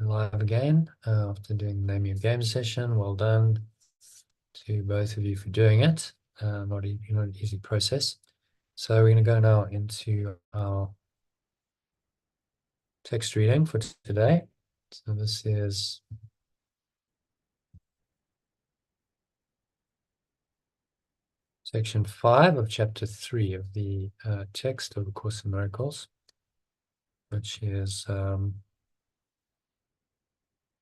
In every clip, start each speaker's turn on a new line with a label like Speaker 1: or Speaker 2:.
Speaker 1: live again after doing the Name Your Game session. Well done to both of you for doing it. Not an easy process. So we're going to go now into our text reading for today. So this is section 5 of chapter 3 of the text of A Course in Miracles, which is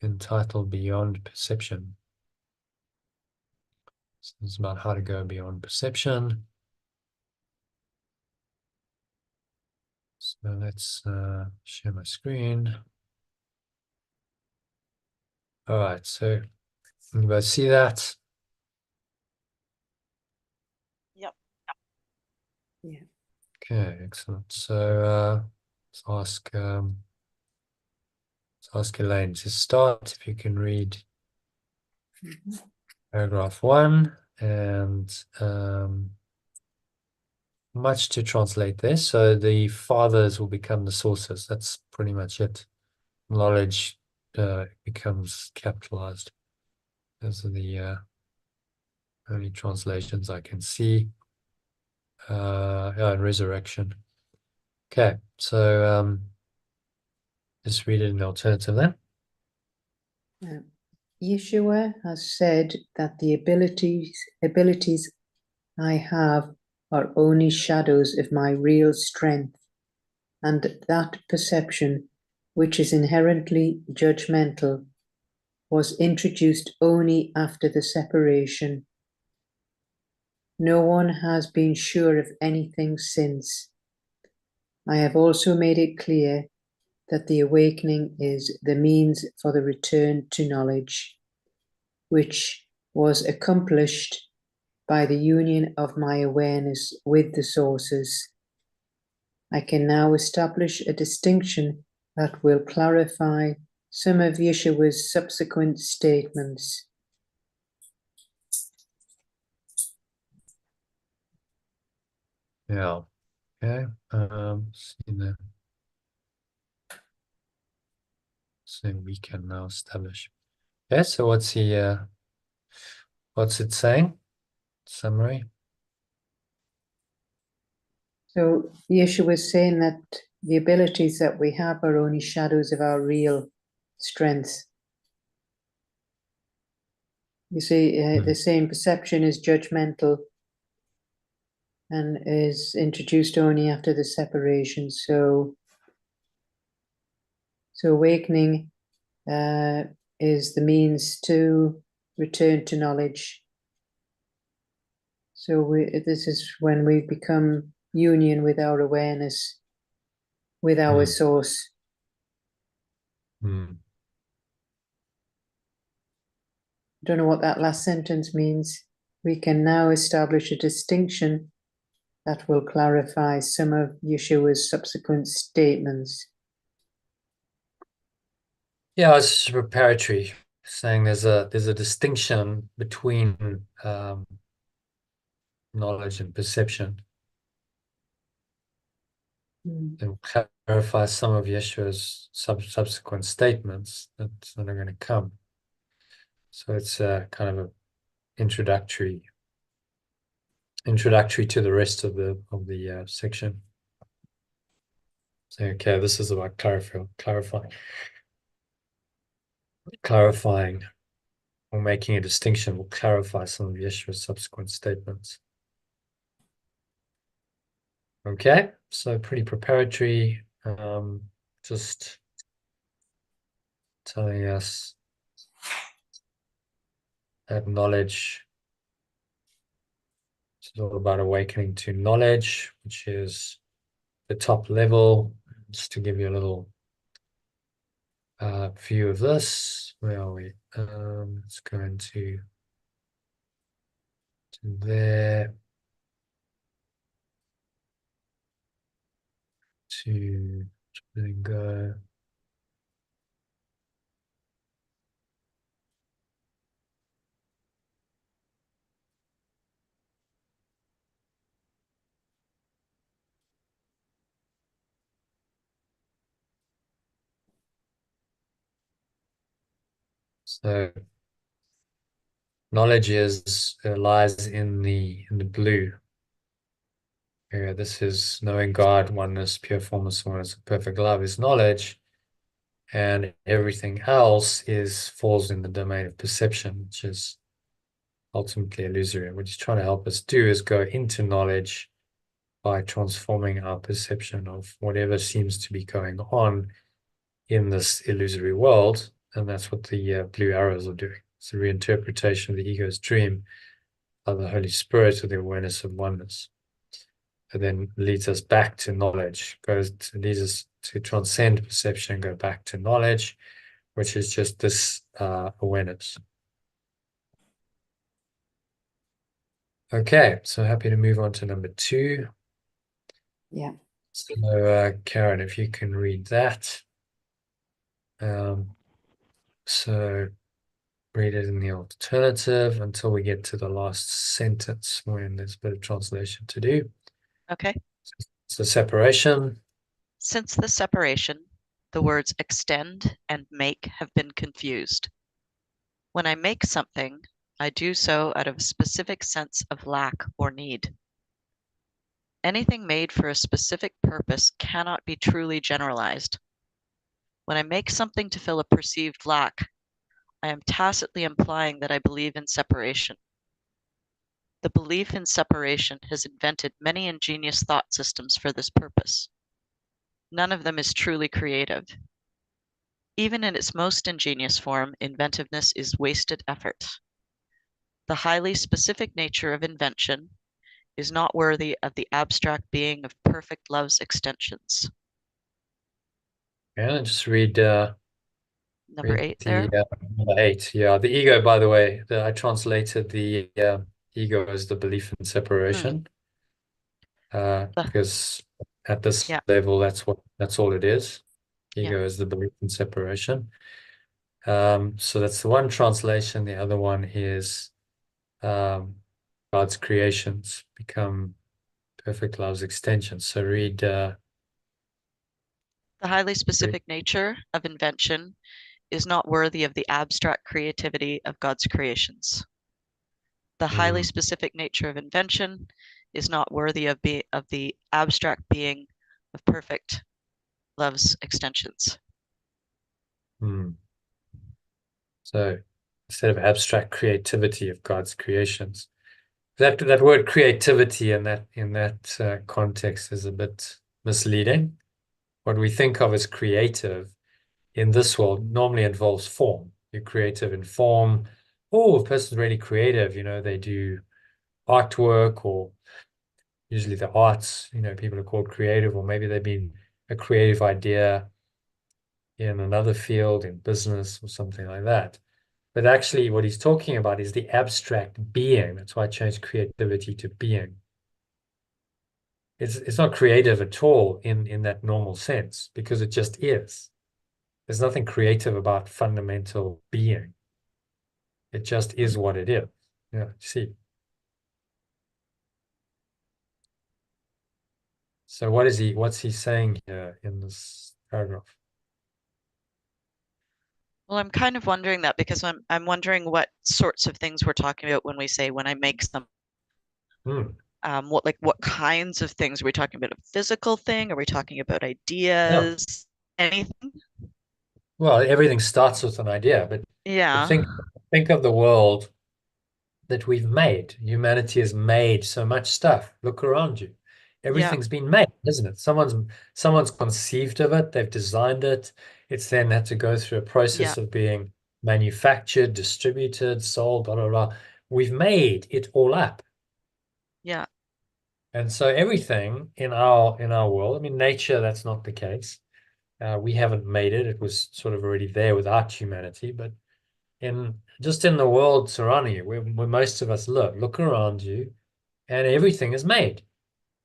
Speaker 1: entitled Beyond Perception. So it's about how to go beyond perception. So let's share my screen. All right, so you both see that?
Speaker 2: Yep.
Speaker 3: Yeah.
Speaker 1: Okay, excellent. So let's ask Elaine to start, if you can read paragraph 1, and much to translate this. So the fathers will become the sources. That's pretty much it. Knowledge becomes capitalized. Those are the only translations I can see. And resurrection. Okay, so let's read it in the alternative then.
Speaker 3: Yeshua has said that the abilities I have are only shadows of my real strength, and that perception, which is inherently judgmental, was introduced only after the separation. No one has been sure of anything since. I have also made it clear that the awakening is the means for the return to knowledge, which was accomplished by the union of my awareness with the sources. I can now establish a distinction that will clarify some of Yeshua's subsequent statements.
Speaker 1: Yeah. Okay. So we can now establish. Yeah. So what's it saying? Summary.
Speaker 3: So Yeshua is saying that the abilities that we have are only shadows of our real strength. You see, the same perception is judgmental and is introduced only after the separation. So awakening is the means to return to knowledge. So this is when we become union with our awareness, with our source.
Speaker 1: Mm.
Speaker 3: I don't know what that last sentence means. We can now establish a distinction that will clarify some of Yeshua's subsequent statements.
Speaker 1: Yeah, it's preparatory, saying there's a distinction between knowledge and perception, and clarify some of Yeshua's subsequent statements that are going to come. So it's kind of a introductory to the rest of the section. So okay, this is about clarifying or making a distinction will clarify some of Yeshua's subsequent statements. Okay, so pretty preparatory, just telling us that knowledge is all about awakening to knowledge, which is the top level. Just to give you a little view of this. Where are we? Let's go into there to then go. So knowledge is lies in the blue area. This is knowing God, oneness, pure formless oneness, perfect love is knowledge, and everything else falls in the domain of perception, which is ultimately illusory. What he's trying to help us do is go into knowledge by transforming our perception of whatever seems to be going on in this illusory world. And that's what the blue arrows are doing. It's a reinterpretation of the ego's dream by the Holy Spirit of the awareness of oneness. And then leads us back to knowledge, leads us to transcend perception and go back to knowledge, which is just this awareness. Okay, so happy to move on to number 2.
Speaker 3: Yeah.
Speaker 1: So, Karen, if you can read that. So read it in the alternative until we get to the last sentence when there's a bit of translation to do.
Speaker 2: Okay.
Speaker 1: So separation.
Speaker 2: Since the separation, the words extend and make have been confused. When I make something, I do so out of a specific sense of lack or need. Anything made for a specific purpose cannot be truly generalized. When I make something to fill a perceived lack, I am tacitly implying that I believe in separation. The belief in separation has invented many ingenious thought systems for this purpose. None of them is truly creative. Even in its most ingenious form, inventiveness is wasted effort. The highly specific nature of invention is not worthy of the abstract being of perfect love's extensions.
Speaker 1: And just read
Speaker 2: Number
Speaker 1: read
Speaker 2: 8
Speaker 1: the
Speaker 2: there.
Speaker 1: number 8. Yeah, the ego, by the way, I translated the ego as the belief in separation. Because at this
Speaker 2: Yeah.
Speaker 1: level, that's all it is.
Speaker 2: Yeah.
Speaker 1: Ego is the belief in separation. So that's the one translation. The other one is God's creations become perfect love's extension. So read
Speaker 2: The highly specific nature of invention is not worthy of the abstract creativity of God's creations. The highly specific nature of invention is not worthy of the abstract being of perfect love's extensions.
Speaker 1: So instead of abstract creativity of God's creations, that word creativity in that context is a bit misleading. What we think of as creative in this world normally involves form. You're creative in form. Oh, a person's really creative, they do artwork, or usually the arts, people are called creative, or maybe they've been a creative idea in another field, in business or something like that. But actually what he's talking about is the abstract being. That's why I changed creativity to being. It's not creative at all in that normal sense, because it just is. There's nothing creative about fundamental being. It just is what it is. Yeah, see. So what's he saying here in this paragraph?
Speaker 2: Well, I'm kind of wondering that because I'm wondering what sorts of things we're talking about when we say when I make some. What kinds of things are we talking about? A physical thing? Are we talking about ideas? Anything?
Speaker 1: Well, everything starts with an idea, but
Speaker 2: Yeah.
Speaker 1: think of the world that we've made. Humanity has made so much stuff. Look around you. Everything's been made, isn't it? Someone's conceived of it, they've designed it. It's then had to go through a process of being manufactured, distributed, sold, blah, blah, blah. We've made it all up.
Speaker 2: Yeah.
Speaker 1: And so everything in our world, I mean, nature, that's not the case. We haven't made it. It was sort of already there without humanity, but in the world surrounding you, where most of us look around you, and everything is made.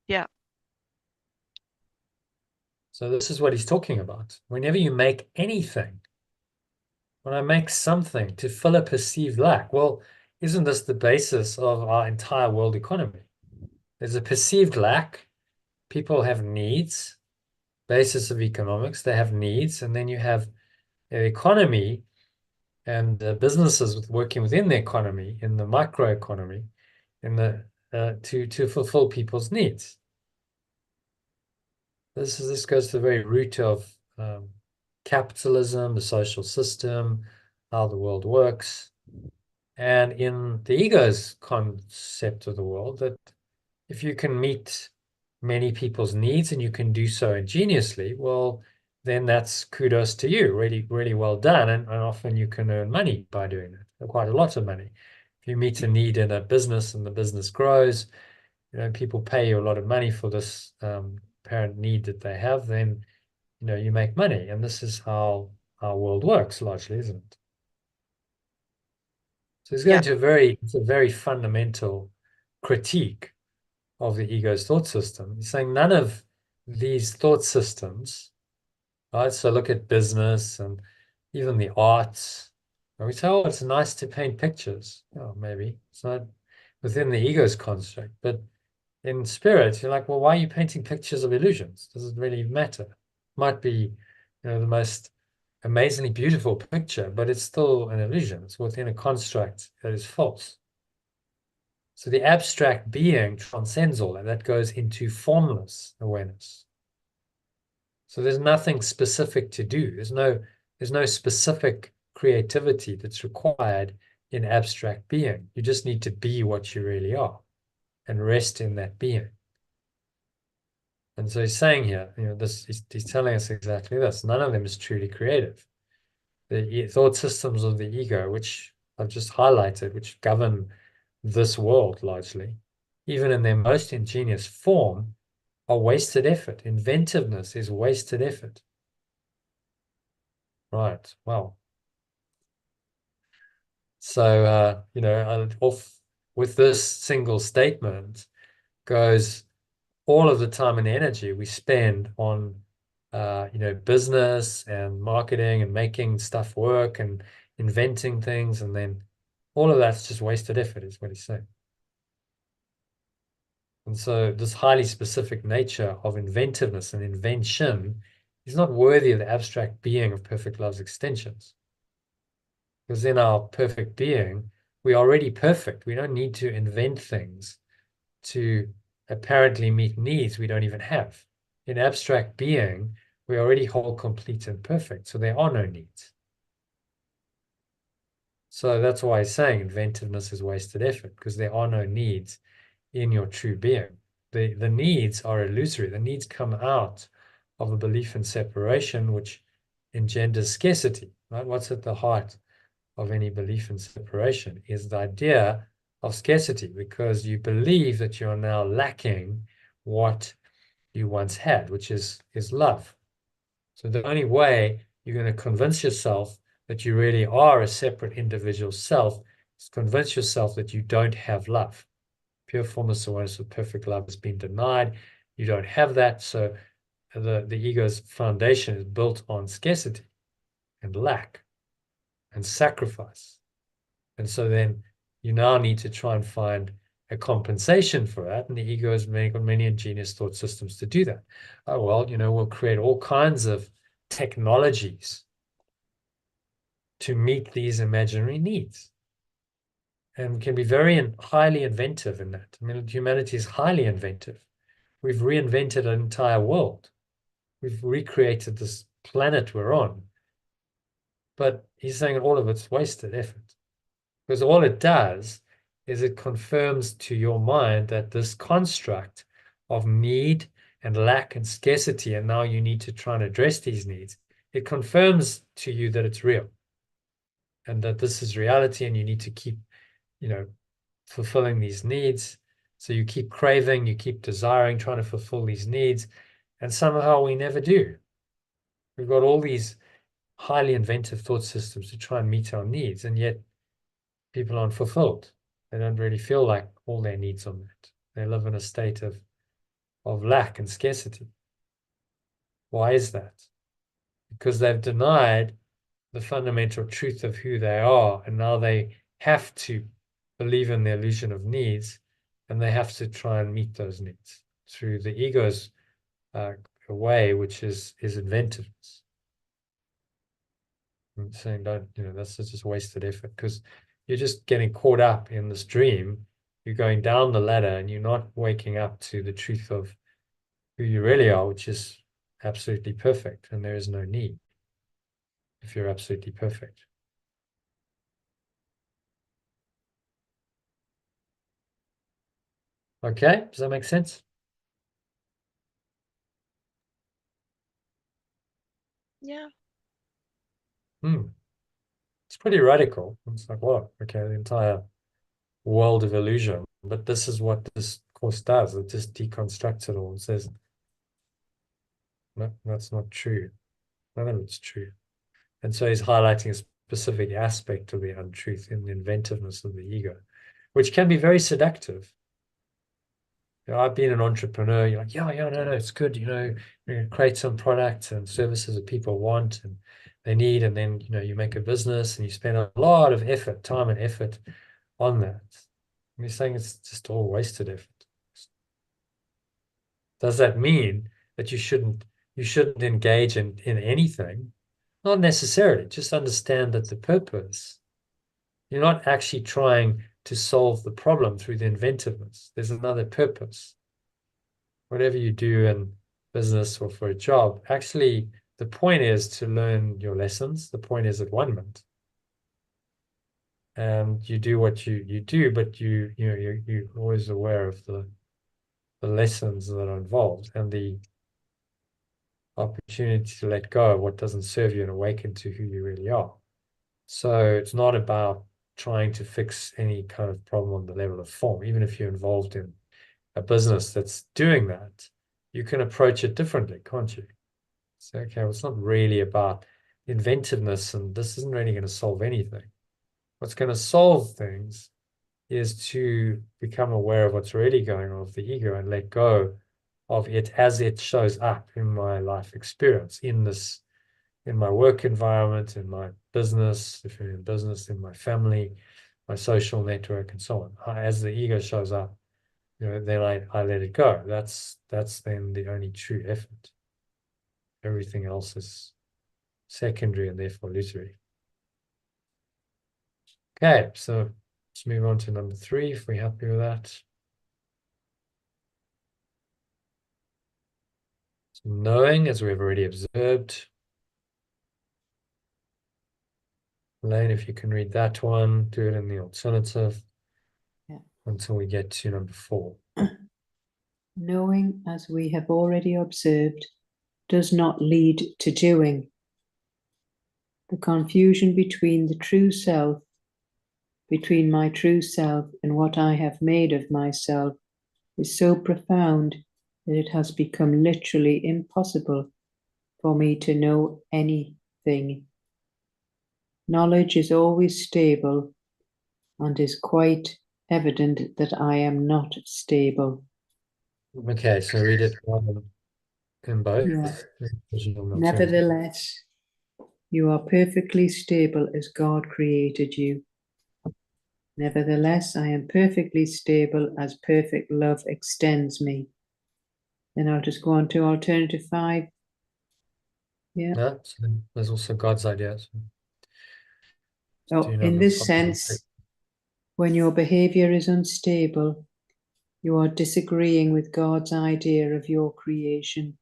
Speaker 2: Yeah.
Speaker 1: So this is what he's talking about. Whenever you make anything, when I make something to fill a perceived lack, well, isn't this the basis of our entire world economy? There's a perceived lack. People have needs. Basis of economics, they have needs, and then you have an economy and businesses working within the economy, in the microeconomy, in the to fulfill people's needs. This goes to the very root of capitalism, the social system, how the world works. And in the ego's concept of the world, that if you can meet many people's needs and you can do so ingeniously, well, then that's kudos to you. Really, really well done. And often you can earn money by doing it, quite a lot of money. If you meet a need in a business and the business grows, people pay you a lot of money for this apparent need that they have, then, you make money. And this is how our world works largely, isn't it? So it's going to it's a very fundamental critique of the ego's thought system. He's saying none of these thought systems, right? So look at business and even the arts. And we say, oh, it's nice to paint pictures. Oh, maybe it's not within the ego's construct, but in spirit, you're like, well, why are you painting pictures of illusions? Does it really matter? Might be, the most amazingly beautiful picture, but it's still an illusion. It's within a construct that is false. So the abstract being transcends all that. That goes into formless awareness. So there's nothing specific to do. There's no specific creativity that's required in abstract being. You just need to be what you really are and rest in that being. And so he's saying here, he's telling us exactly this. None of them is truly creative. The thought systems of the ego, which I've just highlighted, which govern this world largely, even in their most ingenious form, are wasted effort. Inventiveness is wasted effort. Right. Well, so, off with this single statement goes all of the time and energy we spend on, business and marketing and making stuff work and inventing things. And then all of that's just wasted effort is what he's saying. And so this highly specific nature of inventiveness and invention is not worthy of the abstract being of perfect love's extensions. Because in our perfect being, we're already perfect. We don't need to invent things to apparently meet needs we don't even have. In abstract being, we already whole, complete, and perfect. So there are no needs. So that's why he's saying inventiveness is wasted effort, because there are no needs in your true being. The needs are illusory. The needs come out of a belief in separation, which engenders scarcity. Right? What's at the heart of any belief in separation is the idea of scarcity, because you believe that you're now lacking what you once had, which is love. So the only way you're going to convince yourself that you really are a separate individual self is convince yourself that you don't have love. Pure formless awareness with perfect love has been denied. You don't have that. So the ego's foundation is built on scarcity and lack and sacrifice. And so then you now need to try and find a compensation for that. And the ego has got many ingenious thought systems to do that. Oh, well, we'll create all kinds of technologies to meet these imaginary needs. And can be very highly inventive in that. I mean, humanity is highly inventive. We've reinvented an entire world. We've recreated this planet we're on. But he's saying all of it's wasted effort. Because all it does is it confirms to your mind that this construct of need and lack and scarcity, and now you need to try and address these needs, it confirms to you that it's real and that this is reality, and you need to keep, fulfilling these needs. So you keep craving, you keep desiring, trying to fulfill these needs, and somehow we never do. We've got all these highly inventive thought systems to try and meet our needs, and yet people aren't fulfilled. They don't really feel like all their needs are met. They live in a state of lack and scarcity. Why is that? Because they've denied the fundamental truth of who they are, and now they have to believe in the illusion of needs, and they have to try and meet those needs through the ego's way, which is inventiveness. and saying, don't, that's just wasted effort, because you're just getting caught up in this dream. You're going down the ladder and you're not waking up to the truth of who you really are, which is absolutely perfect. And there is no need if you're absolutely perfect. Okay, does that make sense?
Speaker 2: Yeah.
Speaker 1: It's pretty radical. It's like, what? Okay, the entire world of illusion. But this is what this course does. It just deconstructs it all and says, no, that's not true. None of it's true. And so he's highlighting a specific aspect of the untruth in the inventiveness of the ego, which can be very seductive. I've been an entrepreneur. You're like, no, it's good. You create some products and services that people want and they need. And then, you make a business and you spend a lot of effort, time and effort on that. And he's saying it's just all wasted effort. Does that mean that you shouldn't engage in anything? Not necessarily. Just understand that the purpose, you're not actually trying to solve the problem through the inventiveness. There's another purpose. Whatever you do in business or for a job, actually, the point is to learn your lessons. The point is at 1 minute. And you do what you do, but you're always aware of the lessons that are involved and the opportunity to let go of what doesn't serve you and awaken to who you really are. So it's not about trying to fix any kind of problem on the level of form. Even if you're involved in a business that's doing that, you can approach it differently, can't you? So, okay, well, it's not really about inventiveness, and this isn't really going to solve anything. What's going to solve things is to become aware of what's really going on with the ego and let go of it as it shows up in my life experience, in my work environment, in my business, if you're in business, in my family, my social network, and so on. As the ego shows up, then I let it go. That's then the only true effort. Everything else is secondary and therefore illusory. Okay, so let's move on to number 3, if we're happy with that. So knowing, as we've already observed. Elaine, if you can read that one, do it in the alternative.
Speaker 3: Yeah.
Speaker 1: Until we get to number 4.
Speaker 3: Knowing, as we have already observed, does not lead to doing. The confusion between the true self, between my true self and what I have made of myself, is so profound that it has become literally impossible for me to know anything. Knowledge is always stable and is quite evident that I am not stable.
Speaker 1: Okay, so read it in both.
Speaker 3: Yeah.
Speaker 1: Original and alternative.
Speaker 3: Nevertheless, you are perfectly stable as God created you. Nevertheless, I am perfectly stable as perfect love extends me. Then I'll just go on to alternative 5. Yeah.
Speaker 1: Yeah, so there's also God's ideas.
Speaker 3: So in this sense, when your behavior is unstable, you are disagreeing with God's idea of your creation.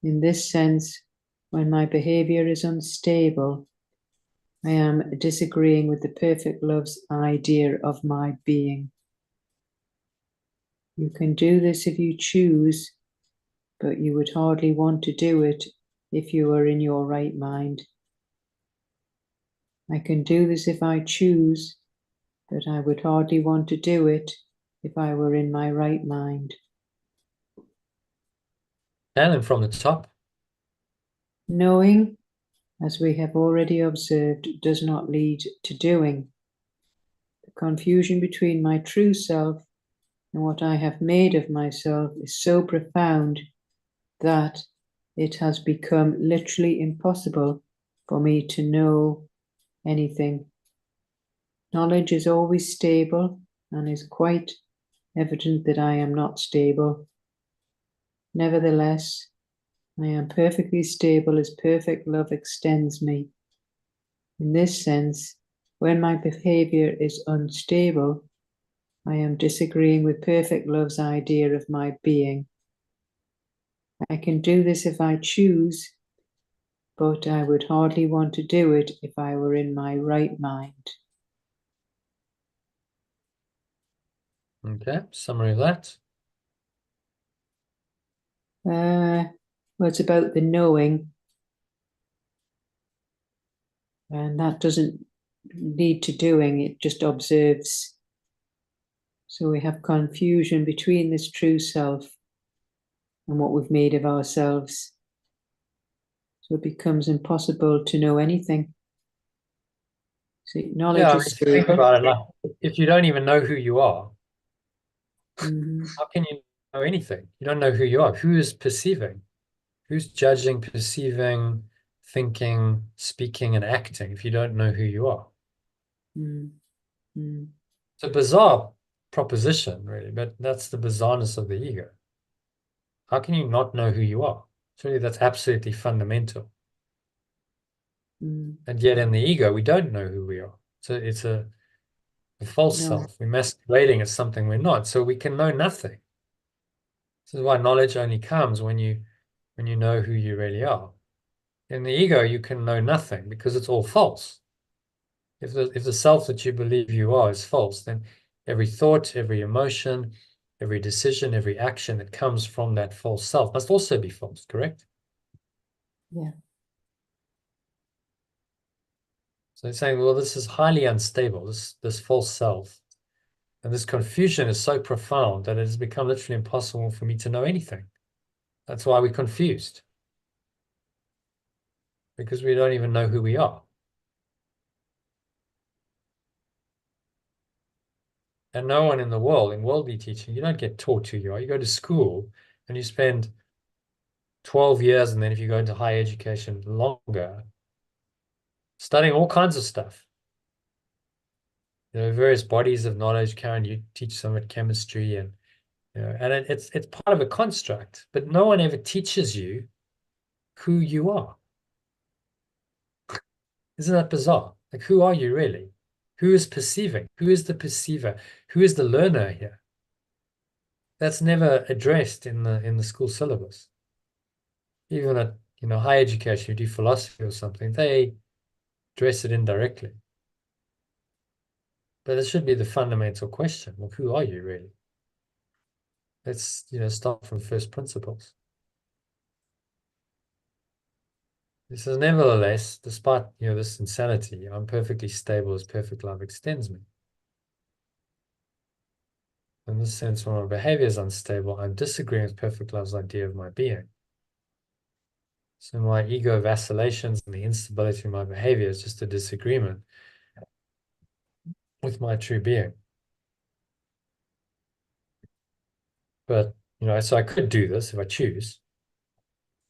Speaker 3: In this sense, when my behavior is unstable, I am disagreeing with the perfect love's idea of my being. You can do this if you choose, but you would hardly want to do it if you were in your right mind. I can do this if I choose, but I would hardly want to do it if I were in my right mind.
Speaker 1: And then from the top.
Speaker 3: Knowing, as we have already observed, does not lead to doing. The confusion between my true self and what I have made of myself is so profound that it has become literally impossible for me to know anything. Knowledge is always stable and is quite evident that I am not stable. Nevertheless, I am perfectly stable as perfect love extends me. In this sense, when my behavior is unstable, I am disagreeing with perfect love's idea of my being. I can do this if I choose, but I would hardly want to do it if I were in my right mind.
Speaker 1: Okay, summary of that.
Speaker 3: Well, it's about the knowing, and that doesn't lead to doing, it just observes. So we have confusion between this true self and what we've made of ourselves. So it becomes impossible to know anything. So knowledge
Speaker 1: Yeah, I mean,
Speaker 3: is
Speaker 1: think about it, like if you don't even know who you are, how can you know anything? You don't know who you are. Who is perceiving? Who's judging, perceiving, thinking, speaking, and acting if you don't know who you are? It's a bizarre proposition, really, but that's the bizarreness of the ego. How can you not know who you are? Surely that's absolutely fundamental. And yet in the ego, we don't know who we are. So it's a false self. We're masquerading as something we're not. So we can know nothing. This is why knowledge only comes when you know who you really are. In the ego, you can know nothing because it's all false. If the self that you believe you are is false, then every thought, every emotion, every decision, every action that comes from that false self must also be false, correct?
Speaker 3: Yeah.
Speaker 1: So they're saying, well, this is highly unstable, this false self. And this confusion is so profound that it has become literally impossible for me to know anything. That's why we're confused. Because we don't even know who we are. And no one in the world, in worldly teaching, you don't get taught who you are. You go to school and you spend 12 years, and then if you go into higher education, longer, studying all kinds of stuff. Various bodies of knowledge. Karen, you teach some at chemistry, and it's part of a construct, but no one ever teaches you who you are. Isn't that bizarre? Like, who are you really? Who is perceiving? Who is the perceiver? Who is the learner here? That's never addressed in the school syllabus. Even at higher education, you do philosophy or something, they address it indirectly. But it should be the fundamental question. Well, who are you really? Let's start from first principles. This is nevertheless, despite this insanity, I'm perfectly stable as perfect love extends me. In this sense, when my behavior is unstable, I'm disagreeing with perfect love's idea of my being. So my ego vacillations and the instability of my behavior is just a disagreement with my true being. But, so I could do this if I choose.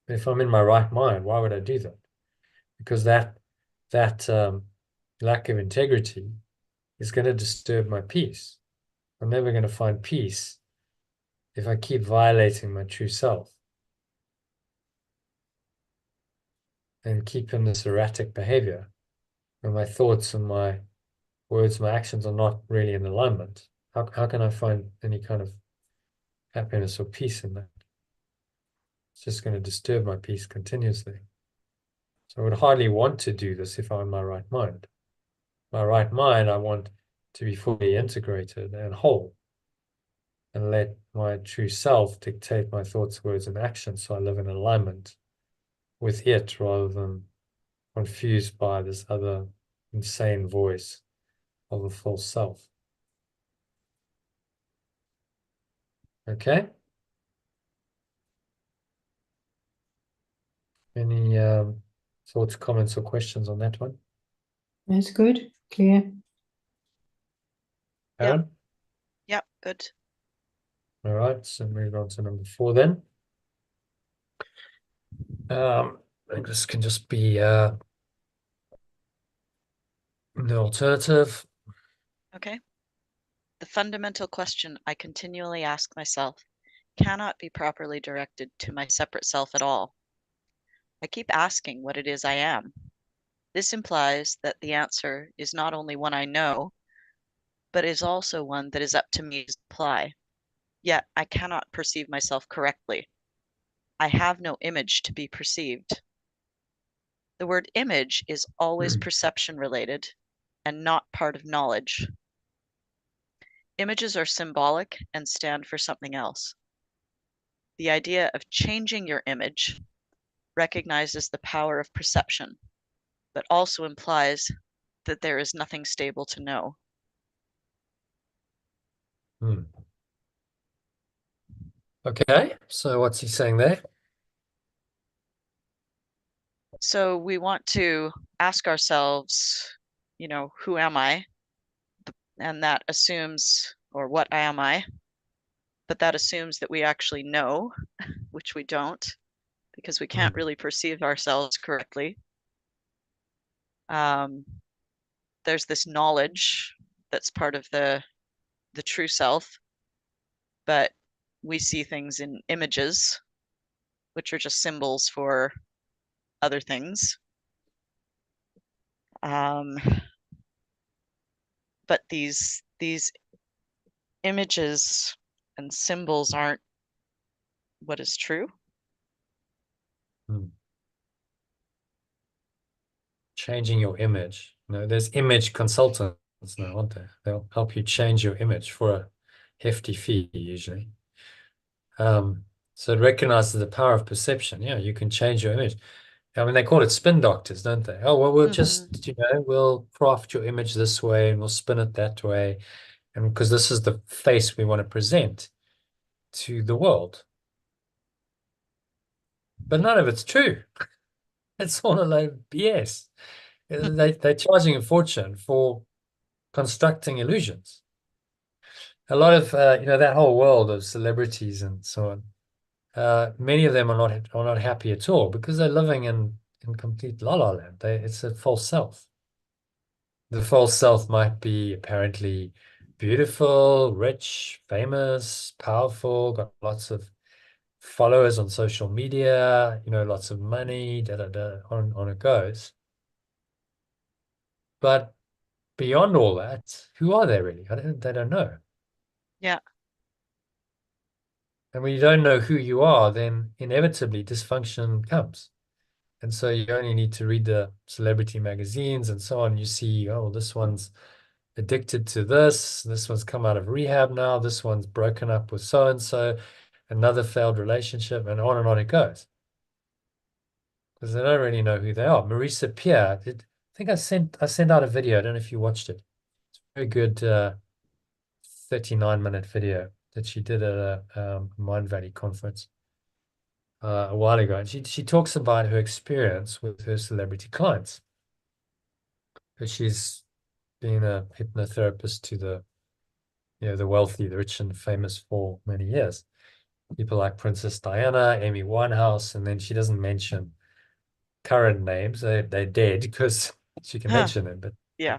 Speaker 1: But if I'm in my right mind, why would I do that? Because that lack of integrity is going to disturb my peace. I'm never going to find peace if I keep violating my true self and keep in this erratic behavior where my thoughts and my words, my actions are not really in alignment. How can I find any kind of happiness or peace in that? It's just going to disturb my peace continuously. So I would hardly want to do this if I'm in my right mind. My right mind, I want to be fully integrated and whole and let my true self dictate my thoughts, words, and actions so I live in alignment with it rather than confused by this other insane voice of a false self. Okay? Any thoughts, comments, or questions on that one?
Speaker 3: That's good. Clear.
Speaker 1: Aaron?
Speaker 2: Yep, good.
Speaker 1: All right, so move on to number 4 then. I think this can just be the alternative.
Speaker 2: Okay. The fundamental question I continually ask myself cannot be properly directed to my separate self at all. I keep asking what it is I am. This implies that the answer is not only one I know, but is also one that is up to me to apply. Yet I cannot perceive myself correctly. I have no image to be perceived. The word image is always perception related and not part of knowledge. Images are symbolic and stand for something else. The idea of changing your image recognizes the power of perception, but also implies that there is nothing stable to know.
Speaker 1: Okay, so what's he saying there?
Speaker 2: So we want to ask ourselves, who am I? And that assumes, or what am I? But that assumes that we actually know, which we don't, because we can't really perceive ourselves correctly. There's this knowledge that's part of the true self, but we see things in images, which are just symbols for other things. But these images and symbols aren't what is true.
Speaker 1: Changing your image. There's image consultants now, aren't there? They'll help you change your image for a hefty fee, usually. So it recognizes the power of perception. Yeah, you can change your image. I mean, they call it spin doctors, don't they? Oh, well, we'll just, we'll craft your image this way and we'll spin it that way. And because this is the face we want to present to the world. But none of it's true. It's all a load of BS. They're charging a fortune for constructing illusions. A lot of, that whole world of celebrities and so on, many of them are not happy at all because they're living in complete la-la land. It's a false self. The false self might be apparently beautiful, rich, famous, powerful, got lots of followers on social media, lots of money, on it goes. But beyond all that, who are they really? They don't know.
Speaker 2: Yeah.
Speaker 1: And when you don't know who you are, then inevitably dysfunction comes. And so you only need to read the celebrity magazines and so on. You see, oh, this one's addicted to this. This one's come out of rehab now. This one's broken up with so-and-so, another failed relationship, and on it goes. Because they don't really know who they are. Marisa Peer, I think I sent out a video. I don't know if you watched it. It's a very good 39-minute video that she did at a Mind Valley conference a while ago. And she talks about her experience with her celebrity clients. Because she's been a hypnotherapist to the wealthy, the rich and famous for many years. People like Princess Diana, Amy Winehouse, and then she doesn't mention current names. They're dead because she can mention them, but
Speaker 2: yeah,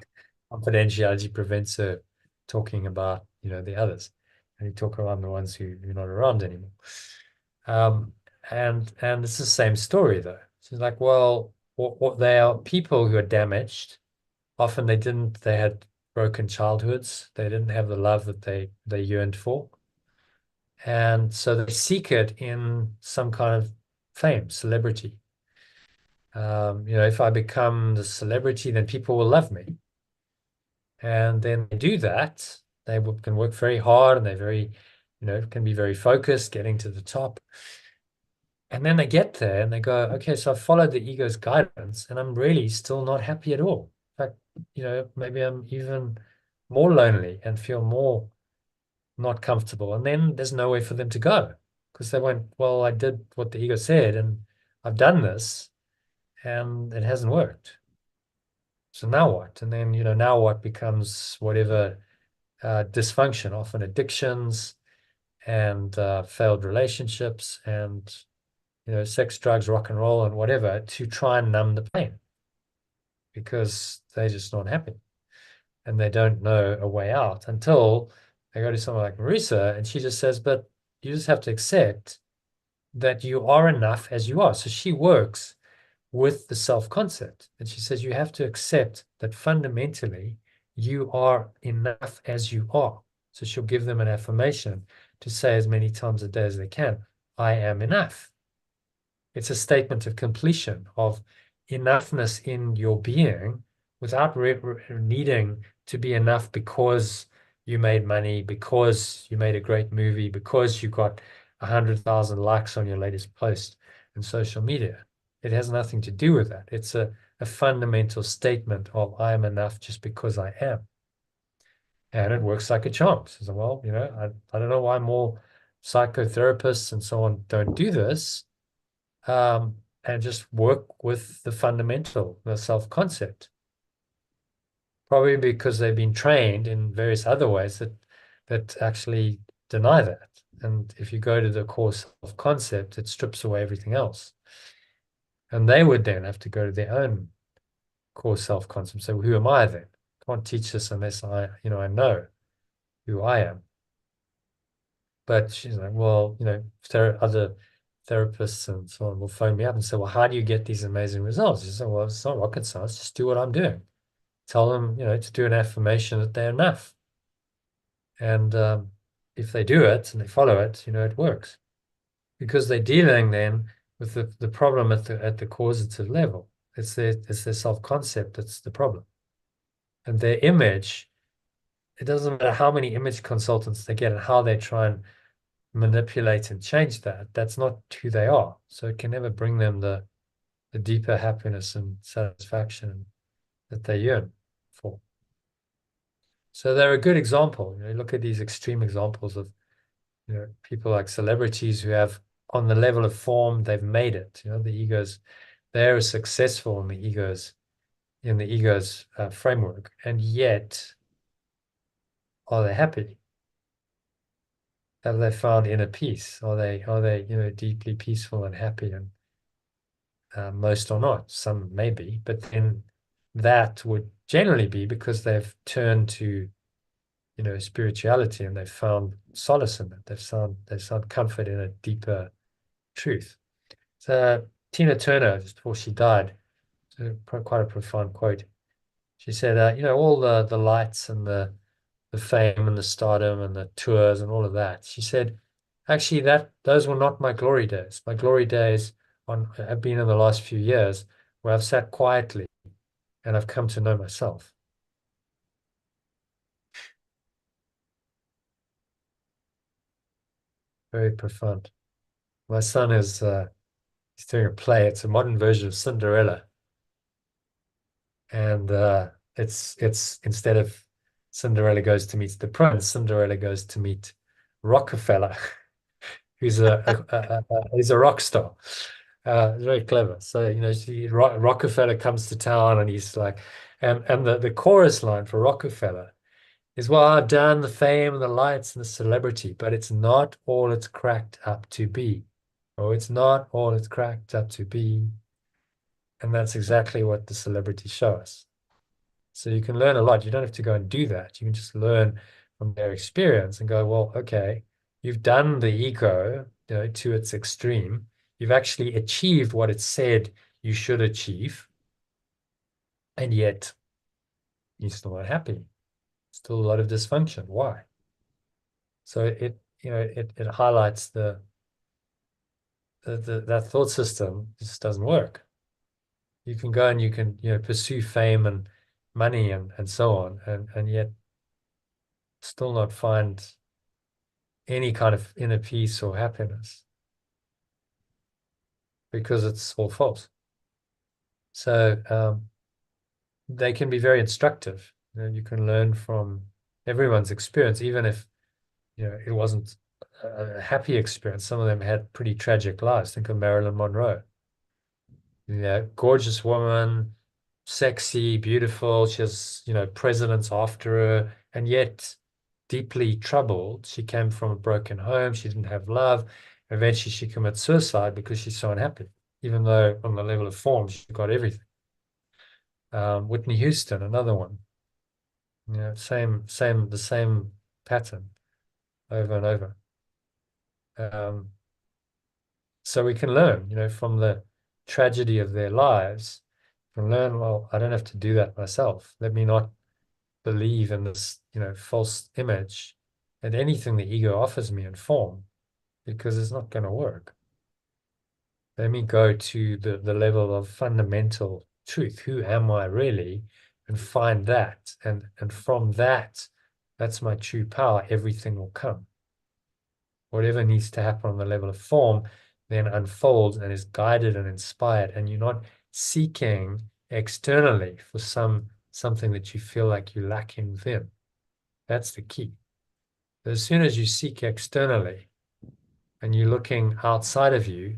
Speaker 1: confidentiality prevents her talking about the others. And you talk around the ones who are not around anymore. And it's the same story though. She's like, well, what they are people who are damaged. Often they had broken childhoods. They didn't have the love that they yearned for. And so they seek it in some kind of fame, celebrity. If I become the celebrity, then people will love me. And then they do that. They can work very hard and they're very, can be very focused, getting to the top. And then they get there and they go, okay, so I followed the ego's guidance and I'm really still not happy at all. In fact, maybe I'm even more lonely and feel more not comfortable. And then there's nowhere for them to go because they went, well, I did what the ego said and I've done this and it hasn't worked. So now what? And then, now what becomes whatever dysfunction, often addictions and failed relationships and, sex, drugs, rock and roll and whatever to try and numb the pain because they're just not happy and they don't know a way out until they go to someone like Marisa and she just says, but you just have to accept that you are enough as you are. So she works with the self-concept. And she says you have to accept that fundamentally you are enough as you are. So she'll give them an affirmation to say as many times a day as they can, I am enough. It's a statement of completion, of enoughness in your being without needing to be enough because you made money, because you made a great movie, because you got 100,000 likes on your latest post in social media. It has nothing to do with that. It's a fundamental statement of I am enough just because I am. And it works like a charm. So, well, I don't know why more psychotherapists and so on don't do this, and just work with the fundamental, the self-concept. Probably because they've been trained in various other ways that actually deny that. And if you go to the core self-concept, it strips away everything else. And they would then have to go to their own core self-concept. So who am I then? Can't teach this unless I know who I am. But she's like, well, other therapists and so on will phone me up and say, well, how do you get these amazing results? You say, well, it's not rocket science. Just do what I'm doing. Tell them, to do an affirmation that they're enough. And if they do it and they follow it, it works. Because they're dealing then with the problem at the causative level. It's their self-concept that's the problem. And their image, it doesn't matter how many image consultants they get and how they try and manipulate and change that. That's not who they are. So it can never bring them the deeper happiness and satisfaction that they yearn for. So they're a good example. Look at these extreme examples of people like celebrities who have, on the level of form, they've made it. The egos, they're successful in the ego's framework, and yet are they happy? Have they found inner peace? Are they deeply peaceful and happy? And most are not. Some may be, but then that would generally be because they've turned to spirituality and they've found solace in it. They've found comfort in a deeper truth. So Tina Turner, just before she died, quite a profound quote. She said, all the lights and the fame and the stardom and the tours and all of that. She said, actually, those were not my glory days. My glory days have been in the last few years where I've sat quietly and I've come to know myself. Very profound. My son is he's doing a play. It's a modern version of Cinderella. And it's instead of Cinderella goes to meet the prince, Cinderella goes to meet Rockefeller, who's he's a rock star. It's very clever. So Rockefeller comes to town and he's like, and the chorus line for Rockefeller is, well, I've done the fame and the lights and the celebrity, but it's not all it's cracked up to be. Oh, it's not all it's cracked up to be. And that's exactly what the celebrities show us. So you can learn a lot. You don't have to go and do that. You can just learn from their experience and go, well, okay, you've done the ego, to its extreme. You've actually achieved what it said you should achieve. And yet you're still not happy. Still a lot of dysfunction. Why? So it highlights that thought system just doesn't work. You can go and you can pursue fame and money and so on, and yet still not find any kind of inner peace or happiness because it's all false. So they can be very instructive. You can learn from everyone's experience, even if it wasn't a happy experience. Some of them had pretty tragic lives. Think of Marilyn Monroe. Gorgeous woman, sexy, beautiful. She has, presidents after her, and yet deeply troubled. She came from a broken home. She didn't have love. Eventually, she commits suicide because she's so unhappy, even though on the level of form, she got everything. Whitney Houston, another one. The same pattern over and over. So we can learn, from the tragedy of their lives and learn, well, I don't have to do that myself. Let me not believe in this, false image and anything the ego offers me in form, because it's not going to work. Let me go to the level of fundamental truth. Who am I really? And find that. And from that, that's my true power. Everything will come. Whatever needs to happen on the level of form then unfolds and is guided and inspired. And you're not seeking externally for something that you feel like you're lacking within. That's the key. As soon as you seek externally and you're looking outside of you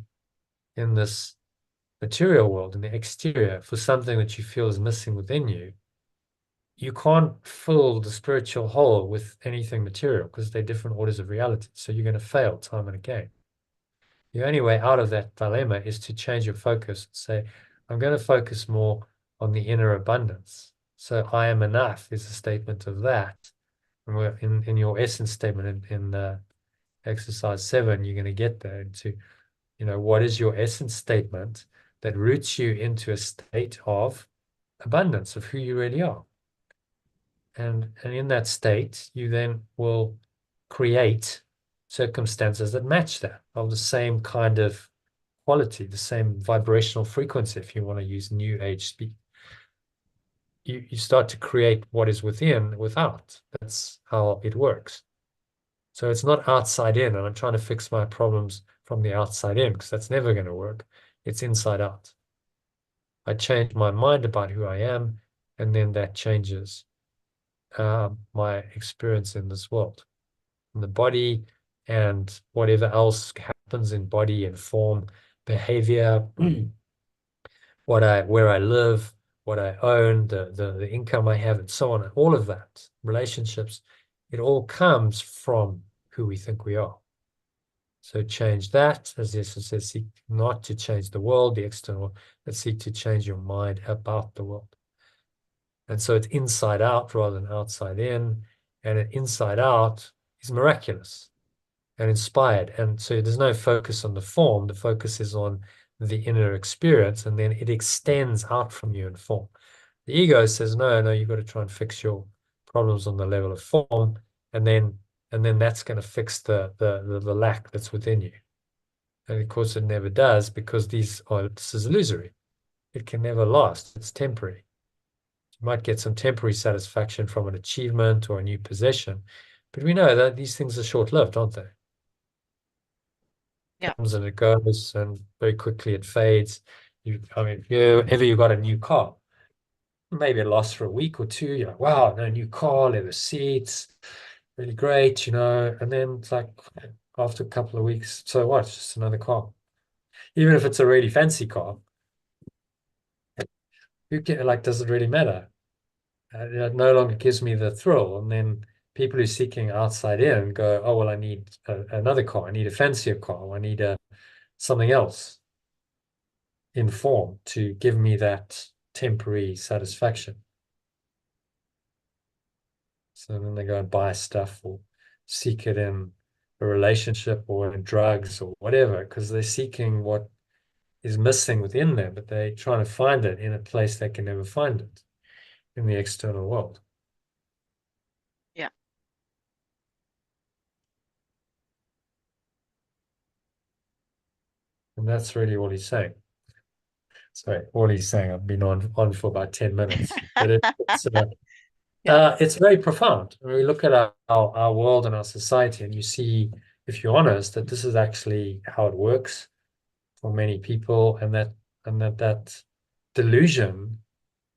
Speaker 1: in this material world, in the exterior, for something that you feel is missing within you, you can't fill the spiritual hole with anything material because they're different orders of reality. So you're going to fail time and again. The only way out of that dilemma is to change your focus and say, I'm going to focus more on the inner abundance. So I am enough is a statement of that. And we're in your essence statement in exercise 7, you're going to get there into, what is your essence statement that roots you into a state of abundance of who you really are. And in that state, you then will create circumstances that match that, of the same kind of quality, the same vibrational frequency, if you want to use new age speak. You start to create what is within without. That's how it works. So it's not outside in, and I'm trying to fix my problems from the outside in, because that's never going to work. It's inside out. I change my mind about who I am, and then that changes my experience in this world, in the body, and whatever else happens in body and form, behavior, where I live, what I own, the income I have, and so on, all of that, relationships, it all comes from who we think we are. So change that, as Jesus says, seek not to change the world, the external, but seek to change your mind about the world. And so it's inside out rather than outside in, and inside out is miraculous and inspired. And so there's no focus on the form, the focus is on the inner experience, and then it extends out from you in form. The ego says, no, you've got to try and fix your problems on the level of form, and then that's going to fix the lack that's within you. And of course it never does, because this is illusory. It can never last. It's temporary. You might get some temporary satisfaction from an achievement or a new possession, but we know that these things are short-lived, aren't they?
Speaker 2: Yeah.
Speaker 1: It comes and it goes, and very quickly it fades. If you got a new car, maybe it lasts for a week or two. You're like, wow, no, new car, leather seats, really great, and then it's like after a couple of weeks, so what? It's just another car. Even if it's a really fancy car, does it really matter? It no longer gives me the thrill. And then people who are seeking outside in go, oh, well, I need another car. I need a fancier car. I need something else in form to give me that temporary satisfaction. So then they go and buy stuff or seek it in a relationship or in drugs or whatever, because they're seeking what is missing within them, but they're trying to find it in a place they can never find it, in the external world.
Speaker 2: Yeah.
Speaker 1: And that's really all he's saying. Sorry, all he's saying, I've been on for about 10 minutes, but it's very profound. When we look at our world and our society, and you see, if you're honest, that this is actually how it works for many people, and that delusion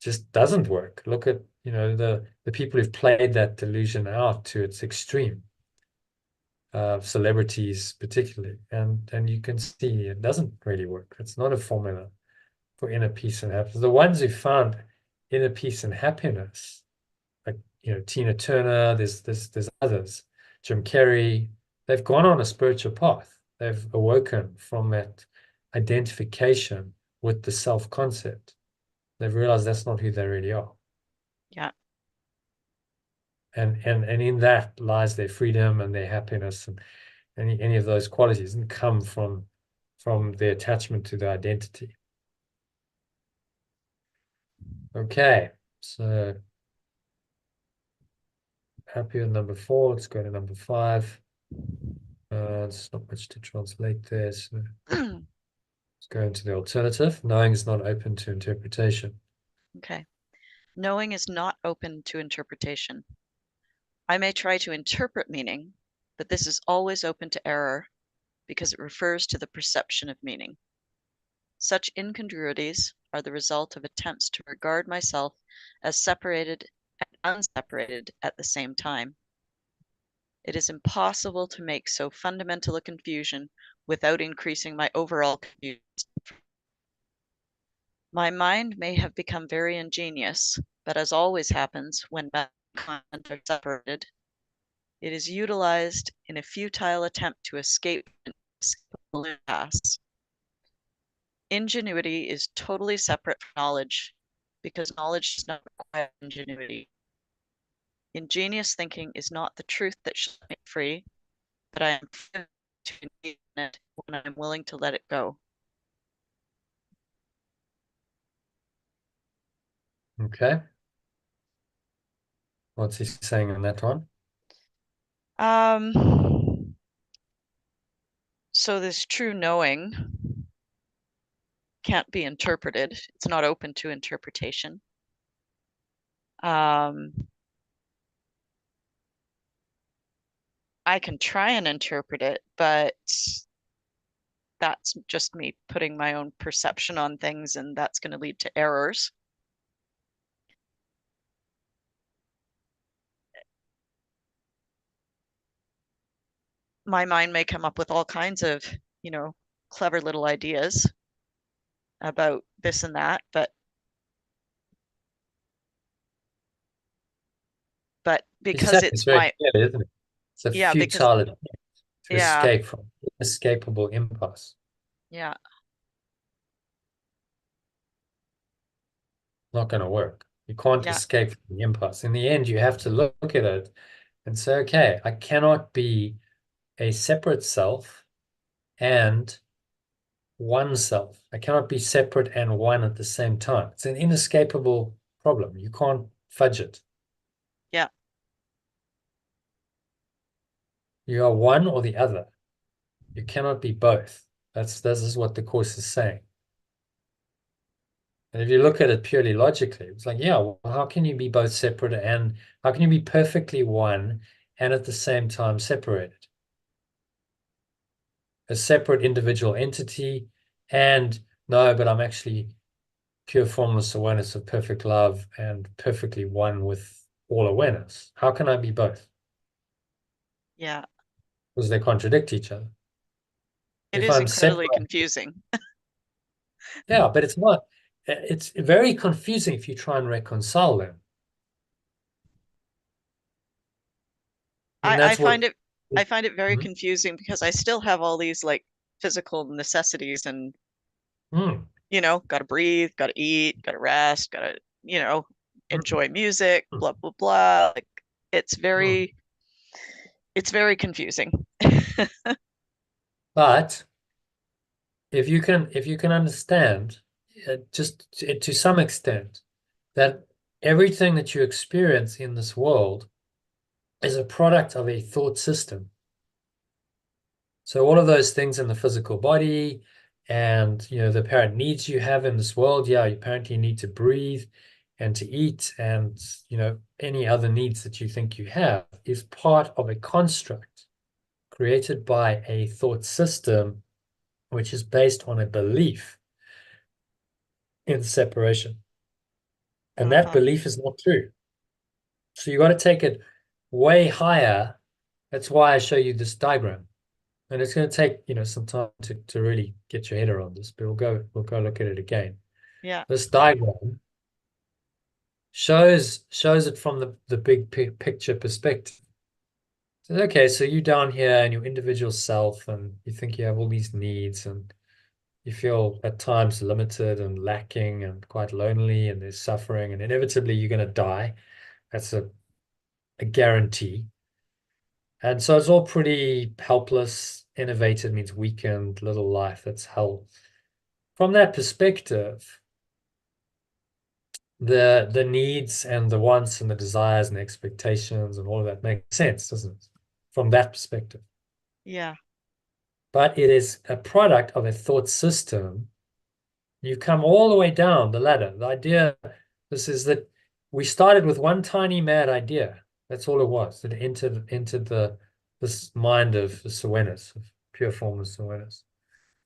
Speaker 1: just doesn't work. Look at, the people who've played that delusion out to its extreme, celebrities particularly, and you can see it doesn't really work. It's not a formula for inner peace and happiness. The ones who found inner peace and happiness, like Tina Turner, there's others, Jim Carrey, they've gone on a spiritual path. They've awoken from that identification with the self-concept. They've realized that's not who they really are.
Speaker 2: Yeah.
Speaker 1: And in that lies their freedom and their happiness, and any of those qualities, and come from their attachment to the identity. Okay, so happy with number 4. Let's go to number 5. There's not much to translate there, so let's go into the alternative. Knowing is not open to interpretation.
Speaker 2: Okay. Knowing is not open to interpretation. I may try to interpret meaning, but this is always open to error because it refers to the perception of meaning. Such incongruities are the result of attempts to regard myself as separated and unseparated at the same time. It is impossible to make so fundamental a confusion without increasing my overall confusion. My mind may have become very ingenious, but as always happens when mankind are separated, it is utilized in a futile attempt to escape an inescapable impasse. Ingenuity is totally separate from knowledge, because knowledge does not require ingenuity. Ingenious thinking is not the truth that should set me free, but I am free to engage in it when I am willing to let it go.
Speaker 1: Okay. What's he saying in that one?
Speaker 2: So this true knowing can't be interpreted. It's not open to interpretation. I can try and interpret it, but that's just me putting my own perception on things, and that's going to lead to errors. My mind may come up with all kinds of, clever little ideas about this and that, but because
Speaker 1: Exactly.
Speaker 2: it's
Speaker 1: It's very
Speaker 2: my,
Speaker 1: clear, isn't it? It's a
Speaker 2: yeah, because,
Speaker 1: futile attempt to
Speaker 2: yeah,
Speaker 1: escape from inescapable impasse.
Speaker 2: yeah,
Speaker 1: Not going to work. You can't
Speaker 2: yeah,
Speaker 1: escape from the impasse. In the end, you have to look at it and say, okay, I cannot be a separate self and one self. I cannot be separate and one at the same time. It's an inescapable problem. You can't fudge it.
Speaker 2: yeah,
Speaker 1: You are one or the other. You cannot be both. This is what the course is saying. And if you look at it purely logically, it's like, yeah, well, how can you be both separate and how can you be perfectly one and at the same time separated? A separate individual entity, and no, but I'm actually pure formless awareness of perfect love and perfectly one with all awareness. How can I be both?
Speaker 2: yeah.
Speaker 1: Because they contradict each other.
Speaker 2: It
Speaker 1: If
Speaker 2: is
Speaker 1: I'm
Speaker 2: incredibly
Speaker 1: separate,
Speaker 2: confusing.
Speaker 1: yeah, but it's not. It's very confusing if you try and reconcile them. And
Speaker 2: I
Speaker 1: that's
Speaker 2: find
Speaker 1: what.
Speaker 2: it I find it very
Speaker 1: Hmm?
Speaker 2: confusing because I still have all these like physical necessities and
Speaker 1: Hmm.
Speaker 2: got to breathe, got to eat, got to rest, got to,
Speaker 1: Hmm.
Speaker 2: enjoy music,
Speaker 1: Hmm.
Speaker 2: blah blah blah. Like it's
Speaker 1: Hmm.
Speaker 2: very it's very confusing.
Speaker 1: But if you can understand, just to some extent, that everything that you experience in this world is a product of a thought system. So all of those things in the physical body and the apparent needs you have in this world, yeah, you apparently need to breathe and to eat and any other needs that you think you have is part of a construct created by a thought system which is based on a belief in separation. And that
Speaker 2: Uh-huh.
Speaker 1: belief is not true. So you got to take it way higher. That's why I show you this diagram. And it's going to take, some time to really get your head around this, but we'll go look at it again.
Speaker 2: Yeah.
Speaker 1: This diagram shows it from the big picture perspective. So, okay, so you down here and your individual self, and you think you have all these needs, and you feel at times limited and lacking and quite lonely, and there's suffering, and inevitably you're going to die. That's a guarantee. And so it's all pretty helpless. Innovated means weakened, little life. That's hell. From that perspective, the needs and the wants and the desires and the expectations and all of that makes sense, doesn't it? From that perspective.
Speaker 2: Yeah.
Speaker 1: But it is a product of a thought system. You come all the way down the ladder. The idea, this is that we started with one tiny mad idea. That's all it was. It entered this mind of this awareness, of pure formless awareness.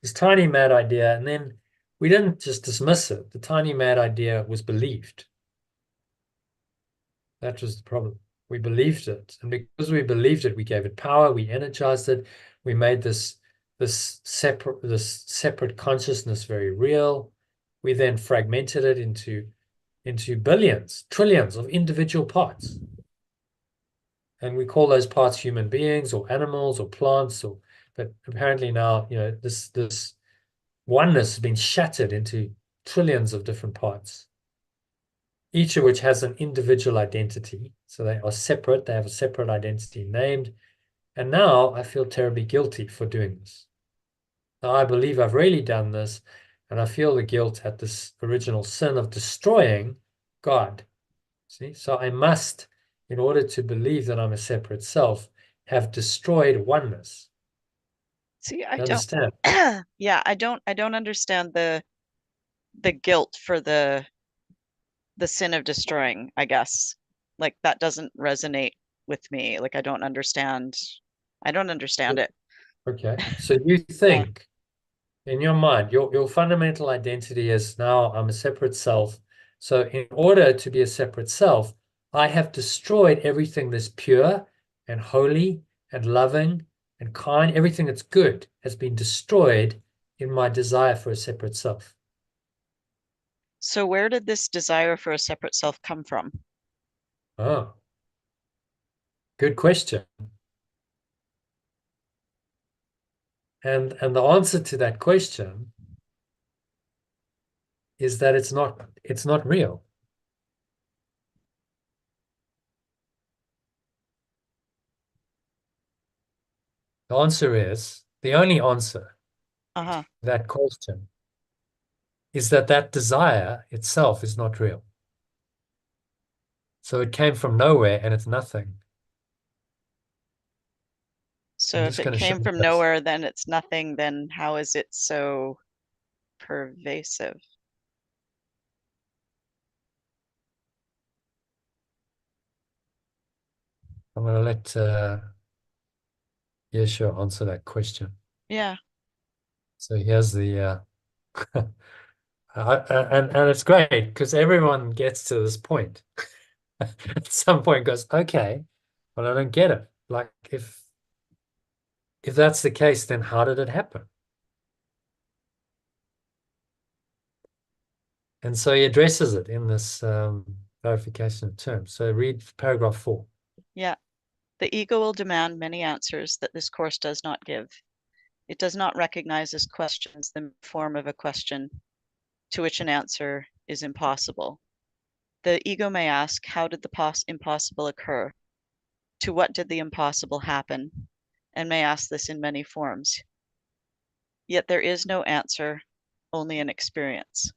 Speaker 1: This tiny mad idea, and then we didn't just dismiss it. The tiny mad idea was believed. That was the problem. We believed it. And because we believed it, we gave it power, we energized it, we made this separate consciousness very real. We then fragmented it into billions, trillions of individual parts. And we call those parts human beings or animals or plants, but apparently now, this oneness has been shattered into trillions of different parts, each of which has an individual identity. So they are separate, they have a separate identity named. And now I feel terribly guilty for doing this. Now I believe I've really done this, and I feel the guilt at this original sin of destroying God. See, so I must, in order to believe that I'm a separate self, have destroyed oneness.
Speaker 2: See, I
Speaker 1: You
Speaker 2: don't
Speaker 1: understand?
Speaker 2: yeah, I don't understand the guilt for the sin of destroying, I guess. Like that doesn't resonate with me. Like I don't understand it.
Speaker 1: Okay. So you
Speaker 2: Yeah.
Speaker 1: think in your mind, your fundamental identity is now I'm a separate self. So in order to be a separate self, I have destroyed everything that's pure and holy and loving and kind. Everything that's good has been destroyed in my desire for a separate self.
Speaker 2: So where did this desire for a separate self come from?
Speaker 1: Oh, good question. And the answer to that question is that it's not real. The answer is, the only answer
Speaker 2: Uh-huh.
Speaker 1: to that question is that desire itself is not real. So it came from nowhere and it's nothing.
Speaker 2: So
Speaker 1: I'm
Speaker 2: if
Speaker 1: just
Speaker 2: it
Speaker 1: going to show
Speaker 2: came
Speaker 1: you
Speaker 2: from
Speaker 1: this.
Speaker 2: nowhere, then it's nothing, then how is it so pervasive?
Speaker 1: I'm going to let Yeshua answer that question.
Speaker 2: Yeah.
Speaker 1: So here's the and it's great because everyone gets to this point. At some point goes, okay, well, I don't get it. Like if that's the case, then how did it happen? And so he addresses it in this clarification of terms. So read paragraph 4.
Speaker 2: Yeah. The ego will demand many answers that this course does not give. It does not recognize as questions the form of a question to which an answer is impossible. The ego may ask, how did the impossible occur? To what did the impossible happen? And may ask this in many forms. Yet there is no answer, only an experience.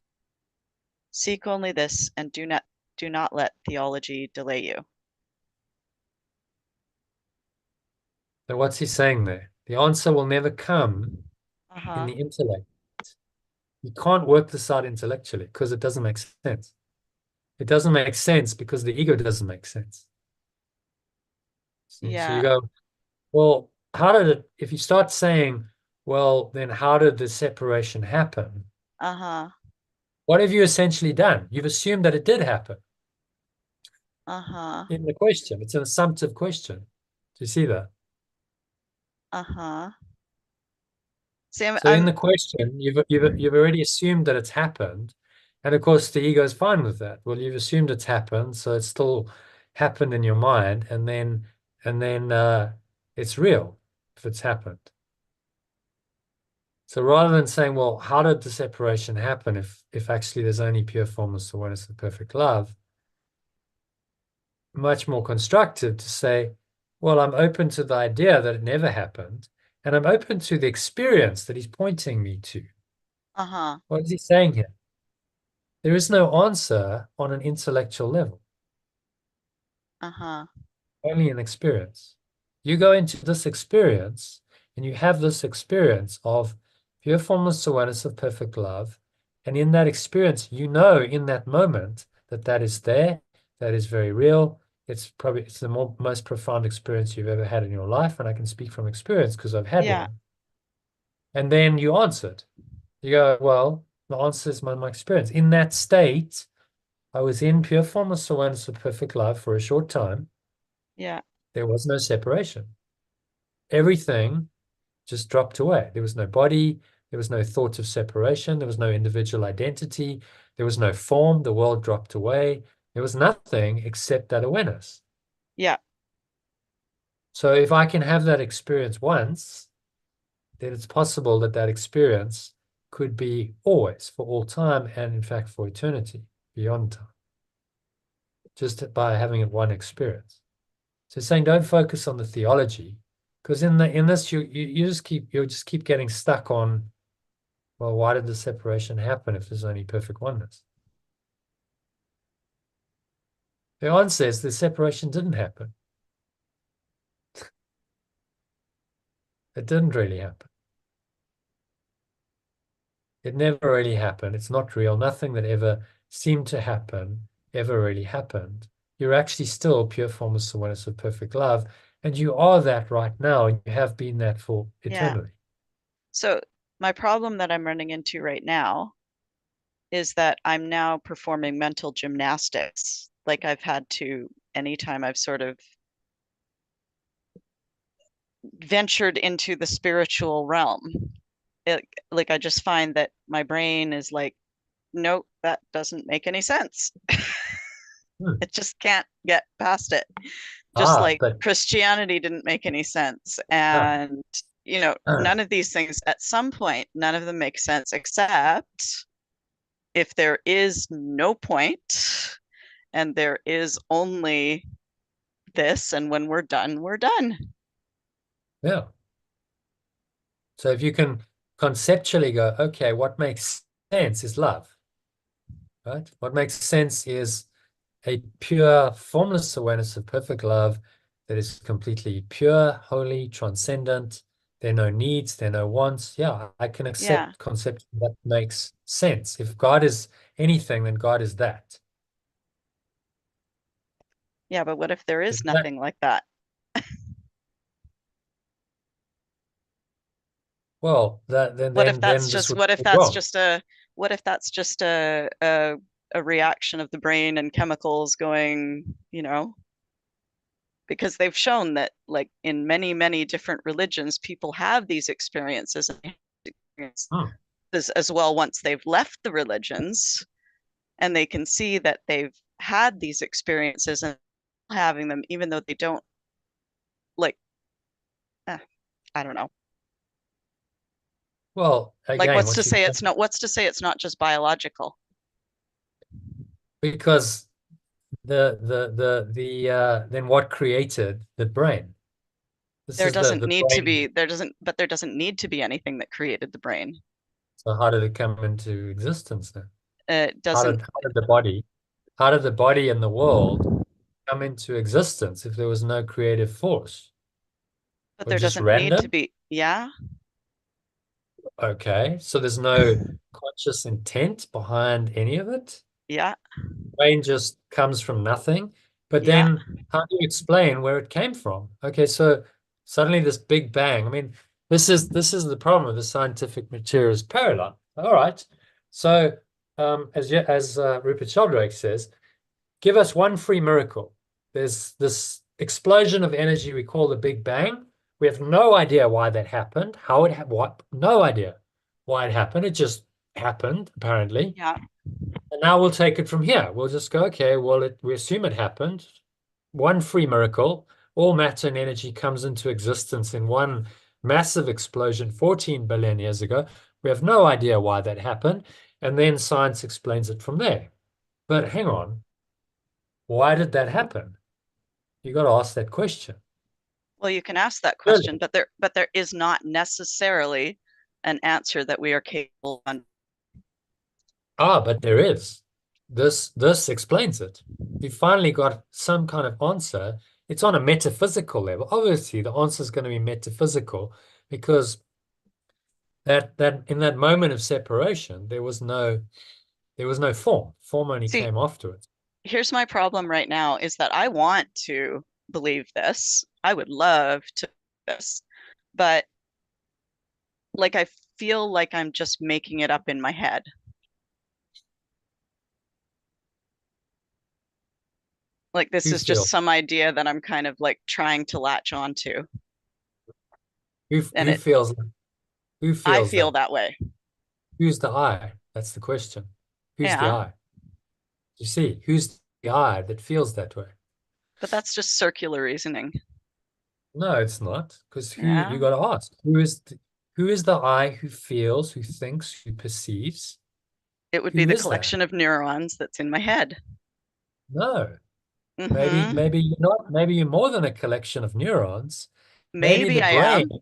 Speaker 2: Seek only this and do not let theology delay you.
Speaker 1: So what's he saying there? The answer will never come in the intellect. You can't work this out intellectually because it doesn't make sense. It doesn't make sense because the ego doesn't make sense. See? So you
Speaker 2: Yeah.
Speaker 1: go, well, how did it, if you start saying, well, then how did the separation happen?
Speaker 2: Uh-huh.
Speaker 1: What have you essentially done? You've assumed that it did happen
Speaker 2: Uh-huh.
Speaker 1: in the question. It's an assumptive question. Do you see that?
Speaker 2: Uh-huh. See,
Speaker 1: So in the question, you've already assumed that it's happened. And of course, the ego is fine with that. Well, you've assumed it's happened, so it's still happened in your mind, and then it's real if it's happened. So rather than saying, well, how did the separation happen if actually there's only pure formless awareness of perfect love, much more constructive to say, well, I'm open to the idea that it never happened, and I'm open to the experience that he's pointing me to.
Speaker 2: uh-huh.
Speaker 1: What is he saying here? There is no answer on an intellectual level,
Speaker 2: Uh-huh.
Speaker 1: only an experience. You go into this experience and you have this experience of pure formless awareness of perfect love. And in that experience, you know in that moment that that is there, that is very real. It's the most profound experience you've ever had in your life. And I can speak from experience because I've had
Speaker 2: Yeah.
Speaker 1: one. And then you answered. You go, well, the answer is my experience. In that state, I was in pure formless awareness of perfect love for a short time.
Speaker 2: Yeah.
Speaker 1: There was no separation. Everything just dropped away. There was no body. There was no thought of separation. There was no individual identity. There was no form. The world dropped away. There was nothing except that awareness.
Speaker 2: Yeah.
Speaker 1: So if I can have that experience once, then it's possible that that experience could be always, for all time, and in fact for eternity, beyond time, just by having it one experience. So saying don't focus on the theology, because in this you just keep getting stuck on, well, why did the separation happen if there's only perfect oneness? The answer is the separation didn't happen. It didn't really happen. It never really happened. It's not real. Nothing that ever seemed to happen ever really happened. You're actually still pure formless awareness of perfect love, and you are that right now, and you have been that for
Speaker 2: Yeah.
Speaker 1: eternity.
Speaker 2: So my problem that I'm running into right now is that I'm now performing mental gymnastics. Like I've had to, anytime I've sort of ventured into the spiritual realm, like I just find that my brain is like, nope, that doesn't make any sense. It just can't get past it. Just like
Speaker 1: But
Speaker 2: Christianity didn't make any sense.
Speaker 1: uh,
Speaker 2: And, none of these things at some point, none of them make sense except if there is no point and there is only this. And when we're done, we're done.
Speaker 1: yeah. So if you can conceptually go, okay, what makes sense is love, right? What makes sense is a pure, formless awareness of perfect love that is completely pure, holy, transcendent. There are no needs, there are no wants. Yeah, I can
Speaker 2: Yeah.
Speaker 1: accept concept that makes sense. If God is anything, then God is that.
Speaker 2: Yeah. But what if there
Speaker 1: So
Speaker 2: is
Speaker 1: that
Speaker 2: nothing like that?
Speaker 1: well, that
Speaker 2: What if
Speaker 1: then
Speaker 2: that's
Speaker 1: this
Speaker 2: just
Speaker 1: would
Speaker 2: what if
Speaker 1: be
Speaker 2: that's
Speaker 1: wrong.
Speaker 2: just a what if that's just a reaction of the brain and chemicals going, because they've shown that like in many, many different religions, people have these experiences
Speaker 1: Hmm.
Speaker 2: as well once they've left the religions and they can see that they've had these experiences and having them even though they don't like I don't know.
Speaker 1: Well,
Speaker 2: Like
Speaker 1: again, once you get,
Speaker 2: what's to say it's not just biological?
Speaker 1: because then what created the brain? This
Speaker 2: There
Speaker 1: is
Speaker 2: doesn't
Speaker 1: the
Speaker 2: need to
Speaker 1: brain.
Speaker 2: be there doesn't need to be anything that created the brain.
Speaker 1: So how did it come into existence then?
Speaker 2: It
Speaker 1: How
Speaker 2: doesn't,
Speaker 1: did the body and the world come into existence if there was no creative force?
Speaker 2: but
Speaker 1: Or
Speaker 2: there
Speaker 1: just
Speaker 2: doesn't need to
Speaker 1: random?
Speaker 2: be. Yeah,
Speaker 1: Okay, so there's no conscious intent behind any of it.
Speaker 2: yeah,
Speaker 1: Brain just comes from nothing. But
Speaker 2: yeah,
Speaker 1: then how do you explain where it came from? Okay, so suddenly this big bang. I mean, this is the problem with the scientific materials paradigm. All right. So as Rupert Sheldrake says, give us one free miracle. There's this explosion of energy we call the Big Bang. We have no idea why that happened, how it what, no idea why it happened. It just happened, apparently.
Speaker 2: yeah,
Speaker 1: And now we'll take it from here. We'll just go, okay, well, we assume it happened. One free miracle. All matter and energy comes into existence in one massive explosion 14 billion years ago. We have no idea why that happened. And then science explains it from there. But hang on, why did that happen? You got to ask that question.
Speaker 2: well, you can ask that question,
Speaker 1: Really?
Speaker 2: but there is not necessarily an answer that we are capable of.
Speaker 1: Ah, but there is. this explains it. We finally got some kind of answer. It's on a metaphysical level. Obviously, the answer is going to be metaphysical because that in that moment of separation, there was no form. Form only
Speaker 4: See,
Speaker 1: came afterwards.
Speaker 4: here's my problem right now is that I want to believe this. I would love to believe this, but like I feel like I'm just making it up in my head. Like this
Speaker 1: Who
Speaker 4: is just
Speaker 1: feels?
Speaker 4: some idea that I'm kind of like trying to latch onto. And
Speaker 1: Who feels? Who
Speaker 4: I
Speaker 1: feels
Speaker 4: feel
Speaker 1: that?
Speaker 4: that way.
Speaker 1: Who's the I? That's the question. Who's the
Speaker 4: Yeah,
Speaker 1: I? You see, who's the I that feels that way?
Speaker 4: but that's just circular reasoning.
Speaker 1: No, it's not. Because who
Speaker 4: Yeah,
Speaker 1: you got to ask? Who is the I who feels, who thinks, who perceives?
Speaker 4: it would be
Speaker 1: Who
Speaker 4: the
Speaker 1: is that?
Speaker 4: collection of neurons that's in my head.
Speaker 1: No.
Speaker 4: Hmm.
Speaker 1: Maybe you're not. Maybe you're more than a collection of neurons. Maybe
Speaker 4: Maybe
Speaker 1: the
Speaker 4: I
Speaker 1: brain,
Speaker 4: am.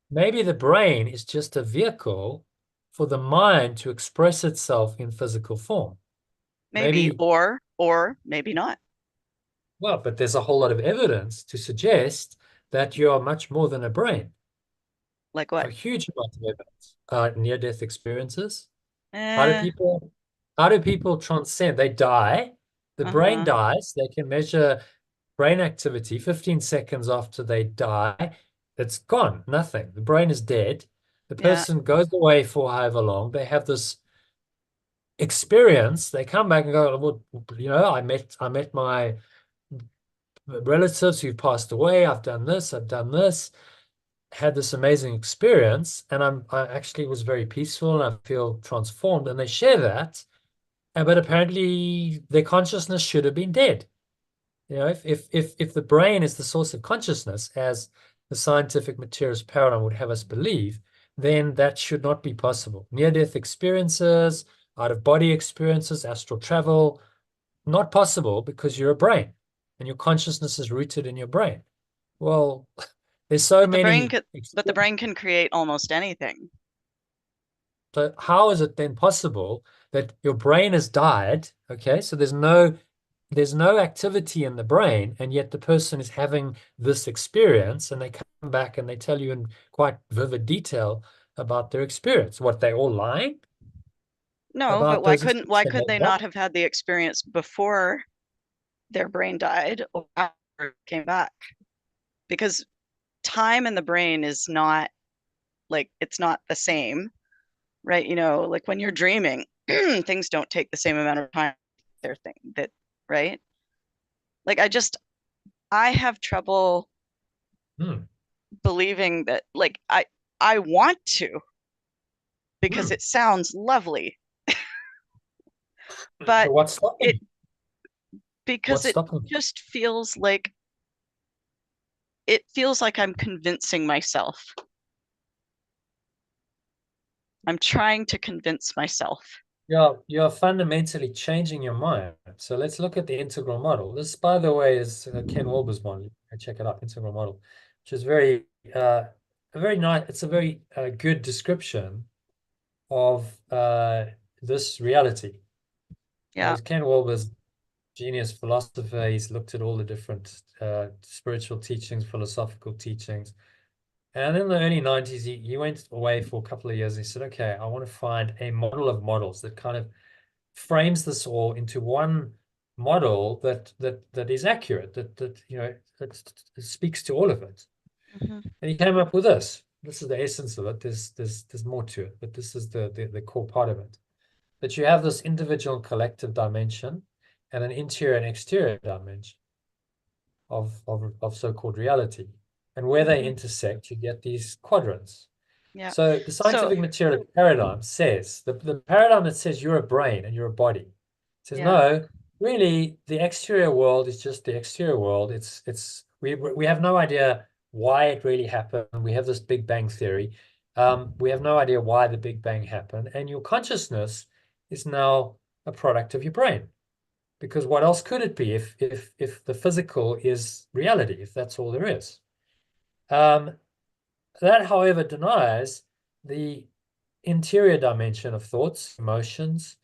Speaker 1: maybe the brain is just a vehicle for the mind to express itself in physical form.
Speaker 4: Maybe,
Speaker 1: Maybe,
Speaker 4: or maybe not.
Speaker 1: well, but there's a whole lot of evidence to suggest that you are much more than a brain.
Speaker 4: Like
Speaker 1: A
Speaker 4: what?
Speaker 1: huge amount of evidence. Near-death experiences. How do
Speaker 4: Eh,
Speaker 1: people how do people transcend? They die, the brain
Speaker 4: uh-huh.
Speaker 1: dies, they can measure brain activity 15 seconds after they die. It's gone, nothing. The brain is dead. The
Speaker 4: Yeah,
Speaker 1: person goes away for however long. They have this experience. They come back and go, well, I met my relatives who've passed away. I've done this, had this amazing experience, and I actually was very peaceful and I feel transformed. And they share that. But apparently their consciousness should have been dead. You know, if the brain is the source of consciousness, as the scientific materialist paradigm would have us believe, then that should not be possible. Near-death experiences, out-of-body experiences, astral travel, not possible because you're a brain and your consciousness is rooted in your brain. Well, there's so
Speaker 4: but the brain
Speaker 1: many.
Speaker 4: could, but the brain can create almost anything.
Speaker 1: So how is it then possible that your brain has died? Okay, so there's no activity in the brain, and yet the person is having this experience, and they come back and they tell you in quite vivid detail about their experience. What, they all lying
Speaker 4: No, but
Speaker 1: about those experiences?
Speaker 4: why
Speaker 1: They
Speaker 4: could
Speaker 1: made
Speaker 4: they
Speaker 1: it
Speaker 4: not
Speaker 1: up.
Speaker 4: have had the experience before their brain died or after it came back? Because time in the brain is not like it's not the same, right? You know, like when you're dreaming, things don't take the same amount of time. They're thing that, right? Like I have trouble
Speaker 1: Hmm.
Speaker 4: believing that like I want to because
Speaker 1: Hmm.
Speaker 4: it sounds lovely,
Speaker 1: So
Speaker 4: but
Speaker 1: what's stopping
Speaker 4: it
Speaker 1: you?
Speaker 4: because
Speaker 1: What's
Speaker 4: it
Speaker 1: stopping you?
Speaker 4: just feels like I'm convincing myself. I'm trying to convince myself.
Speaker 1: You're fundamentally changing your mind. So let's look at the integral model. This, by the way, is Ken Wilber's one. You can check it out, integral model, which is a very nice. It's a very good description of this reality.
Speaker 4: Yeah.
Speaker 1: Ken Wilber's genius philosopher. He's looked at all the different spiritual teachings, philosophical teachings. And in the early 90s, he went away for a couple of years. And he said, okay, I want to find a model of models that kind of frames this all into one model that is accurate, that speaks to all of it.
Speaker 4: Hmm.
Speaker 1: And he came up with this. This is the essence of it. There's more to it, but this is the core part of it. That you have this individual and collective dimension and an interior and exterior dimension of so-called reality. And where they
Speaker 4: Hmm.
Speaker 1: intersect, you get these quadrants.
Speaker 4: Yeah.
Speaker 1: So the
Speaker 4: So,
Speaker 1: scientific material paradigm says, the paradigm that says you're a brain and you're a body, says,
Speaker 4: yeah.
Speaker 1: no, really, the exterior world is just the exterior world. We have no idea why it really happened. We have this Big Bang theory. We have no idea why the Big Bang happened. And your consciousness is now a product of your brain. Because what else could it be if the physical is reality, if that's all there is? Um, that, however, denies the interior dimension of thoughts, emotions,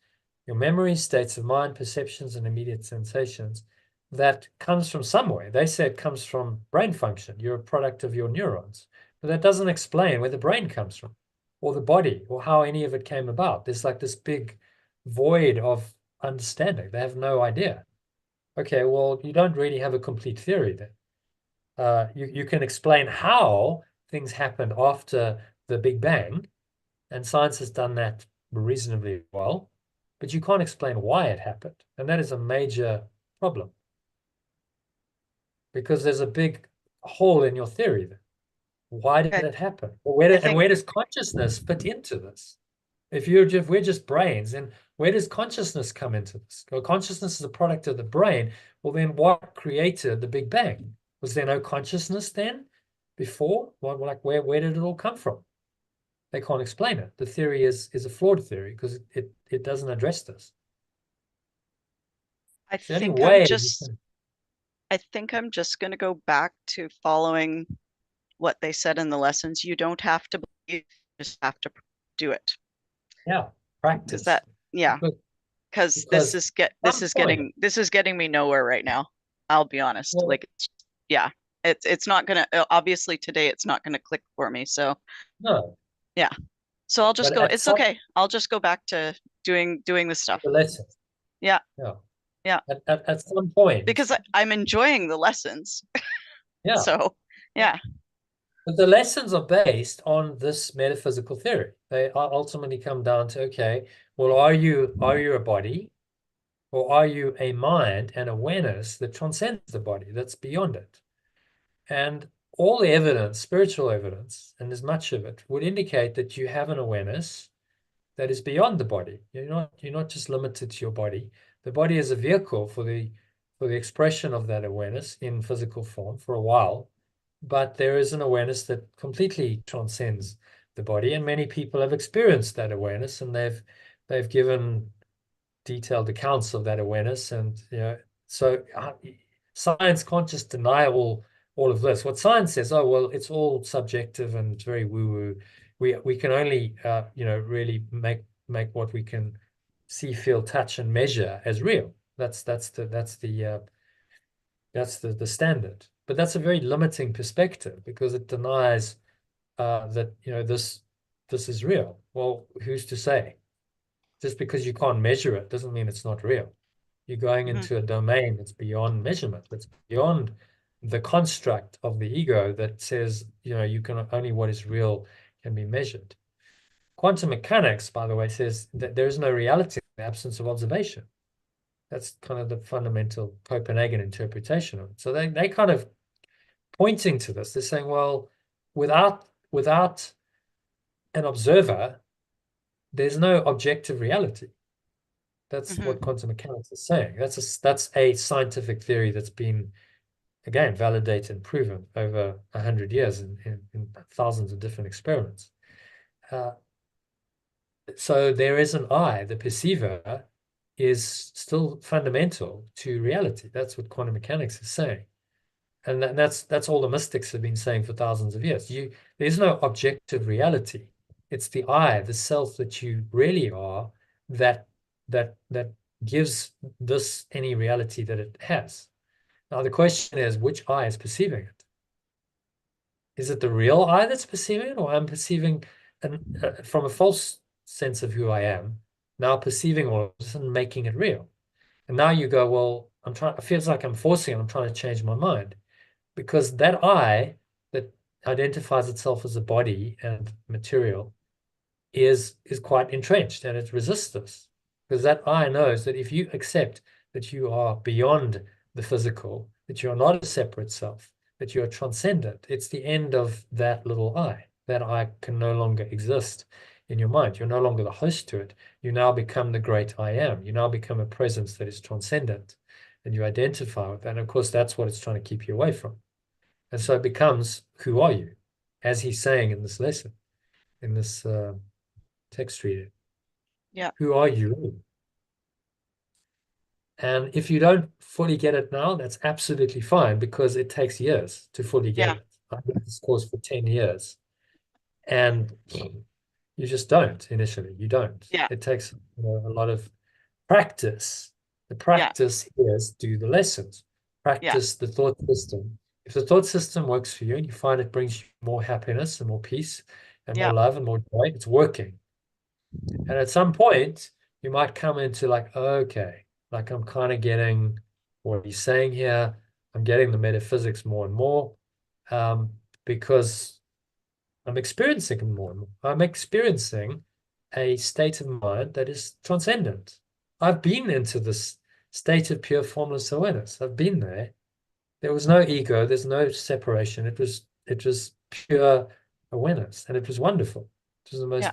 Speaker 1: your memories, states of mind, perceptions, and immediate sensations, that comes from somewhere. They say it comes from brain function. You're a product of your neurons. But that doesn't explain where the brain comes from, or the body, or how any of it came about. There's like this big void of understanding. They have no idea. Okay, well, you don't really have a complete theory then. You can explain how things happened after the Big Bang, and science has done that reasonably well, but you can't explain why it happened. And that is a major problem, because there's a big hole in your theory then. Why did
Speaker 4: Okay.
Speaker 1: it happen? Well,
Speaker 4: I
Speaker 1: and
Speaker 4: think
Speaker 1: where does consciousness fit into this? If we're just brains, then where does consciousness come into this? Well, consciousness is a product of the brain. Well, then what created the Big Bang? Was there no consciousness then before? Well, like where did it all come from? They can't explain it. The theory is a flawed theory because it doesn't address this.
Speaker 4: I
Speaker 1: It's the only
Speaker 4: think
Speaker 1: way you can,
Speaker 4: I think I'm just going to go back to following what they said in the lessons. You don't have to believe, you just have to do it.
Speaker 1: yeah,
Speaker 4: Is
Speaker 1: practice.
Speaker 4: that, yeah,
Speaker 1: Because
Speaker 4: because
Speaker 1: some
Speaker 4: this is getting me nowhere right now. I'll be honest.
Speaker 1: Well,
Speaker 4: Like, yeah, it's not gonna, obviously today it's not gonna click for me. So
Speaker 1: no,
Speaker 4: yeah, so I'll just
Speaker 1: but
Speaker 4: go.
Speaker 1: at
Speaker 4: It's
Speaker 1: some
Speaker 4: okay. I'll just go back to doing the stuff.
Speaker 1: the lesson,
Speaker 4: Yeah,
Speaker 1: yeah,
Speaker 4: yeah,
Speaker 1: at some point,
Speaker 4: because I'm enjoying the lessons.
Speaker 1: yeah.
Speaker 4: So yeah.
Speaker 1: But the lessons are based on this metaphysical theory. They ultimately come down to, okay, well, are you a body, or are you a mind and awareness that transcends the body, that's beyond it? And all the evidence, spiritual evidence, and there's much of it, would indicate that you have an awareness that is beyond the body. You're not just limited to your body. The body is a vehicle for the expression of that awareness in physical form for a while, but there is an awareness that completely transcends the body, and many people have experienced that awareness, and they've given detailed accounts of that awareness. And so science can't just deny all of this. What science says, oh well, it's all subjective and very woo-woo. We can only really make what we can see, feel, touch, and measure as real. That's the standard. But that's a very limiting perspective, because it denies that this is real. Well, who's to say? Just because you can't measure it doesn't mean it's not real. You're going into a domain that's beyond measurement, that's beyond the construct of the ego that says, you can only what is real can be measured. Quantum mechanics, by the way, says that there is no reality in the absence of observation. That's kind of the fundamental Copenhagen interpretation of it. So they kind of pointing to this. They're saying, well, without an observer, there's no objective reality. That's what quantum mechanics is saying. That's a scientific theory that's been, again, validated and proven over 100 years in thousands of different experiments. So there is an I, the perceiver, is still fundamental to reality. That's what quantum mechanics is saying. And that's all the mystics have been saying for thousands of years. There's no objective reality. It's the I, the self that you really are, that gives this any reality that it has. Now the question is, which I is perceiving it? Is it the real I that's perceiving it, or I'm perceiving from a false sense of who I am, now perceiving all of this and making it real? And now you go, well, it feels like I'm forcing it, I'm trying to change my mind. Because that I that identifies itself as a body and material is quite entrenched, and it resists this. Because that I knows that if you accept that you are beyond the physical, that you are not a separate self, that you are transcendent, it's the end of that little I. That I can no longer exist in your mind. You're no longer the host to it. You now become the great I am. You now become a presence that is transcendent, and you identify with that. And of course, that's what it's trying to keep you away from. And so it becomes, who are you? As he's saying in this lesson, in this text reading.
Speaker 4: Yeah.
Speaker 1: Who are you really? And if you don't fully get it now, that's absolutely fine, because it takes years to fully get it. I did this course for 10 years. And you just don't initially. You don't.
Speaker 4: Yeah.
Speaker 1: It takes a lot of practice. The practice is do the lessons. Practice the thought system. If the thought system works for you and you find it brings you more happiness and more peace and more love and more joy, it's working. And at some point, you might come into like, okay, like I'm kind of getting what he's saying here. I'm getting the metaphysics more and more because I'm experiencing it more and more. I'm experiencing a state of mind that is transcendent. I've been into this state of pure formless awareness. I've been there. There was no ego. There's no separation. It was pure awareness, and it was wonderful. It was the most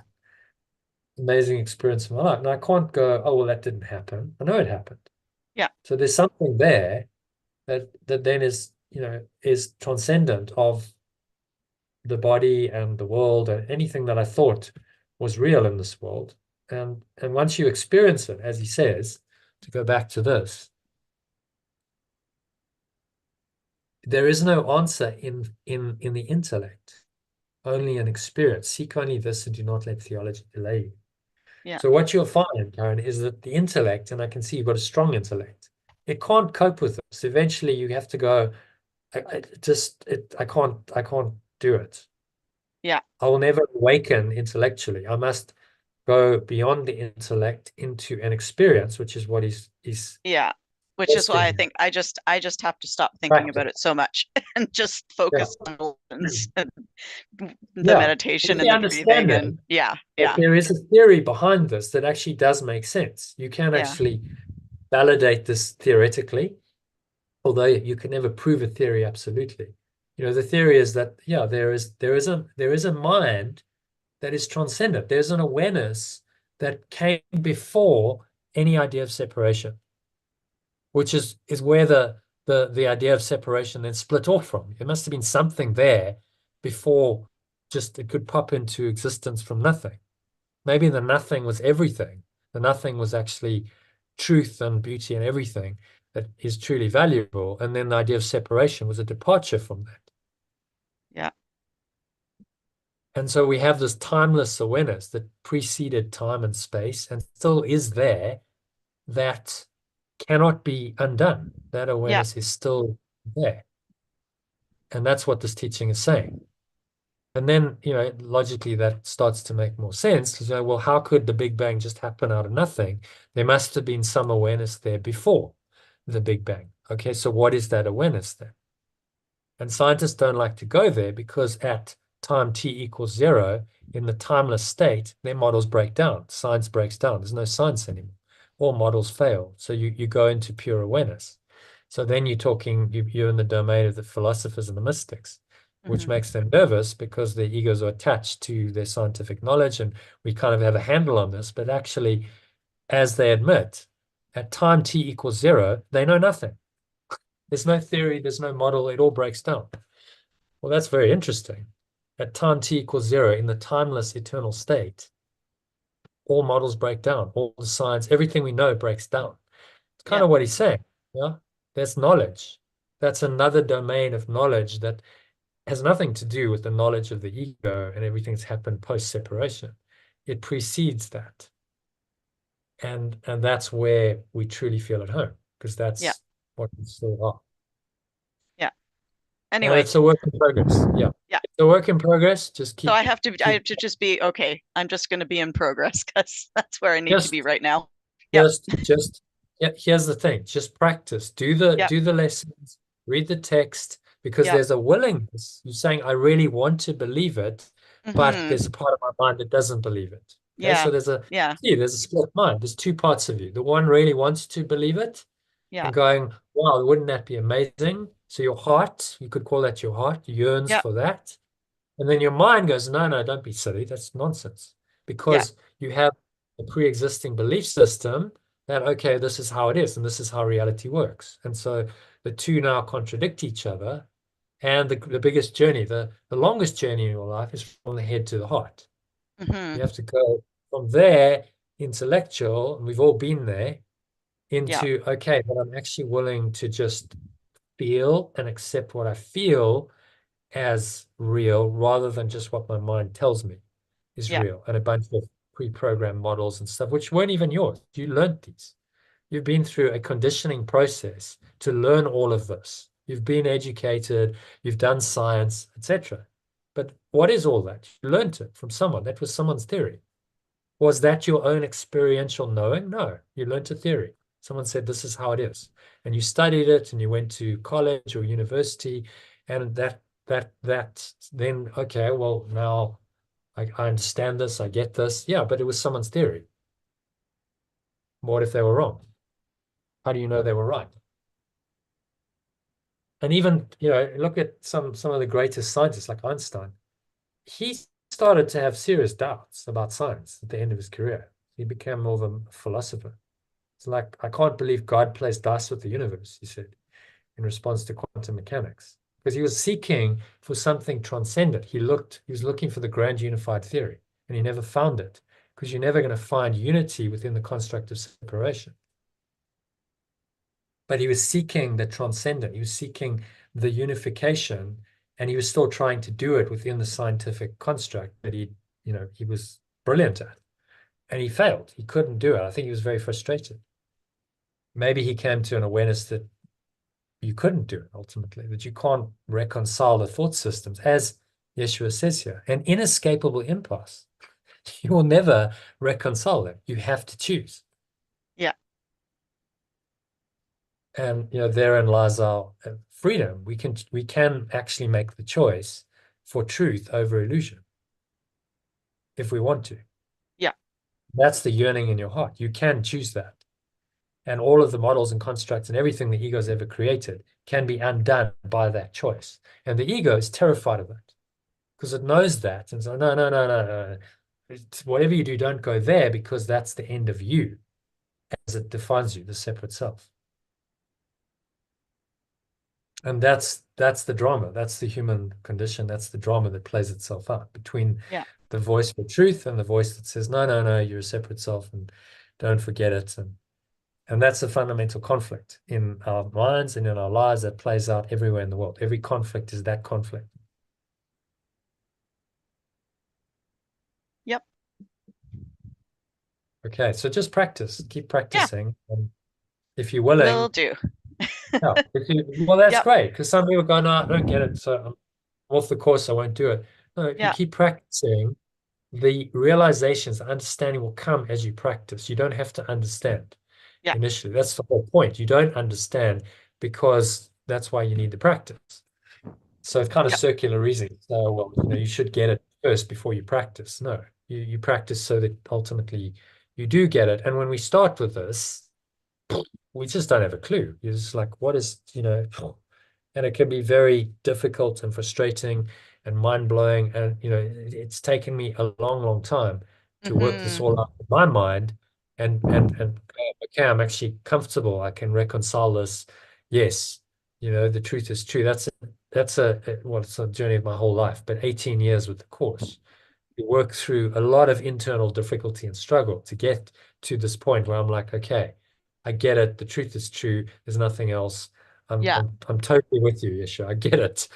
Speaker 1: amazing experience of my life. And I can't go, oh well, that didn't happen. I know it happened.
Speaker 4: Yeah.
Speaker 1: So there's something there that then is is transcendent of the body and the world and anything that I thought was real in this world. And once you experience it, as he says, to go back to this, there is no answer in the intellect, only an experience. Seek only this and do not let theology delay you.
Speaker 4: Yeah.
Speaker 1: So what you'll find, Karen, is that the intellect, and I can see you've got a strong intellect, it can't cope with this. Eventually you have to go, I can't do it.
Speaker 4: Yeah.
Speaker 1: I will never awaken intellectually. I must go beyond the intellect into an experience, which is what he's
Speaker 4: which is why I
Speaker 1: testing
Speaker 4: think I just have to stop thinking about it so much and just focus on the lessons and the meditation and the breathing and
Speaker 1: there is a theory behind this that actually does make sense. You can actually validate this theoretically, although you can never prove a theory absolutely. The theory is that there is a mind that is transcendent. There's an awareness that came before any idea of separation, which is where the idea of separation then split off from. There must have been something there before just it could pop into existence from nothing. Maybe the nothing was everything. The nothing was actually truth and beauty and everything that is truly valuable. And then the idea of separation was a departure from that.
Speaker 4: Yeah.
Speaker 1: And so we have this timeless awareness that preceded time and space and still is there, that cannot be undone. That awareness is still there. And that's what this teaching is saying. And then, logically that starts to make more sense because, well, how could the Big Bang just happen out of nothing? There must have been some awareness there before the Big Bang. Okay, so what is that awareness then? And scientists don't like to go there because at time t equals 0, in the timeless state, their models break down. Science breaks down. There's no science anymore. All models fail. So you go into pure awareness. So then you're in the domain of the philosophers and the mystics, which makes them nervous because their egos are attached to their scientific knowledge. And we kind of have a handle on this. But actually, as they admit, at time t equals 0, they know nothing. There's no theory, there's no model, it all breaks down. Well, that's very interesting. At time t equals 0, in the timeless eternal state, all models break down, all the science, everything we know breaks down. It's kind of what he's saying. Yeah, that's knowledge. That's another domain of knowledge that has nothing to do with the knowledge of the ego and everything that's happened post-separation. It precedes that. And that's where we truly feel at home, because that's what we still are.
Speaker 4: Yeah. Anyway.
Speaker 1: And it's a work in progress. Yeah.
Speaker 4: Yeah.
Speaker 1: It's a work in progress. Just keep.
Speaker 4: So I have to just be okay. I'm just going to be in progress because that's where I need to be right now.
Speaker 1: Here's the thing. Just practice. Do the lessons. Read the text, because there's a willingness. You're saying, I really want to believe it, but there's a part of my mind that doesn't believe it. Okay? So there's a split mind. There's two parts of you. The one really wants to believe it and going, wow, wouldn't that be amazing? So your heart, you could call that your heart, yearns for that. And then your mind goes, no, don't be silly. That's nonsense. Because you have a pre-existing belief system that, okay, this is how it is and this is how reality works. And so the two now contradict each other. And the biggest journey, the longest journey in your life is from the head to the heart. You have to go from there, intellectual, and we've all been there, into, okay, but I'm actually willing to just feel and accept what I feel as real, rather than just what my mind tells me is real. And a bunch of pre-programmed models and stuff, which weren't even yours. You learned these. You've been through a conditioning process to learn all of this. You've been educated, you've done science, etc. But what is all that? You learned it from someone. That was someone's theory. Was that your own experiential knowing? No, you learned a theory. Someone said this is how it is. And you studied it and you went to college or university, and that then, okay, well, now I understand this, I get this. Yeah, but it was someone's theory. What if they were wrong? How do you know they were right? And even, look at some of the greatest scientists like Einstein. He started to have serious doubts about science at the end of his career. He became more of a philosopher. It's like, I can't believe God plays dice with the universe, he said, in response to quantum mechanics. Because he was seeking for something transcendent. He was looking for the grand unified theory, and he never found it, because you're never going to find unity within the construct of separation. But he was seeking the transcendent. He was seeking the unification, and he was still trying to do it within the scientific construct that he was brilliant at. And he failed. He couldn't do it. I think he was very frustrated. Maybe he came to an awareness that you couldn't do it ultimately, that you can't reconcile the thought systems, as Yeshua says here, an inescapable impasse. You will never reconcile them. You have to choose.
Speaker 4: Yeah.
Speaker 1: And therein lies our freedom. We can actually make the choice for truth over illusion if we want to.
Speaker 4: Yeah.
Speaker 1: That's the yearning in your heart. You can choose that. And all of the models and constructs and everything the ego's ever created can be undone by that choice. And the ego is terrified of that because it knows that. And so, no. Whatever you do, don't go there, because that's the end of you as it defines you, the separate self. And that's the drama. That's the human condition. That's the drama that plays itself out between the voice for truth and the voice that says, no, you're a separate self and don't forget it. And that's a fundamental conflict in our minds and in our lives that plays out everywhere in the world. Every conflict is that conflict.
Speaker 4: Yep.
Speaker 1: Okay, so just practice. Keep practicing. And if you're willing.
Speaker 4: Will do.
Speaker 1: Well, that's great, because some people go, no, I don't get it, so I'm off the course, I won't do it. No, if you keep practicing, the realizations, the understanding will come as you practice. You don't have to understand initially. That's the whole point. You don't understand because that's why you need the practice. So it's kind of circular reasoning. So, well, you should get it first before you practice. No, you practice so that ultimately you do get it. And when we start with this, we just don't have a clue. You're just like, what is, and it can be very difficult and frustrating and mind-blowing. And, it's taken me a long, long time to work this all out in my mind and okay, I'm actually comfortable. I can reconcile this. Yes, the truth is true. It's a journey of my whole life, but 18 years with the course. You work through a lot of internal difficulty and struggle to get to this point where I'm like, okay, I get it. The truth is true. There's nothing else. I'm totally with you, Yeshua. I get it.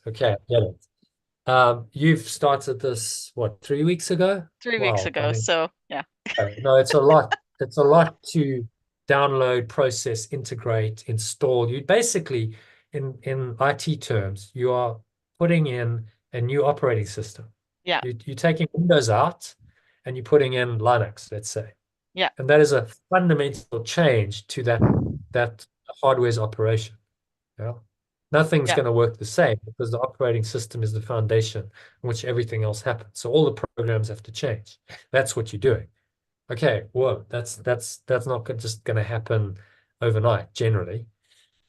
Speaker 1: Okay, I get it. You've started this, what, 3 weeks ago?
Speaker 4: 3 weeks ago. So yeah.
Speaker 1: No, it's a lot. It's a lot to download, process, integrate, install. You basically, in IT terms, you are putting in a new operating system.
Speaker 4: Yeah.
Speaker 1: You're taking Windows out and you're putting in Linux, let's say.
Speaker 4: Yeah.
Speaker 1: And that is a fundamental change to that hardware's operation. Nothing's going to work the same because the operating system is the foundation on which everything else happens. So all the programs have to change. That's what you're doing. Okay, well, that's not just going to happen overnight. Generally,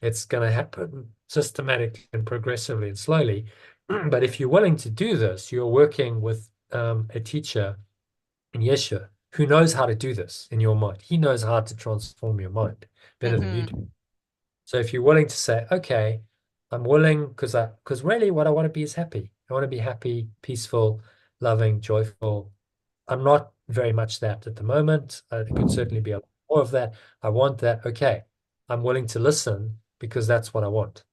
Speaker 1: it's going to happen systematically and progressively and slowly. But if you're willing to do this, you're working with a teacher in Yeshua who knows how to do this in your mind. He knows how to transform your mind better than you do. So if you're willing to say, okay, I'm willing, because really what I want to be is happy. I want to be happy, peaceful, loving, joyful. I'm not very much that at the moment. I could certainly be a lot more of that. I want that. Okay, I'm willing to listen because that's what I want.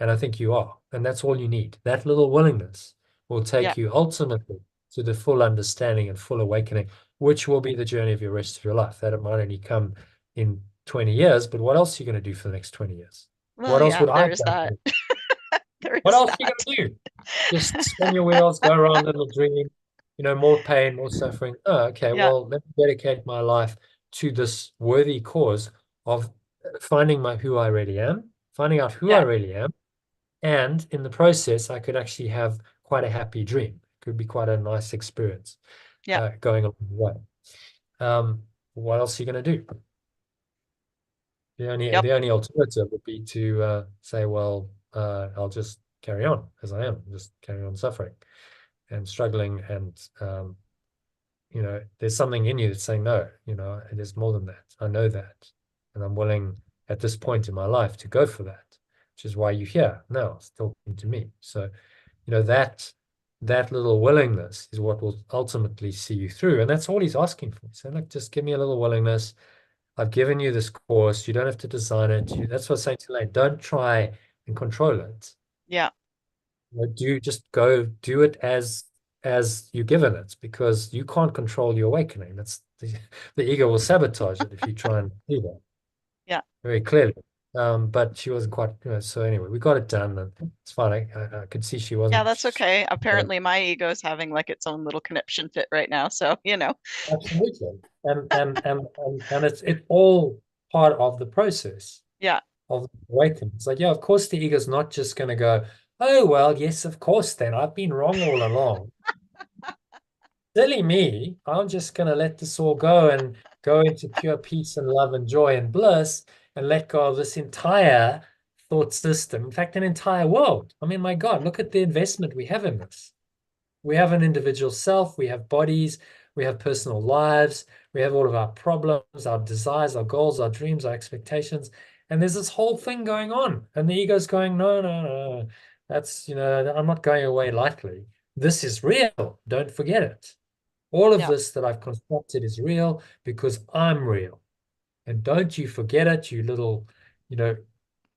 Speaker 1: And I think you are. And that's all you need. That little willingness will take you ultimately to the full understanding and full awakening, which will be the journey of your rest of your life. That it might only come in 20 years, but what else are you going to do for the next 20 years?
Speaker 2: Well,
Speaker 1: What else
Speaker 2: yeah,
Speaker 1: would I have
Speaker 2: there's
Speaker 1: done?
Speaker 2: that. There
Speaker 1: What
Speaker 2: is
Speaker 1: else are you
Speaker 2: that.
Speaker 1: going to do? Just spin your wheels, go around little dream, more pain, more suffering. Oh, okay,
Speaker 4: Yeah.
Speaker 1: well, let me dedicate my life to this worthy cause of finding who I really am, finding out who I
Speaker 4: Yeah.
Speaker 1: really am. And in the process, I could actually have quite a happy dream. It could be quite a nice experience
Speaker 4: Yeah.
Speaker 1: going along the way. What else are you going to do? The
Speaker 4: Yep.
Speaker 1: only alternative would be to say, well, I'll just carry on as I am, just carry on suffering and struggling. And, there's something in you that's saying, no, there's more than that. I know that. And I'm willing at this point in my life to go for that, which is why you're here now, still talking to me. So, that little willingness is what will ultimately see you through. And that's all he's asking for. So, look, just give me a little willingness. I've given you this course. You don't have to design it. That's what I'm saying to Elaine. Don't try and control it.
Speaker 4: Yeah.
Speaker 1: Just go do it as you're given it, because you can't control your awakening. That's the ego will sabotage it if you try and do that.
Speaker 4: Yeah.
Speaker 1: Very clearly. But she wasn't quite, so anyway, we got it done, and it's fine. I could see she wasn't.
Speaker 4: Yeah, that's okay. Apparently my ego is having like its own little conniption fit right now. So,
Speaker 1: Absolutely. And it's all part of the process
Speaker 4: Yeah.
Speaker 1: of awakening. It's like, yeah, of course the ego's not just going to go, oh, well, yes, of course, then I've been wrong all along. Silly me. I'm just going to let this all go and go into pure peace and love and joy and bliss and let go of this entire thought system. In fact, an entire world. I mean, my God, look at the investment we have in this. We have an individual self, we have bodies, we have personal lives, we have all of our problems, our desires, our goals, our dreams, our expectations. And there's this whole thing going on. And the ego's going, no, no, no. That's, I'm not going away lightly. This is real. Don't forget it. All of
Speaker 4: Yeah.
Speaker 1: this that I've constructed is real because I'm real. And don't you forget it, you little,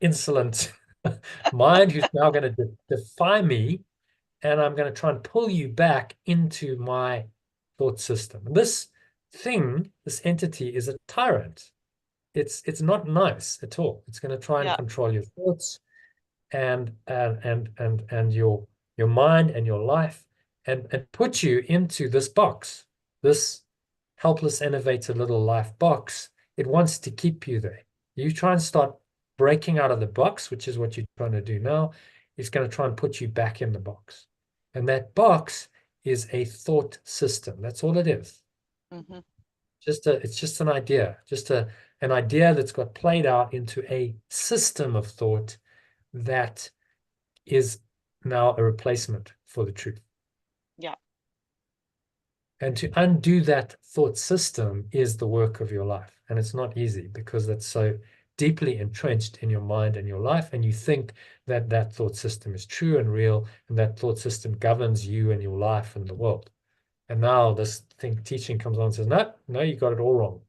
Speaker 1: insolent mind who's now going to defy me, and I'm going to try and pull you back into my thought system. And this thing, this entity, is a tyrant. It's not nice at all. It's going to try and
Speaker 4: Yeah.
Speaker 1: control your thoughts and your mind and your life, and put you into this box, this helpless, innovative little life box. It wants to keep you there. You try and start breaking out of the box, which is what you're trying to do now. It's going to try and put you back in the box. And that box is a thought system. That's all it is.
Speaker 4: Mm-hmm.
Speaker 1: It's just an idea, an idea that's got played out into a system of thought that is now a replacement for the truth.
Speaker 4: Yeah.
Speaker 1: And to undo that thought system is the work of your life. And it's not easy because that's so deeply entrenched in your mind and your life. And you think that that thought system is true and real, and that thought system governs you and your life and the world. And now this teaching comes on and says, no, you got it all wrong.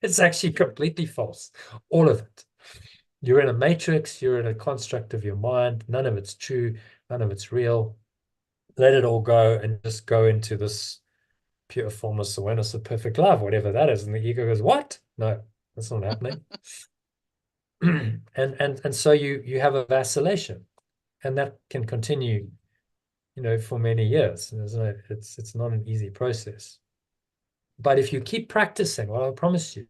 Speaker 1: It's actually completely false. All of it. You're in a matrix. You're in a construct of your mind. None of it's true. None of it's real. Let it all go and just go into this pure formless awareness of perfect love, whatever that is. And the ego goes, what? No, that's not happening. and so you have a vacillation, and that can continue, for many years. It's not an easy process. But if you keep practicing, what I promise you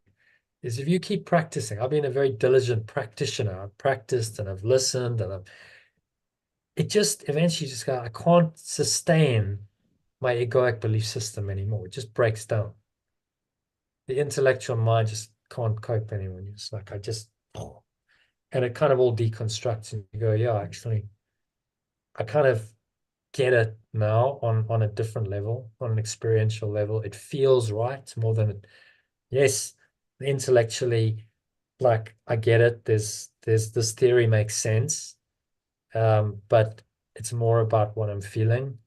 Speaker 1: is, if you keep practicing, I've been a very diligent practitioner. I've practiced and I've listened, and it just eventually just I can't sustain my egoic belief system anymore. It just breaks down. The intellectual mind just can't cope anymore. It's like, and it kind of all deconstructs, and you go, yeah, actually, I kind of get it now on a different level, on an experiential level. It feels right more than it. Yes, intellectually, like, I get it. There's this theory makes sense, but it's more about what I'm feeling,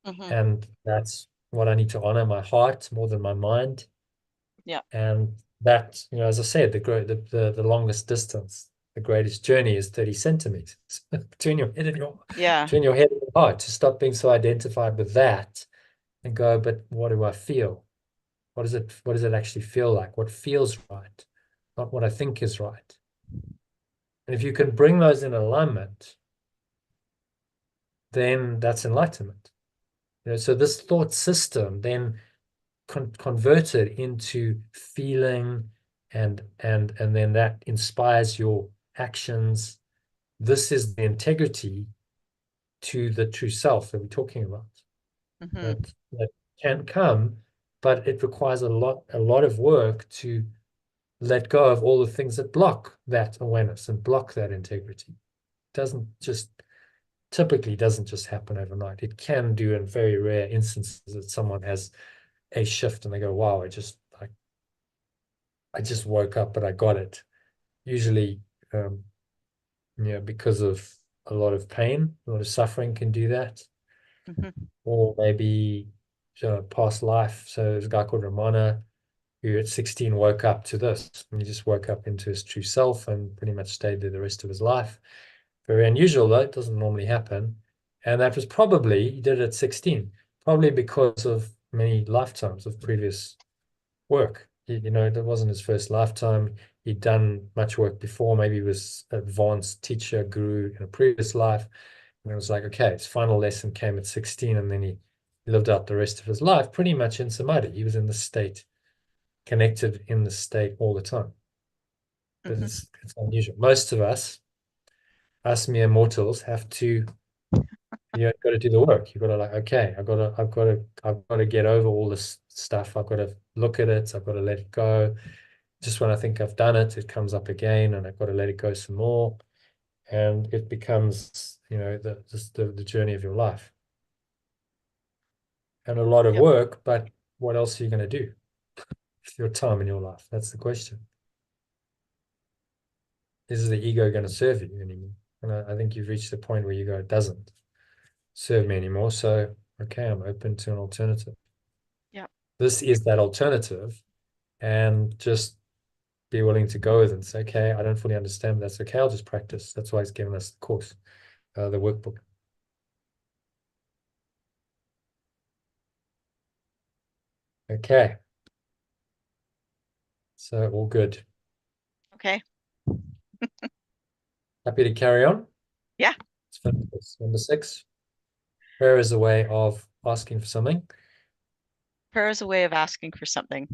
Speaker 4: Mm-hmm.
Speaker 1: and that's what I need to honor, my heart more than my mind.
Speaker 4: Yeah.
Speaker 1: And that, as I said, the longest distance, the greatest journey is 30 centimeters between your head and your heart. To stop being so identified with that and go, but what do I feel? What does it actually feel like? What feels right? not what I think is right. And if you can bring those in alignment, then that's enlightenment. So this thought system then converted into feeling, and then that inspires your actions. This is the integrity to the true self that we're talking about. That can come, but it requires a lot of work to let go of all the things that block that awareness and block that integrity. Typically doesn't just happen overnight. It can do in very rare instances that someone has a shift and they go, wow, I just woke up, but I got it. Usually, because of a lot of pain, a lot of suffering can do that. Or maybe past life. So there's a guy called Ramana who at 16 woke up to this, and he just woke up into his true self and pretty much stayed there the rest of his life. Very unusual, though. It doesn't normally happen. And that was probably, he did it at 16, probably because of many lifetimes of previous work. That wasn't his first lifetime. He'd done much work before. Maybe he was an advanced teacher, guru in a previous life. And it was like, okay, his final lesson came at 16, and then he lived out the rest of his life pretty much in samadhi. He was in the state, connected in the state all the time. But it's unusual. Most of us mere mortals, have to, got to do the work. You've got to okay, I've got to get over all this stuff. I've got to look at it. I've got to let it go. Just when I think I've done it, it comes up again, and I've got to let it go some more. And it becomes, the journey of your life. And a lot of work, but what else are you going to do with your time in your life? That's the question. Is the ego going to serve you anymore? And I think you've reached the point where you go, it doesn't serve me anymore. So, okay, I'm open to an alternative.
Speaker 2: Yeah.
Speaker 1: This is that alternative, and just be willing to go with it and say, okay, I don't fully understand, but that's okay. I'll just practice. That's why he's given us the course, the workbook. Okay. So all good.
Speaker 2: Okay.
Speaker 1: Happy to carry on?
Speaker 2: Yeah.
Speaker 1: Let's finish this. Number 6. Prayer is a way of asking for something.
Speaker 2: Prayer is a way of asking for something.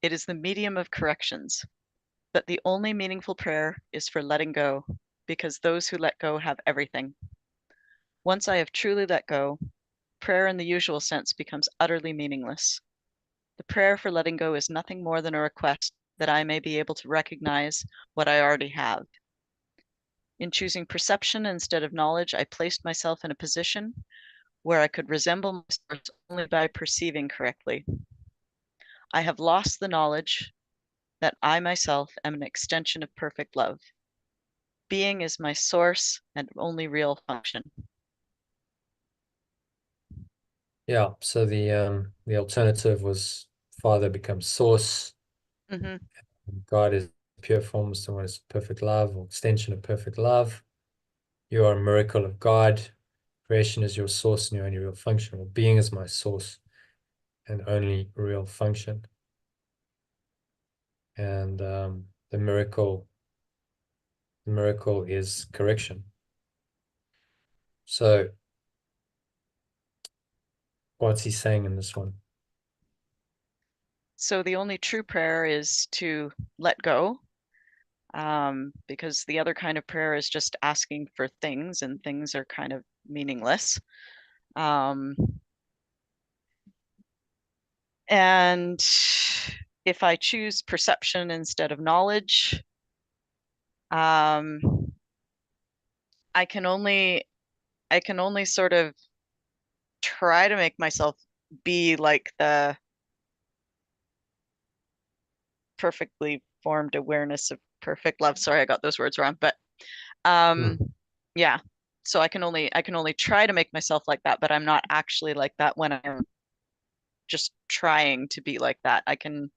Speaker 2: It is the medium of corrections. But the only meaningful prayer is for letting go, because those who let go have everything. Once I have truly let go, prayer in the usual sense becomes utterly meaningless. The prayer for letting go is nothing more than a request that I may be able to recognize what I already have. In choosing perception instead of knowledge, I placed myself in a position where I could resemble my source only by perceiving correctly. I have lost the knowledge that I myself am an extension of perfect love. Being is my source and only real function.
Speaker 1: Yeah. So the alternative was Father becomes source. God is pure form, someone is perfect love, or extension of perfect love. You are a miracle of God. Creation is your source and your only real function. Well, being is my source and only real function. And the miracle is correction. So what's he saying in this one?
Speaker 2: So the only true prayer is to let go, because the other kind of prayer is just asking for things, and things are kind of meaningless. And if I choose perception instead of knowledge, I can only sort of try to make myself be like the perfectly formed awareness of perfect love. Sorry, I got those words wrong, but yeah. So I can only try to make myself like that, but I'm not actually like that when I'm just trying to be like that. I can,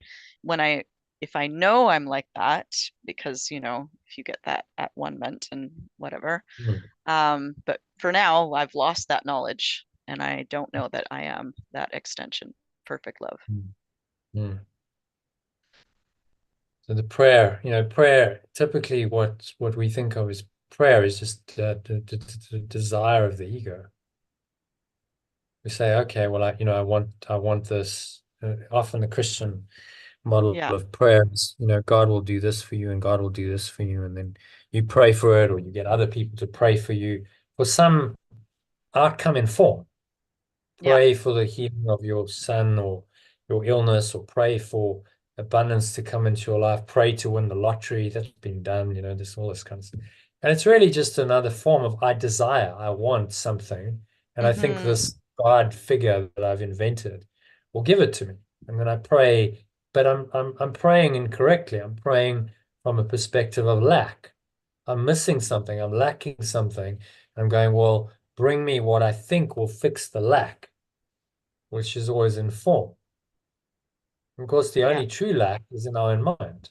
Speaker 2: if I know I'm like that, because if you get that at one ment and whatever. But for now, I've lost that knowledge, and I don't know that I am that extension, perfect love.
Speaker 1: So the prayer, prayer, typically what we think of as prayer is just the desire of the ego. We say, okay, well, I want this. Often the Christian model
Speaker 4: Yeah.
Speaker 1: of prayer is, God will do this for you and God will do this for you. And then you pray for it, or you get other people to pray for you for some outcome in form.
Speaker 4: Yeah.
Speaker 1: Pray for the healing of your son or your illness, or pray for abundance to come into your life. Pray to win the lottery. That's been done, this all this kind of stuff. And it's really just another form of I desire, I want something. And I think
Speaker 4: Mhm.
Speaker 1: this God figure that I've invented will give it to me. And then I pray, but I'm praying incorrectly. I'm praying from a perspective of lack. I'm missing something. I'm lacking something. I'm going, well, bring me what I think will fix the lack, which is always in form. Of course, the only true lack is in our own mind.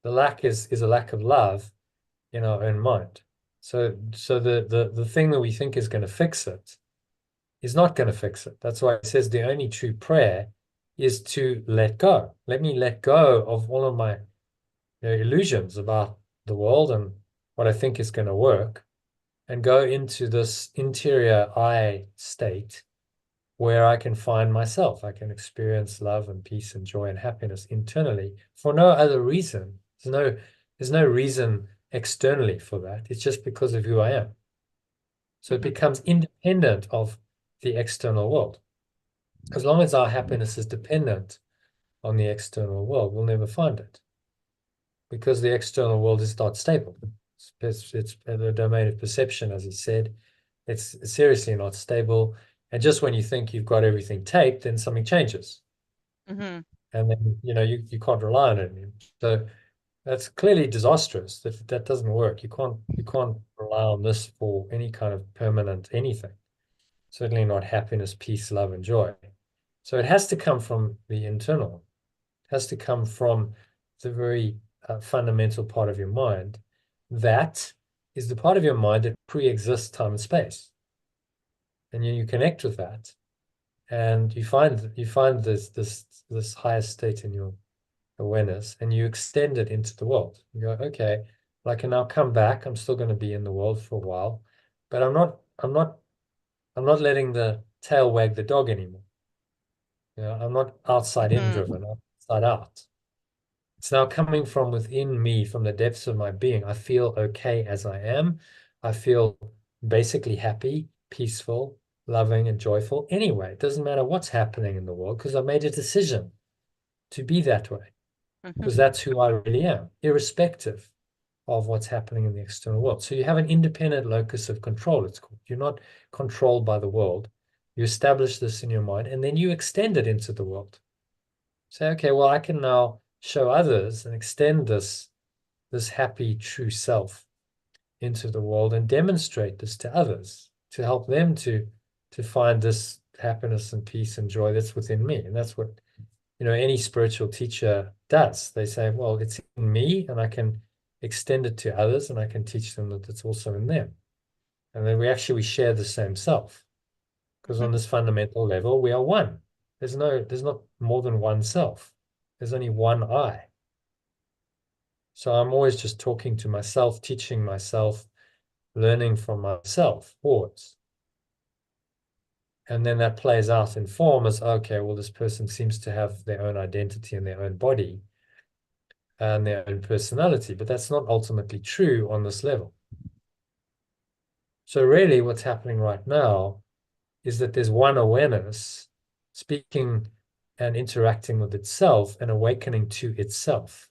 Speaker 1: The lack is a lack of love in our own mind. So the thing that we think is going to fix it is not going to fix it. That's why it says the only true prayer is to let go. Let me let go of all of my illusions about the world and what I think is going to work, and go into this interior I state where I can find myself. I can experience love and peace and joy and happiness internally for no other reason. There's no reason externally for that. It's just because of who I am. So it becomes independent of the external world. As long as our happiness is dependent on the external world, we'll never find it, because the external world is not stable. It's the domain of perception, as he said. It's seriously not stable. And just when you think you've got everything taped, then something changes.
Speaker 4: Mhm.
Speaker 1: And then, you can't rely on it anymore. So that's clearly disastrous. That doesn't work. You can't rely on this for any kind of permanent anything. Certainly not happiness, peace, love, and joy. So it has to come from the internal. It has to come from the very fundamental part of your mind. That is the part of your mind that pre-exists time and space. And you connect with that, and you find this higher state in your awareness, and you extend it into the world. You go, okay, well, I can now come back. I'm still going to be in the world for a while, but I'm not letting the tail wag the dog anymore. I'm not outside in driven, I'm inside out. It's now coming from within me, from the depths of my being. I feel okay as I am. I feel basically happy, peaceful, loving, and joyful anyway. It doesn't matter what's happening in the world, because I made a decision to be that way, because that's who I really am, irrespective of what's happening in the external world. So you have an independent locus of control, it's called. You're not controlled by the world. You establish this in your mind, and then you extend it into the world. Say, okay, well, I can now show others and extend this happy, true self into the world, and demonstrate this to others to help them to find this happiness and peace and joy that's within me. And that's what, any spiritual teacher does. They say, well, it's in me, and I can extend it to others, and I can teach them that it's also in them. And then we share the same self, because on this fundamental level, we are one. There's not more than one self. There's only one I. So I'm always just talking to myself, teaching myself, learning from myself always. And then that plays out in form as, okay, well, this person seems to have their own identity and their own body and their own personality, but that's not ultimately true on this level. So really what's happening right now is that there's one awareness speaking and interacting with itself and awakening to itself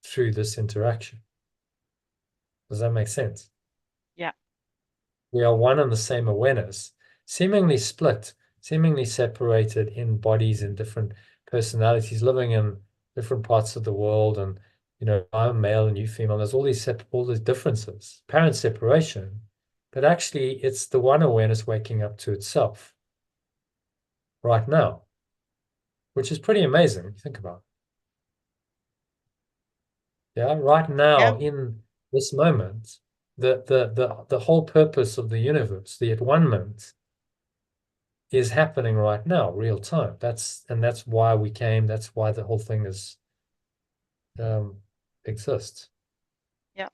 Speaker 1: through this interaction. Does that make sense?
Speaker 4: Yeah.
Speaker 1: We are one and the same awareness, seemingly split, seemingly separated in bodies and different personalities, living in different parts of the world. And, I'm male and you female. There's all these differences, apparent separation, but actually it's the one awareness waking up to itself right now, which is pretty amazing if you think about it. Yeah, right now in this moment, the whole purpose of the universe, the at-one-ment, is happening right now, real time. That's why we came. That's why the whole thing is exist.
Speaker 4: Yeah.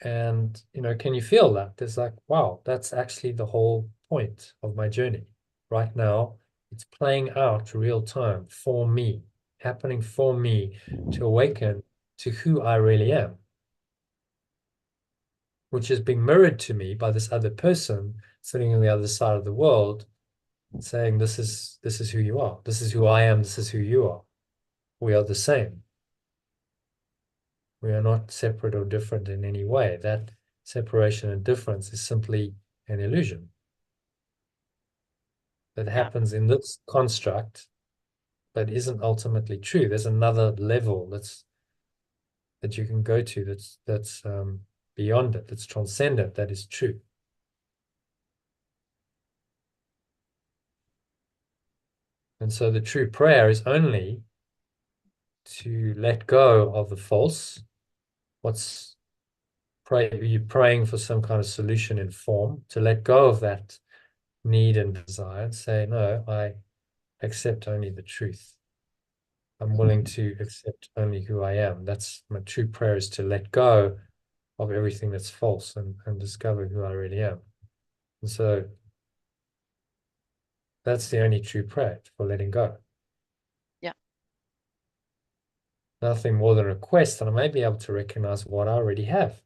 Speaker 1: And, can you feel that? There's like, wow, that's actually the whole point of my journey. Right now, it's playing out real time for me, happening for me to awaken to who I really am, which is being mirrored to me by this other person sitting on the other side of the world saying, this is who you are. This is who I am. This is who you are. We are the same. We are not separate or different in any way. That separation and difference is simply an illusion that happens in this construct, but isn't ultimately true. There's another level that you can go to that's beyond it, that's transcendent, that is true. And so the true prayer is only to let go of the false. You're praying for some kind of solution in form, to let go of that need and desire and say, no, I accept only the truth. I'm willing to accept only who I am. That's my true prayer, is to let go of everything that's false and discover who I really am. And so that's the only true prayer, for letting go.
Speaker 4: Yeah.
Speaker 1: Nothing more than a request, and I may be able to recognize what I already have.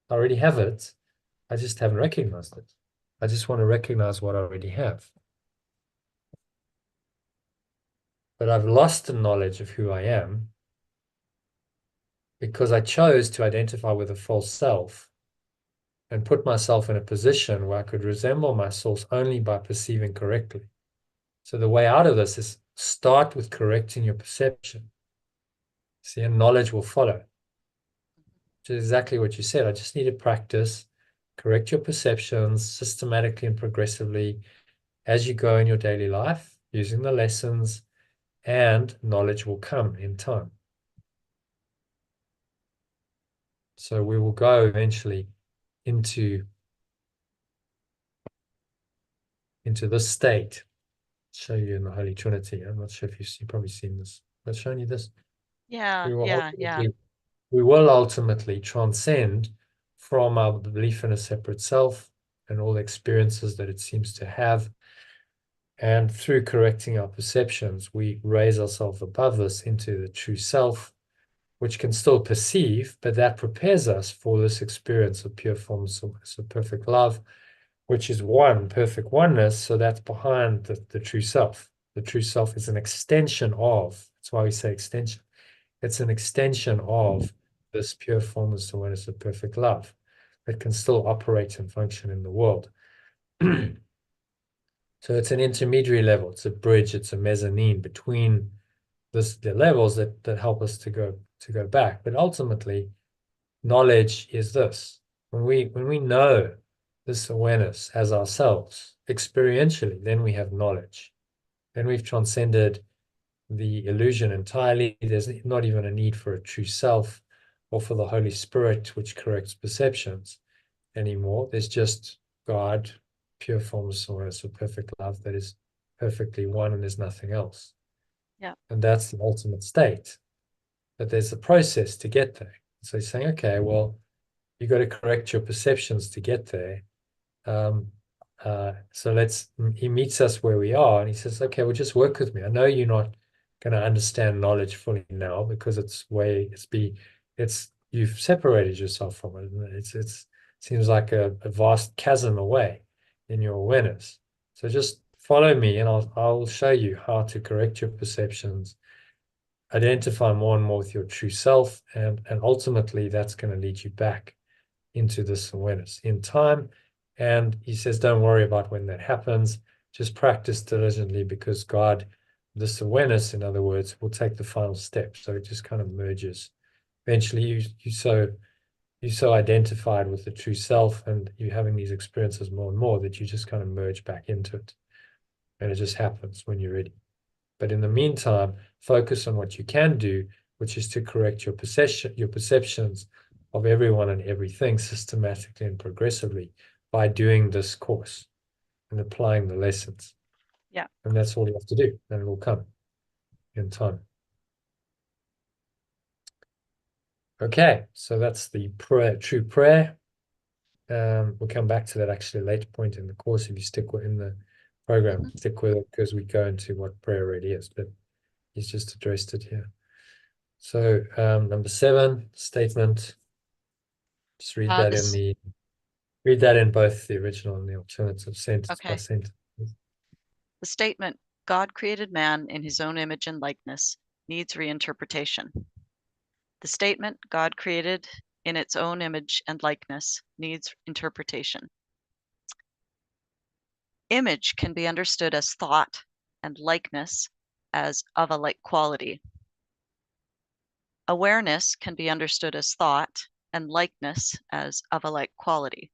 Speaker 1: I already have it. I just haven't recognized it. I just want to recognize what I already have. But I've lost the knowledge of who I am because I chose to identify with a false self and put myself in a position where I could resemble my source only by perceiving correctly. So the way out of this is start with correcting your perception. See, and knowledge will follow. Which is exactly what you said. I just need to practice, correct your perceptions systematically and progressively as you go in your daily life, using the lessons, and knowledge will come in time. So we will go eventually into this state. I'll show you in the Holy Trinity. I'm not sure if you've probably seen this. I've shown you this.
Speaker 2: Yeah,
Speaker 1: We will ultimately transcend from our belief in a separate self and all the experiences that it seems to have. And through correcting our perceptions, we raise ourselves above this into the true self, which can still perceive, but that prepares us for this experience of pure forms of perfect love, which is one, perfect oneness. So that's behind the true self. The true self is an extension of, that's why we say extension. It's an extension of this pure formless awareness of perfect love that can still operate and function in the world. So it's an intermediary level. It's a bridge. It's a mezzanine between the levels that help us to go back. But ultimately, knowledge is this. When we know this awareness as ourselves experientially, then we have knowledge. Then we've transcended the illusion entirely. There's not even a need for a true self or for the Holy Spirit, which corrects perceptions anymore. There's just God, pure formless awareness of perfect love that is perfectly one, and there's nothing else.
Speaker 2: Yeah.
Speaker 1: And that's the ultimate state. But there's a process to get there. So he's saying, okay, well, you got to correct your perceptions to get there. So he meets us where we are, and he says, okay, well, just work with me. I know you're not going to understand knowledge fully now because you've separated yourself from it. And it seems like a vast chasm away in your awareness. So just follow me, and I'll show you how to correct your perceptions, identify more and more with your true self, and ultimately that's going to lead you back into this awareness in time. And he says, don't worry about when that happens. Just practice diligently, because God, this awareness, in other words, will take the final step. So it just kind of merges. Eventually, you're so identified with the true self, and you're having these experiences more and more that you just kind of merge back into it. And it just happens when you're ready. But in the meantime, focus on what you can do, which is to correct your perceptions of everyone and everything systematically and progressively by doing this course and applying the lessons.
Speaker 2: Yeah.
Speaker 1: And that's all you have to do, and it will come. in time. Okay, so that's the prayer, true prayer. We'll come back to that actually at a later point in the course if you stick in the program, stick with it because we go into what prayer really is, but he's just addressed it here. So number 7, statement. Just read that in both the original and the alternative sentence by
Speaker 2: Okay.
Speaker 1: sentence.
Speaker 2: The statement, God created man in his own image and likeness, needs reinterpretation. The statement, God created in its own image and likeness, needs interpretation. Image can be understood as thought and likeness as of a like quality. Awareness can be understood as thought and likeness as of a like quality.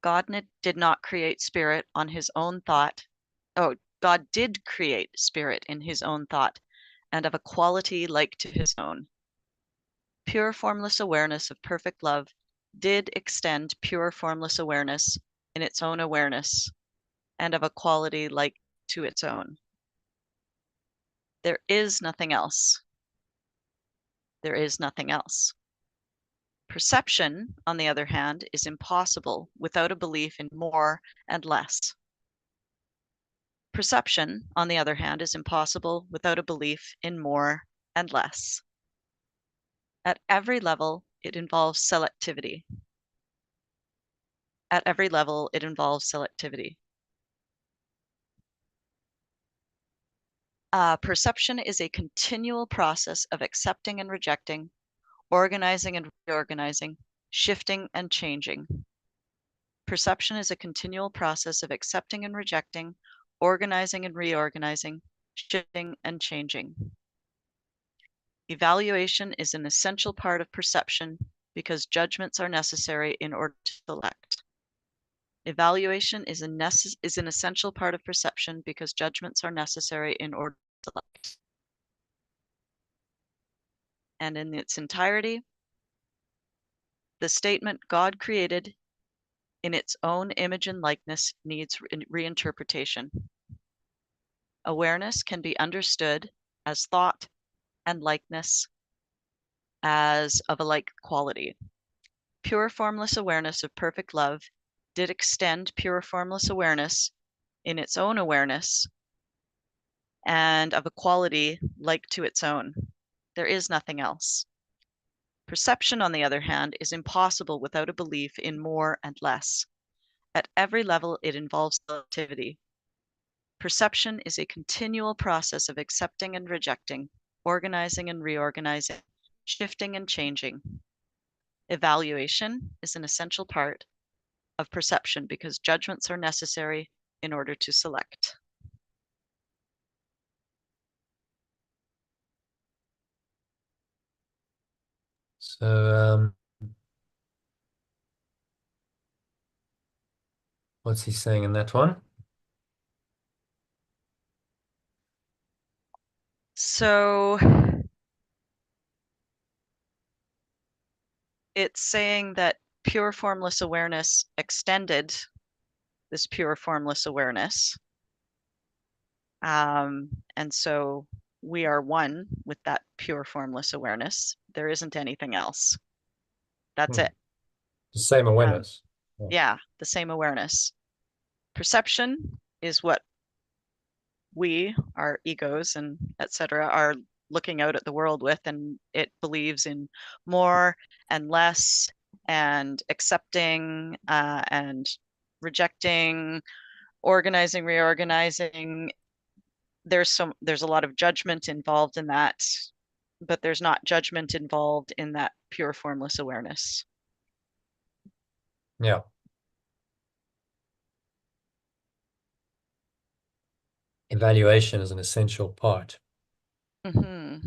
Speaker 2: God did not create spirit on his own thought. Oh, God did create spirit in his own thought and of a quality like to his own. Pure formless awareness of perfect love did extend pure formless awareness in its own awareness and of a quality like to its own. There is nothing else. There is nothing else. Perception, on the other hand, is impossible without a belief in more and less. Perception, on the other hand, is impossible without a belief in more and less. At every level, it involves selectivity. At every level, it involves selectivity. Perception is a continual process of accepting and rejecting, organizing and reorganizing, shifting and changing. Perception is a continual process of accepting and rejecting, organizing and reorganizing, shifting and changing. Evaluation is an essential part of perception because judgments are necessary in order to select. Evaluation is an essential part of perception because judgments are necessary in order to select. And in its entirety, the statement God created in its own image and likeness needs reinterpretation. Awareness can be understood as thought and likeness as of a like quality. Pure formless awareness of perfect love did extend pure formless awareness in its own awareness and of a quality like to its own. There is nothing else. Perception, on the other hand, is impossible without a belief in more and less. At every level, it involves selectivity. Perception is a continual process of accepting and rejecting, organizing and reorganizing, shifting and changing. Evaluation is an essential part of perception because judgments are necessary in order to select.
Speaker 1: So what's he saying in that one?
Speaker 2: So it's saying that pure formless awareness extended this pure formless awareness. And so we are one with that pure formless awareness. There isn't anything else. That's it.
Speaker 1: The same awareness.
Speaker 2: Yeah, the same awareness. Perception is what we, our egos and etc., are looking out at the world with, and it believes in more and less and accepting and rejecting, organizing, reorganizing. There's a lot of judgment involved in that, but there's not judgment involved in that pure formless awareness.
Speaker 1: Yeah. Evaluation is an essential part.
Speaker 2: Mm-hmm.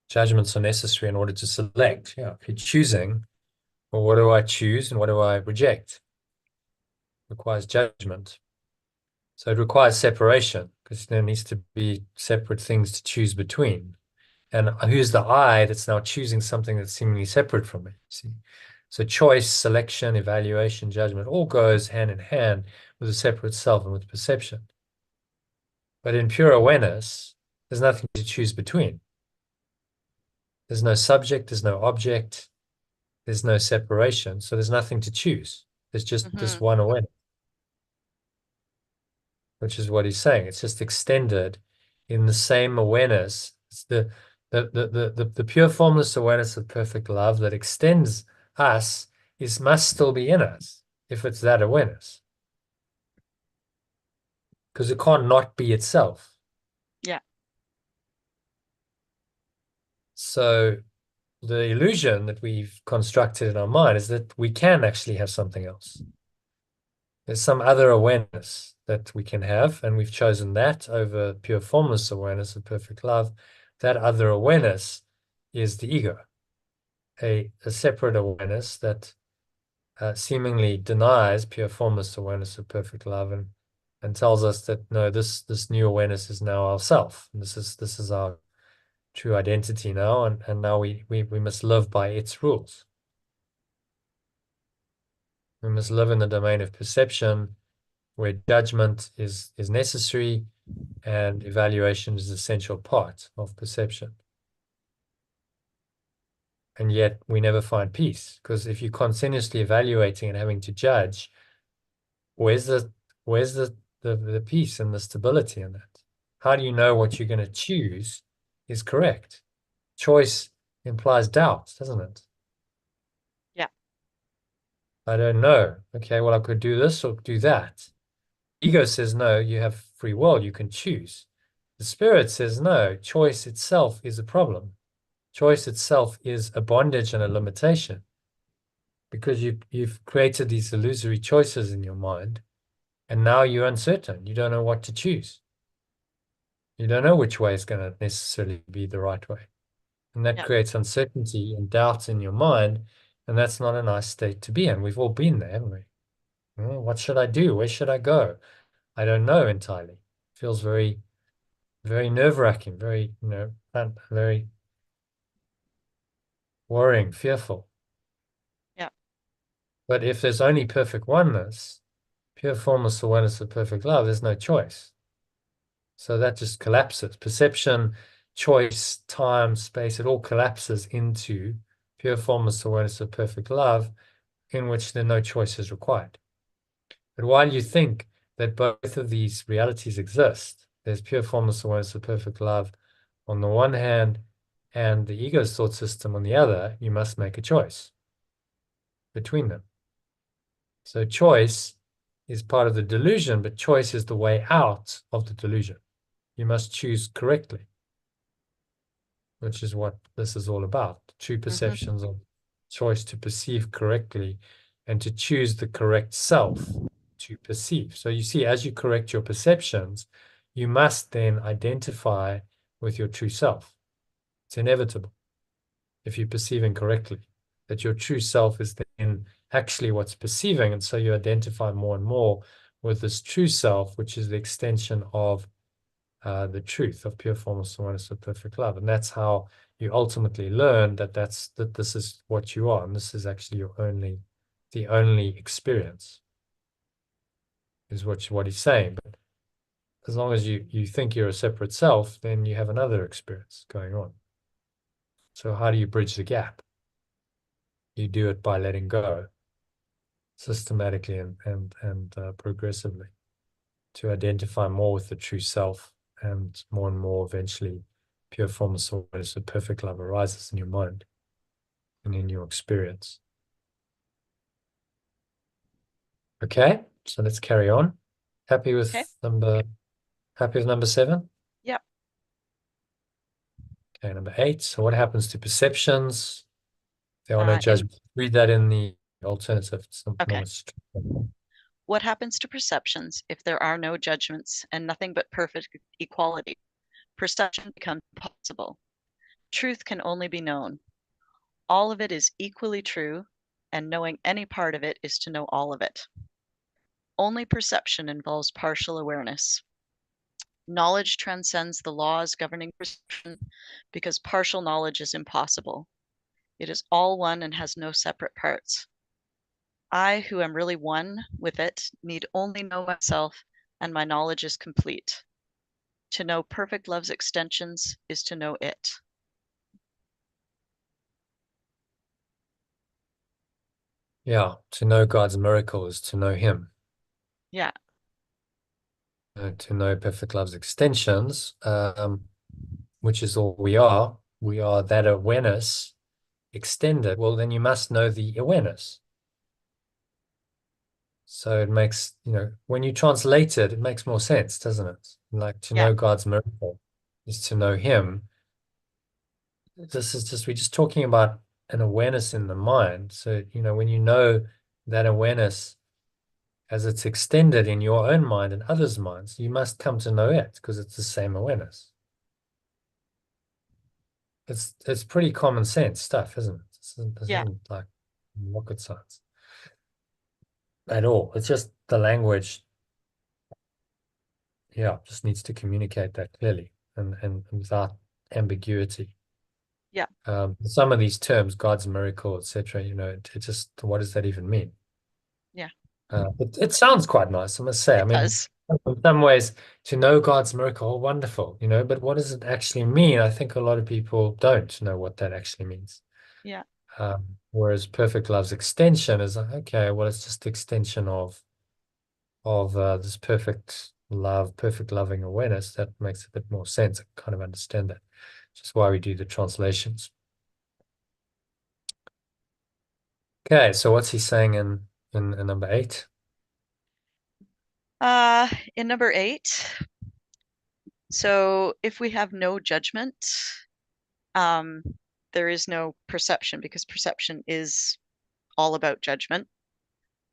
Speaker 1: Judgments are necessary in order to select. Yeah, if you're choosing, well, what do I choose and what do I reject? It requires judgment. So it requires separation because there needs to be separate things to choose between. And who's the I that's now choosing something that's seemingly separate from it? See? So choice, selection, evaluation, judgment all goes hand in hand with a separate self and with perception. But in pure awareness, there's nothing to choose between. There's no subject, there's no object, there's no separation. So there's nothing to choose. There's just this one awareness, which is what he's saying. It's just extended in the same awareness. It's the pure formless awareness of perfect love that extends us must still be in us if it's that awareness. Because it can't not be itself.
Speaker 4: Yeah.
Speaker 1: So the illusion that we've constructed in our mind is that we can actually have something else. There's some other awareness that we can have, and we've chosen that over pure formless awareness of perfect love. That other awareness is the ego, a separate awareness that seemingly denies pure formless awareness of perfect love and tells us that no, this new awareness is now ourself. And this is our true identity now, and now we must live by its rules. We must live in the domain of perception, where judgment is necessary and evaluation is an essential part of perception. And yet we never find peace, because if you're continuously evaluating and having to judge, where's the peace and the stability in that? How do you know what you're going to choose is correct? Choice implies doubt, doesn't it?
Speaker 4: Yeah.
Speaker 1: I don't know. Okay, well, I could do this or do that. Ego says, no, you have free will, you can choose. The spirit says, no, choice itself is a problem. Choice itself is a bondage and a limitation, because you've created these illusory choices in your mind, and now you're uncertain. You don't know what to choose. You don't know which way is going to necessarily be the right way. And that creates uncertainty and doubt in your mind, and that's not a nice state to be in. We've all been there, haven't we? Oh, what should I do? Where should I go? I don't know entirely. Feels very, very nerve-wracking, very, very worrying, fearful.
Speaker 4: Yeah.
Speaker 1: But if there's only perfect oneness, pure formless awareness of perfect love, there's no choice. So that just collapses. Perception, choice, time, space, it all collapses into pure formless awareness of perfect love, in which there no choice is required. But while you think that both of these realities exist, there's pure formless awareness of perfect love on the one hand, and the ego's thought system on the other, you must make a choice between them. So choice is part of the delusion, but choice is the way out of the delusion. You must choose correctly, which is what this is all about. True perceptions of choice to perceive correctly and to choose the correct self to perceive. So you see, as you correct your perceptions, you must then identify with your true self. It's inevitable if you're perceiving correctly, that your true self is then actually what's perceiving. And so you identify more and more with this true self, which is the extension of the truth of pure formless awareness of perfect love. And that's how you ultimately learn that this is what you are, and this is actually the only experience, is what he's saying. But as long as you think you're a separate self, then you have another experience going on. So how do you bridge the gap? You do it by letting go systematically and progressively, to identify more with the true self, and more eventually pure formless awareness of perfect love arises in your mind and in your experience. Okay, so let's carry on. Happy with number 7?
Speaker 4: Yep.
Speaker 1: Okay, number 8. So what happens to perceptions? There are no judgments. Read that in the alternative.
Speaker 4: Okay. What happens to perceptions if there are no judgments and nothing but perfect equality? Perception becomes impossible. Truth can only be known. All of it is equally true, and knowing any part of it is to know all of it. Only perception involves partial awareness. Knowledge transcends the laws governing perception because partial knowledge is impossible. It is all one and has no separate parts. I, who am really one with it, need only know myself, and my knowledge is complete.
Speaker 2: To know perfect love's extensions is to know it.
Speaker 1: Yeah, to know God's miracle is to know him.
Speaker 2: Yeah.
Speaker 1: To know perfect love's extensions, which is all we are that awareness extended. Well, then you must know the awareness. So it makes, when you translate it, it makes more sense, doesn't it? Like to know God's miracle is to know him. We're just talking about an awareness in the mind. So, when you know that awareness as it's extended in your own mind and others' minds, you must come to know it because it's the same awareness. It's pretty common sense stuff, isn't it? This isn't like rocket science at all. It's just the language, just needs to communicate that clearly and without ambiguity.
Speaker 2: Yeah.
Speaker 1: Some of these terms, God's miracle, etc., it just, what does that even mean?
Speaker 2: Yeah.
Speaker 1: It sounds quite nice, I must say.
Speaker 2: It does.
Speaker 1: In some ways, to know God's miracle, wonderful, but what does it actually mean? I think a lot of people don't know what that actually means.
Speaker 2: Yeah.
Speaker 1: Whereas perfect love's extension is like, okay, well, it's just the extension of this perfect love, perfect loving awareness. That makes a bit more sense. I kind of understand that. Which is why we do the translations. Okay, so what's he saying in number 8?
Speaker 2: In number 8, so if we have no judgment, there is no perception, because perception is all about judgment.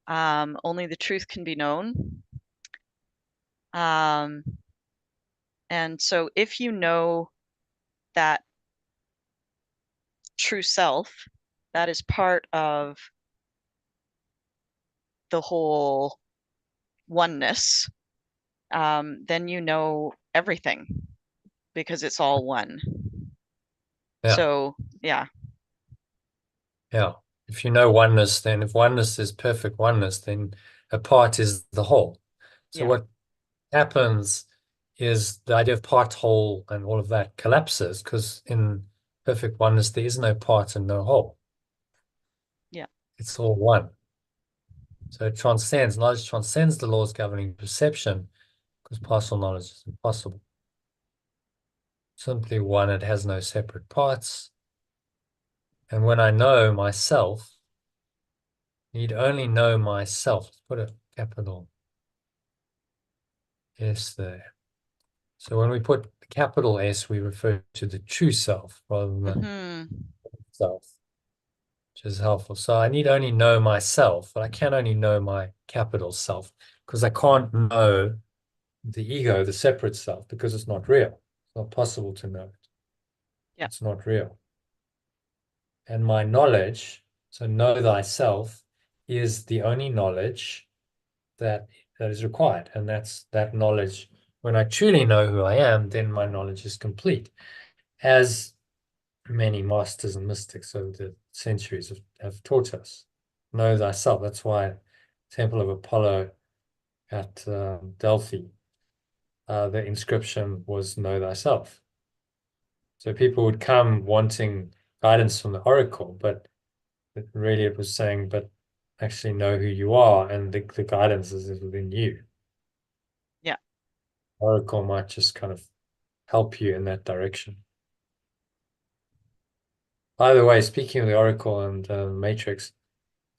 Speaker 2: Only the truth can be known. And so if you know that true self, that is part of the whole oneness, then you know everything because it's all one.
Speaker 1: Yeah.
Speaker 2: So, yeah.
Speaker 1: Yeah. If you know oneness, then if oneness is perfect oneness, then a part is the whole. So what happens is the idea of part, whole, and all of that collapses, because in perfect oneness, there is no part and no whole.
Speaker 2: Yeah.
Speaker 1: It's all one. So it transcends, knowledge transcends the laws governing perception, because partial knowledge is impossible. Simply one, it has no separate parts. And when I know myself, need only know myself. Let's put a capital S there. So when we put the capital S, we refer to the true self rather than the self, which is helpful. So I need only know myself, but I can only know my capital self because I can't know the ego, the separate self, because it's not real. It's not possible to know it.
Speaker 2: Yeah.
Speaker 1: It's not real. And my knowledge, so know thyself, is the only knowledge that is required. And that's that knowledge. When I truly know who I am, then my knowledge is complete. As many masters and mystics over the centuries have taught us. Know thyself. That's why Temple of Apollo at Delphi, the inscription was know thyself. So people would come wanting guidance from the oracle, but really it was saying, but actually know who you are, and the guidance is within you.
Speaker 2: Yeah.
Speaker 1: Oracle might just kind of help you in that direction. By the way, speaking of the Oracle and Matrix,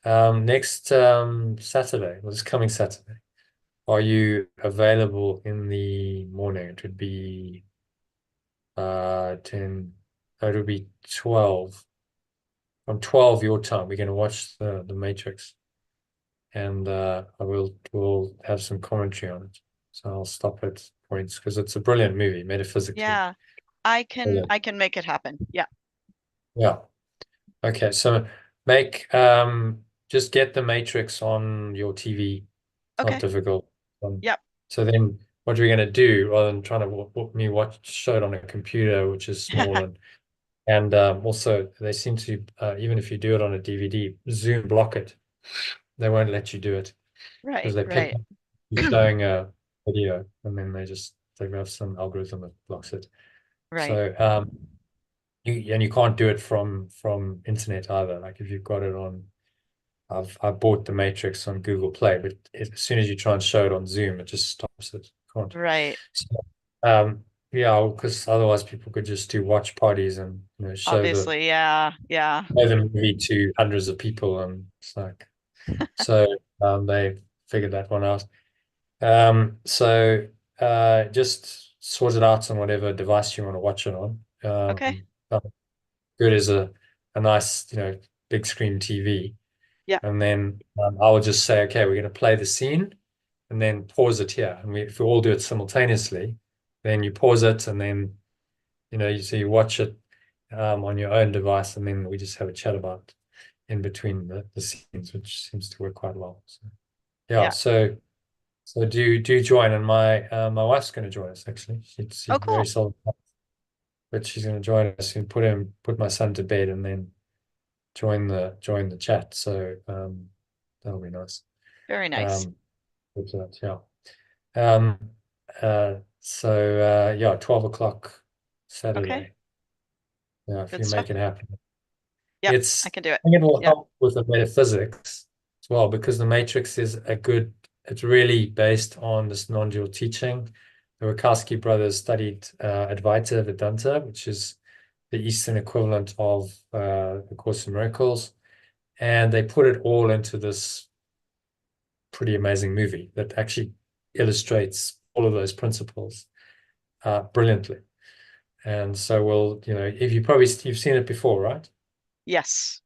Speaker 1: next Saturday, well, this coming Saturday, are you available in the morning? It would be 10, it would be 12. From 12 your time, we're going to watch the Matrix, and we'll have some commentary on it. So I'll stop at points because it's a brilliant movie, metaphysically.
Speaker 2: Yeah. I
Speaker 1: Brilliant.
Speaker 2: can make it happen. Yeah.
Speaker 1: Yeah. Okay, so just get the Matrix on your TV. It's not
Speaker 2: Okay.
Speaker 1: difficult.
Speaker 2: Yep.
Speaker 1: So then what are we going to do rather than trying to show it on a computer, which is small and also they seem to even if you do it on a DVD, Zoom block it. They won't let you do it because
Speaker 2: Right,
Speaker 1: they pick
Speaker 2: right.
Speaker 1: up you showing a video and then they just they have some algorithm that blocks it.
Speaker 2: Right.
Speaker 1: So you can't do it from internet either. Like if you've got it on, I bought the Matrix on Google Play, but as soon as you try and show it on Zoom, it just stops it. Can't.
Speaker 2: Right.
Speaker 1: So, yeah, because otherwise people could just do watch parties and show
Speaker 2: Obviously, yeah.
Speaker 1: the movie to hundreds of people, and it's like so they figured that one out. So just sort it out on whatever device you want to watch it on.
Speaker 2: Okay.
Speaker 1: Good as a nice, big screen TV.
Speaker 2: Yeah.
Speaker 1: And then I will just say, okay, we're going to play the scene and then pause it here. And if we all do it simultaneously, then you pause it and then, you watch it on your own device, and then we just have a chat about in between the scenes, which seems to work quite well. So, yeah. So do join, and my wife's going to join us actually. She's
Speaker 2: Oh, cool.
Speaker 1: very solid, but she's going to join us and put my son to bed and then join the chat. So that'll be nice.
Speaker 2: Very nice.
Speaker 1: Yeah. Yeah, 12 o'clock Saturday.
Speaker 2: Okay.
Speaker 1: Yeah, if
Speaker 2: Good
Speaker 1: you
Speaker 2: stuff.
Speaker 1: make it happen.
Speaker 2: Yeah,
Speaker 1: I
Speaker 2: can do it.
Speaker 1: think it will
Speaker 2: Yeah.
Speaker 1: help with the metaphysics as well, because the Matrix is it's really based on this non-dual teaching. The Wachowski brothers studied Advaita Vedanta, which is the Eastern equivalent of the Course in Miracles, and they put it all into this pretty amazing movie that actually illustrates all of those principles brilliantly. And so if you've seen it before, right?
Speaker 2: Yes.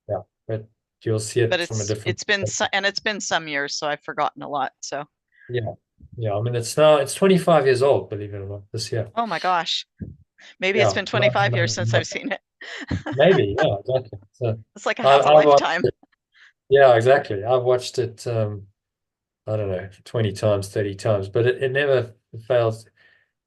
Speaker 1: Yeah, but you'll see it
Speaker 2: But
Speaker 1: from a different.
Speaker 2: it's been some years, so I've forgotten a lot. So
Speaker 1: yeah. I mean, it's 25 years old, believe it or not, this year.
Speaker 2: oh my gosh, maybe
Speaker 1: Yeah,
Speaker 2: it's been 25 years since I've seen it.
Speaker 1: maybe, yeah, exactly. So
Speaker 2: It's like a half a
Speaker 1: I've watched
Speaker 2: lifetime.
Speaker 1: it. Yeah, exactly. I've watched it. I don't know, 20 times, 30 times, but it never fails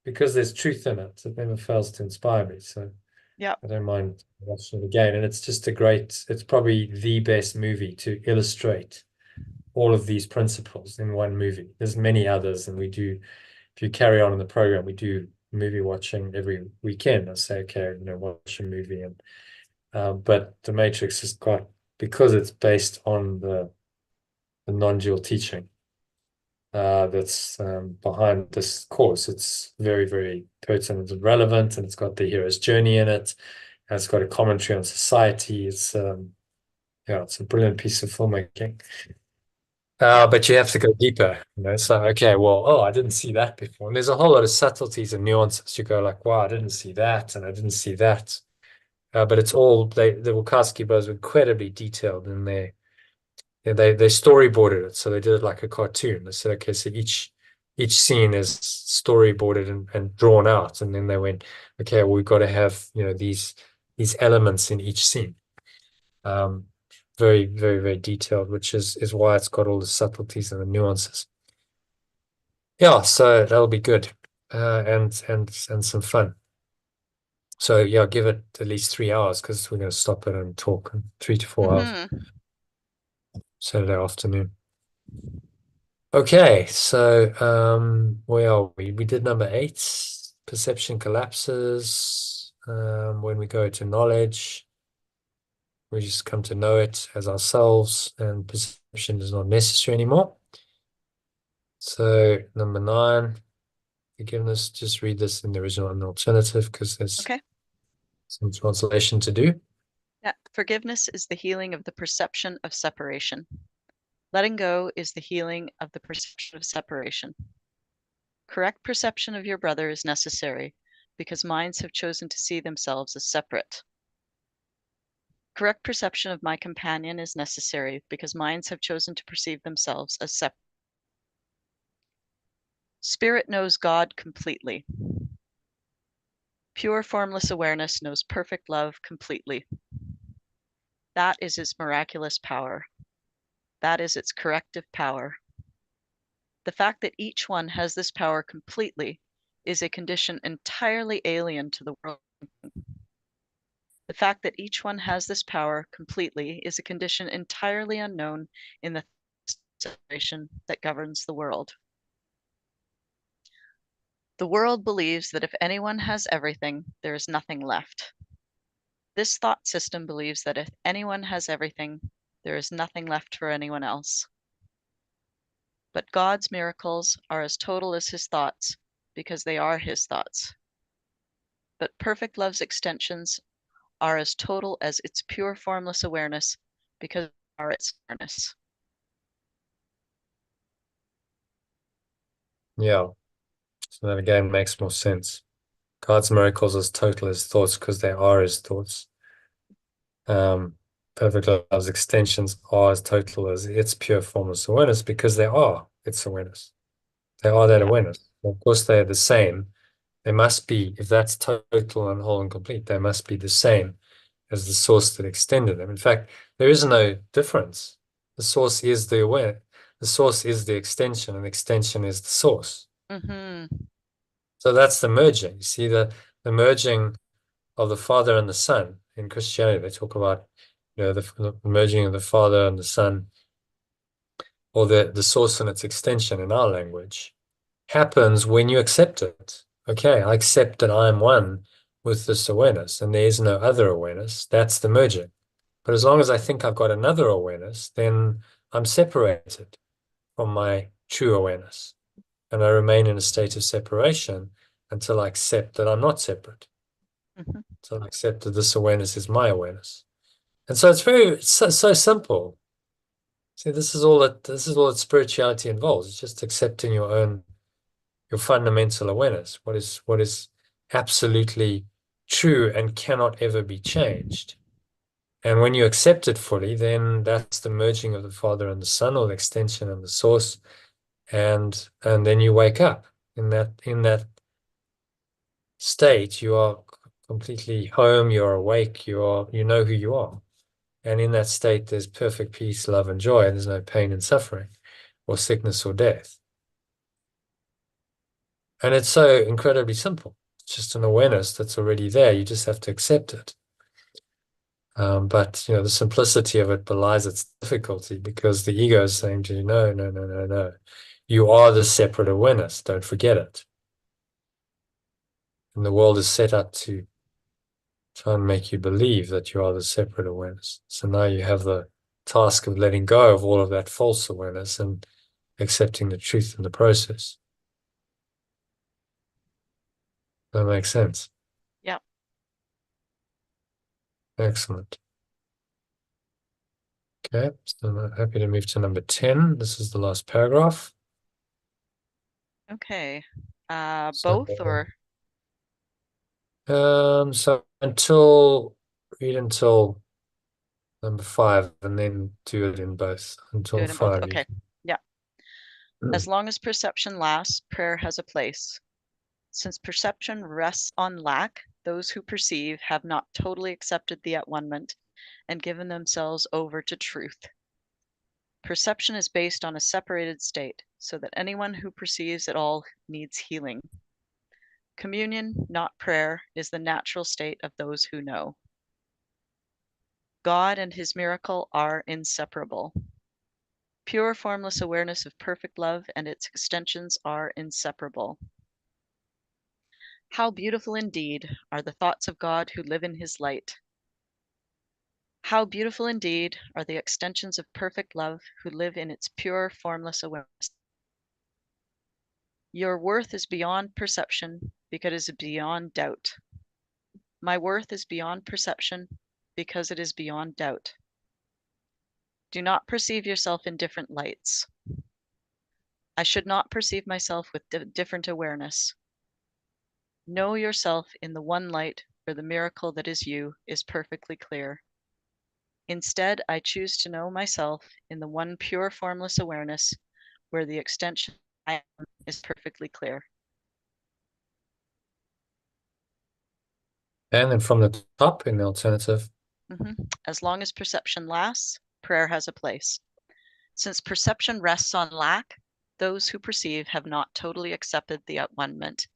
Speaker 1: because there's truth in it. It never fails to inspire me. So
Speaker 2: Yeah.
Speaker 1: I don't mind watching it again. And it's just it's probably the best movie to illustrate all of these principles in one movie. There's many others, and if you carry on in the program, we do movie watching every weekend. I say, okay, watch a movie. But The Matrix has got, because it's based on the non-dual teaching that's behind this course. It's very, very pertinent and relevant, and it's got the hero's journey in it, and it's got a commentary on society. It's it's a brilliant piece of filmmaking. But you have to go deeper, So okay, well, I didn't see that before, and there's a whole lot of subtleties and nuances. You go like, wow, I didn't see that, and I didn't see that. But it's all the Wachowski brothers were incredibly detailed in their. They storyboarded it, so they did it like a cartoon. They said, okay, so each scene is storyboarded and drawn out, and then they went, okay, well, we've got to have these elements in each scene. Very, very, very detailed, which is why it's got all the subtleties and the nuances. Yeah, so that'll be good, and some fun. So yeah, give it at least 3 hours, because we're going to stop it and talk in 3 to 4 hours. Saturday afternoon. Okay, so where are we? We did number 8, perception collapses. When we go to knowledge, we just come to know it as ourselves, and perception is not necessary anymore. So number 9, forgiveness. Just read this in the original and alternative, because there's some translation to do.
Speaker 2: Yeah, forgiveness is the healing of the perception of separation. Letting go is the healing of the perception of separation. Correct perception of your brother is necessary because minds have chosen to see themselves as separate. Correct perception of my companion is necessary because minds have chosen to perceive themselves as separate. Spirit knows God completely. Pure formless awareness knows perfect love completely. That is its miraculous power. That is its corrective power. The fact that each one has this power completely is a condition entirely alien to the world. The fact that each one has this power completely is a condition entirely unknown in the situation that governs the world. The world believes that if anyone has everything, there is nothing left. This thought system believes that if anyone has everything, there is nothing left for anyone else. But God's miracles are as total as his thoughts, because they are his thoughts. But perfect love's extensions are as total as its pure formless awareness, because they are its awareness.
Speaker 1: Yeah. So that again makes more sense. God's miracles as total as thoughts because they are his thoughts. Perfect love's extensions are as total as its pure formless awareness because they are its awareness. They are that awareness. Of course, they are the same. They must be, if that's total and whole and complete, they must be the same as the source that extended them. In fact, there is no difference. The source is the aware. The source is the extension, and the extension is the source.
Speaker 2: Mm-hmm.
Speaker 1: So that's the merging. You see the merging of the Father and the Son. In Christianity, they talk about the merging of the Father and the Son, or the source and its extension in our language, happens when you accept it. Okay, I accept that I am one with this awareness, and there is no other awareness. That's the merging. But as long as I think I've got another awareness, then I'm separated from my true awareness. And I remain in a state of separation until I accept that I'm not separate.
Speaker 2: Mm-hmm.
Speaker 1: Until I accept that this awareness is my awareness. And so it's so simple. See, this is all that spirituality involves. It's just accepting your fundamental awareness, what is absolutely true and cannot ever be changed. And when you accept it fully, then that's the merging of the Father and the Son, or the extension and the source. And then you wake up in that state. You are completely home, you're awake, you know who you are. And in that state, there's perfect peace, love, and joy. There's no pain and suffering, or sickness or death. And it's so incredibly simple. It's just an awareness that's already there. You just have to accept it. But the simplicity of it belies its difficulty, because the ego is saying to you, no, no, no, no, no. You are the separate awareness. Don't forget it. And the world is set up to try and make you believe that you are the separate awareness. So now you have the task of letting go of all of that false awareness and accepting the truth in the process. That makes sense.
Speaker 2: Yeah.
Speaker 1: Excellent. Okay, so I'm happy to move to number 10. This is the last paragraph.
Speaker 2: Okay.
Speaker 1: So,
Speaker 2: Both or?
Speaker 1: so read until number 5, and then do it in both
Speaker 2: Do
Speaker 1: until
Speaker 2: it in both.
Speaker 1: 5.
Speaker 2: Okay. Yeah. As long as perception lasts, prayer has a place. Since perception rests on lack, those who perceive have not totally accepted the at-one-ment and given themselves over to truth. Perception is based on a separated state, so that anyone who perceives at all needs healing. Communion, not prayer, is the natural state of those who know. God and his miracle are inseparable. Pure formless awareness of perfect love and its extensions are inseparable. How beautiful indeed are the thoughts of God who live in his light. How beautiful indeed are the extensions of perfect love who live in its pure formless awareness. Your worth is beyond perception because it is beyond doubt. My worth is beyond perception because it is beyond doubt. Do not perceive yourself in different lights. I should not perceive myself with different awareness. Know yourself in the one light where the miracle that is you is perfectly clear. Instead, I choose to know myself in the one pure formless awareness where the extension I am is perfectly clear.
Speaker 1: And then from the top in the alternative.
Speaker 2: As long as perception lasts, prayer has a place. Since perception rests on lack, those who perceive have not totally accepted the at-one-ment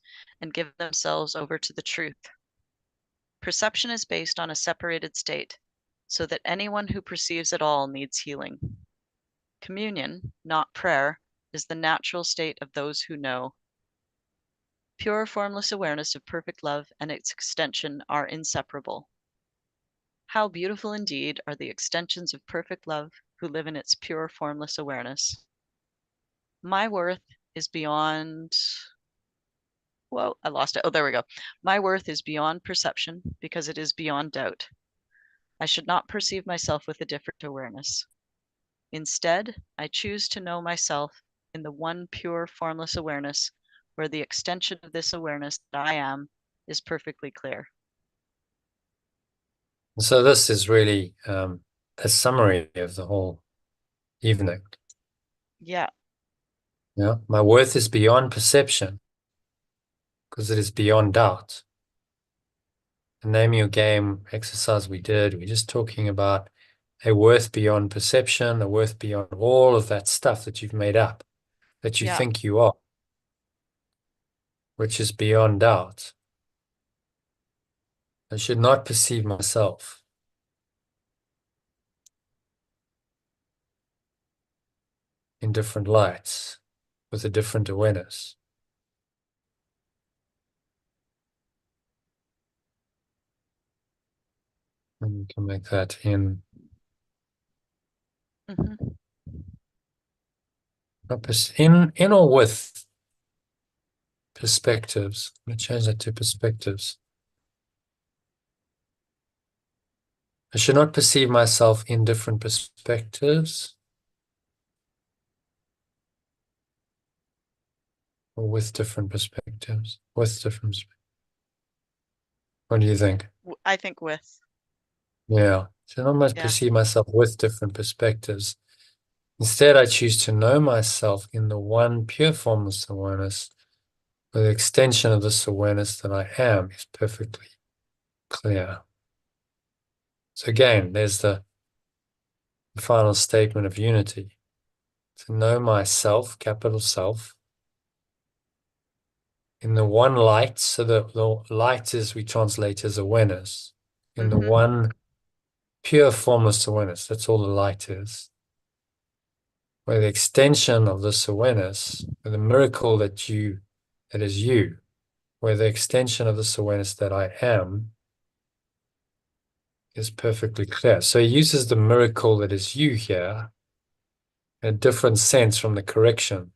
Speaker 2: and given themselves over to the truth. Perception is based on a separated state, so that anyone who perceives at all needs healing. Communion, not prayer, is the natural state of those who know. Pure formless awareness of perfect love and its extension are inseparable. How beautiful indeed are the extensions of perfect love who live in its pure formless awareness. My worth is beyond. Whoa, I lost it. Oh, there we go. My worth is beyond perception because it is beyond doubt. I should not perceive myself with a different awareness. Instead, I choose to know myself in the one pure formless awareness where the extension of this awareness that I am is perfectly clear.
Speaker 1: So this is really a summary of the whole evening.
Speaker 2: Yeah.
Speaker 1: Yeah, my worth is beyond perception because it is beyond doubt. The name your game exercise we did, we're just talking about a worth beyond perception, a worth beyond all of that stuff that you've made up, that you
Speaker 2: Yeah.
Speaker 1: think you are, which is beyond doubt. I should not perceive myself in different lights with a different awareness. And you can make that in in or with perspectives. I'm going to change that to perspectives. I should not perceive myself in different perspectives or with different perspectives. With different perspectives. What do you think?
Speaker 4: I think with.
Speaker 1: Yeah. So I don't must
Speaker 2: Yeah.
Speaker 1: perceive myself with different perspectives. Instead, I choose to know myself in the one pure formless awareness, where the extension of this awareness that I am is perfectly clear. So again, there's the final statement of unity. To know myself, capital self, in the one light. So the light is, we translate as awareness. In the one pure formless awareness, that's all the light is. Where the extension of this awareness, the miracle that is you, where the extension of this awareness that I am is perfectly clear. So he uses the miracle that is you here in a different sense from the correction.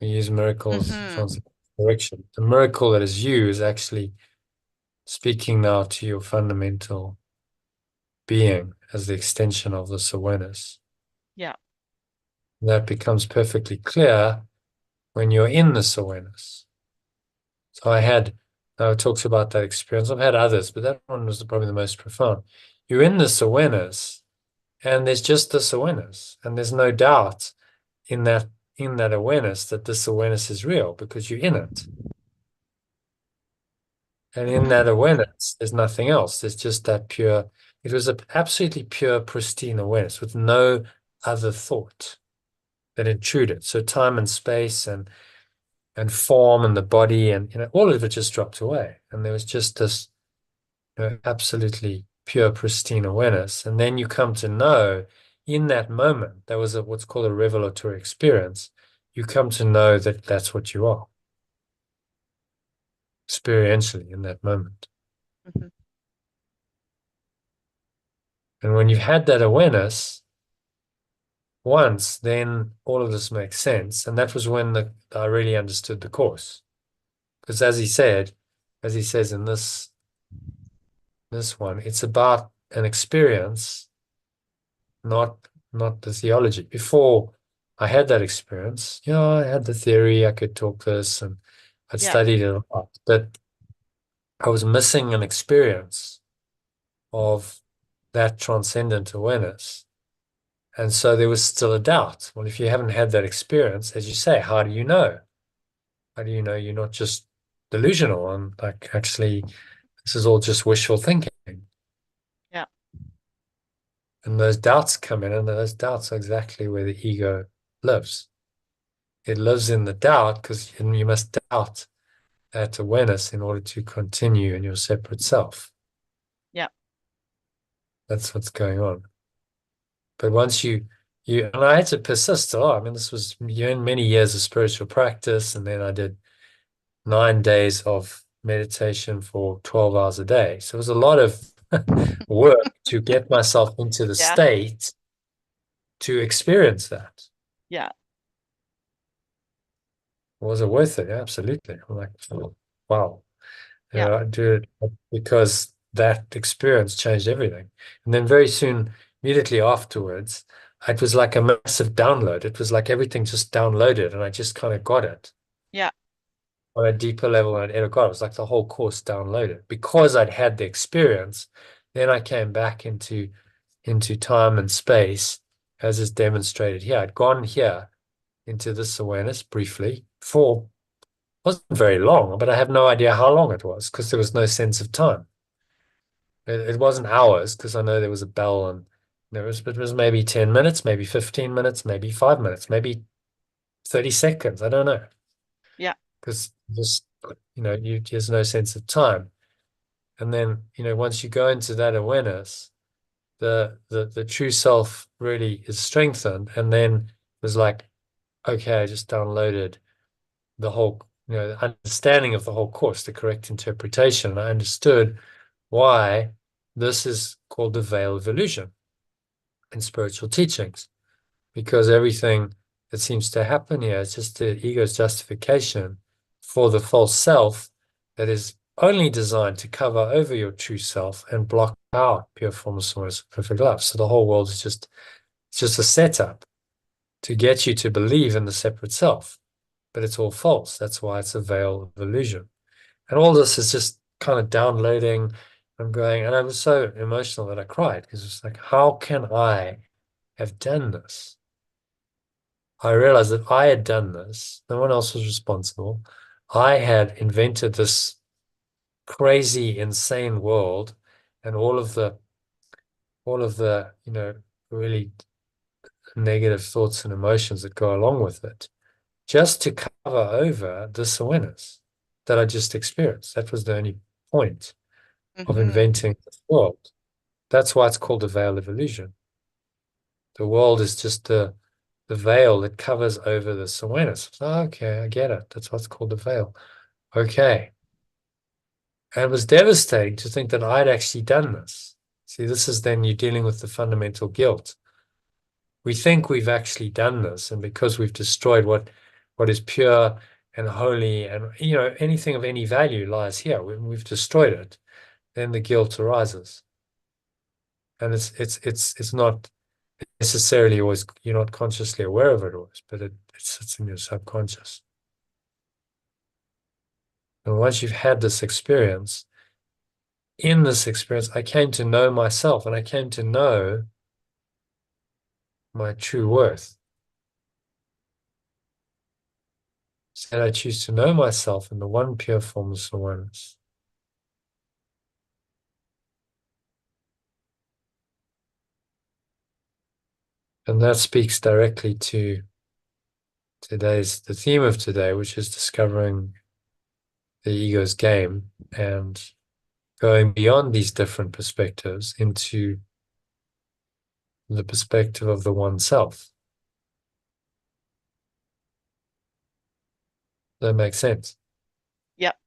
Speaker 1: We use miracles translate correction. The miracle that is you is actually speaking now to your fundamental being as the extension of this awareness.
Speaker 2: Yeah.
Speaker 1: And that becomes perfectly clear when you're in this awareness. So now it talks about that experience. I've had others, but that one was probably the most profound. You're in this awareness, and there's just this awareness, and there's no doubt in that awareness that this awareness is real because you're in it. And in that awareness, there's nothing else. There's just that pure, it was an absolutely pure, pristine awareness with no other thought that intruded. So time and space and form and the body and all of it just dropped away. And there was just this absolutely pure, pristine awareness. And then you come to know in that moment, that was what's called a revelatory experience. You come to know that that's what you are experientially in that moment. And when you've had that awareness once, then all of this makes sense. And that was when I really understood the course. Because as he says in this one, it's about an experience, not the theology. Before I had that experience, I had the theory, I could talk this, and I'd studied it a lot, but I was missing an experience of that transcendent awareness. And so there was still a doubt. Well, if you haven't had that experience, as you say, how do you know? How do you know you're not just delusional and like actually this is all just wishful thinking?
Speaker 2: Yeah.
Speaker 1: And those doubts come in, and those doubts are exactly where the ego lives. It lives in the doubt because you must doubt that awareness in order to continue in your separate self.
Speaker 2: Yeah.
Speaker 1: That's what's going on. But once you and I had to persist a lot. I mean, this was many years of spiritual practice, and then I did 9 days of meditation for 12 hours a day. So it was a lot of work to get myself into the
Speaker 4: Yeah.
Speaker 1: state to experience that.
Speaker 4: Yeah.
Speaker 1: Was it worth it? Yeah, absolutely. I'm like, wow.
Speaker 4: Yeah.
Speaker 1: I do it because that experience changed everything. And then very soon, immediately afterwards, it was like a massive download. It was like everything just downloaded, and I just kind of got it.
Speaker 4: Yeah.
Speaker 1: On a deeper level than I'd ever got. It was like the whole course downloaded. Because I'd had the experience, then I came back into time and space, as is demonstrated here. I'd gone here into this awareness briefly for wasn't very long, but I have no idea how long it was because there was no sense of time. It wasn't hours because I know there was a bell, and it was maybe 10 minutes, maybe 15 minutes, maybe 5 minutes, maybe 30 seconds. I don't know.
Speaker 4: Yeah.
Speaker 1: Because just, there's no sense of time. And then, once you go into that awareness, the true self really is strengthened. And then it was like, okay, I just downloaded the whole, the understanding of the whole course, the correct interpretation. And I understood why this is called the veil of illusion in spiritual teachings, because everything that seems to happen here is just the ego's justification for the false self that is only designed to cover over your true self and block out pure formless perfect love. So the whole world is just a setup to get you to believe in the separate self, but it's all false. That's why it's a veil of illusion. And all this is just kind of downloading. I'm going, and I was so emotional that I cried because it's like, how can I have done this? I realized that I had done this. No one else was responsible. I had invented this crazy, insane world, and all of the, really negative thoughts and emotions that go along with it, just to cover over this awareness that I just experienced. That was the only point of inventing this world. That's why it's called the veil of illusion. The world is just the veil that covers over this awareness. Okay, I get it. That's what's called the veil. Okay. And it was devastating to think that I'd actually done this. See, this is then you dealing with the fundamental guilt. We think we've actually done this, and because we've destroyed what is pure and holy, and anything of any value lies here. We've destroyed it. Then the guilt arises, and it's not necessarily always, you're not consciously aware of it always, but it sits in your subconscious. And once you've had this experience, in this experience, I came to know myself, and I came to know my true worth. So I choose to know myself in the one pure formless awareness. And that speaks directly to the theme of today, which is discovering the ego's game and going beyond these different perspectives into the perspective of the one self. That makes sense.
Speaker 4: Yep.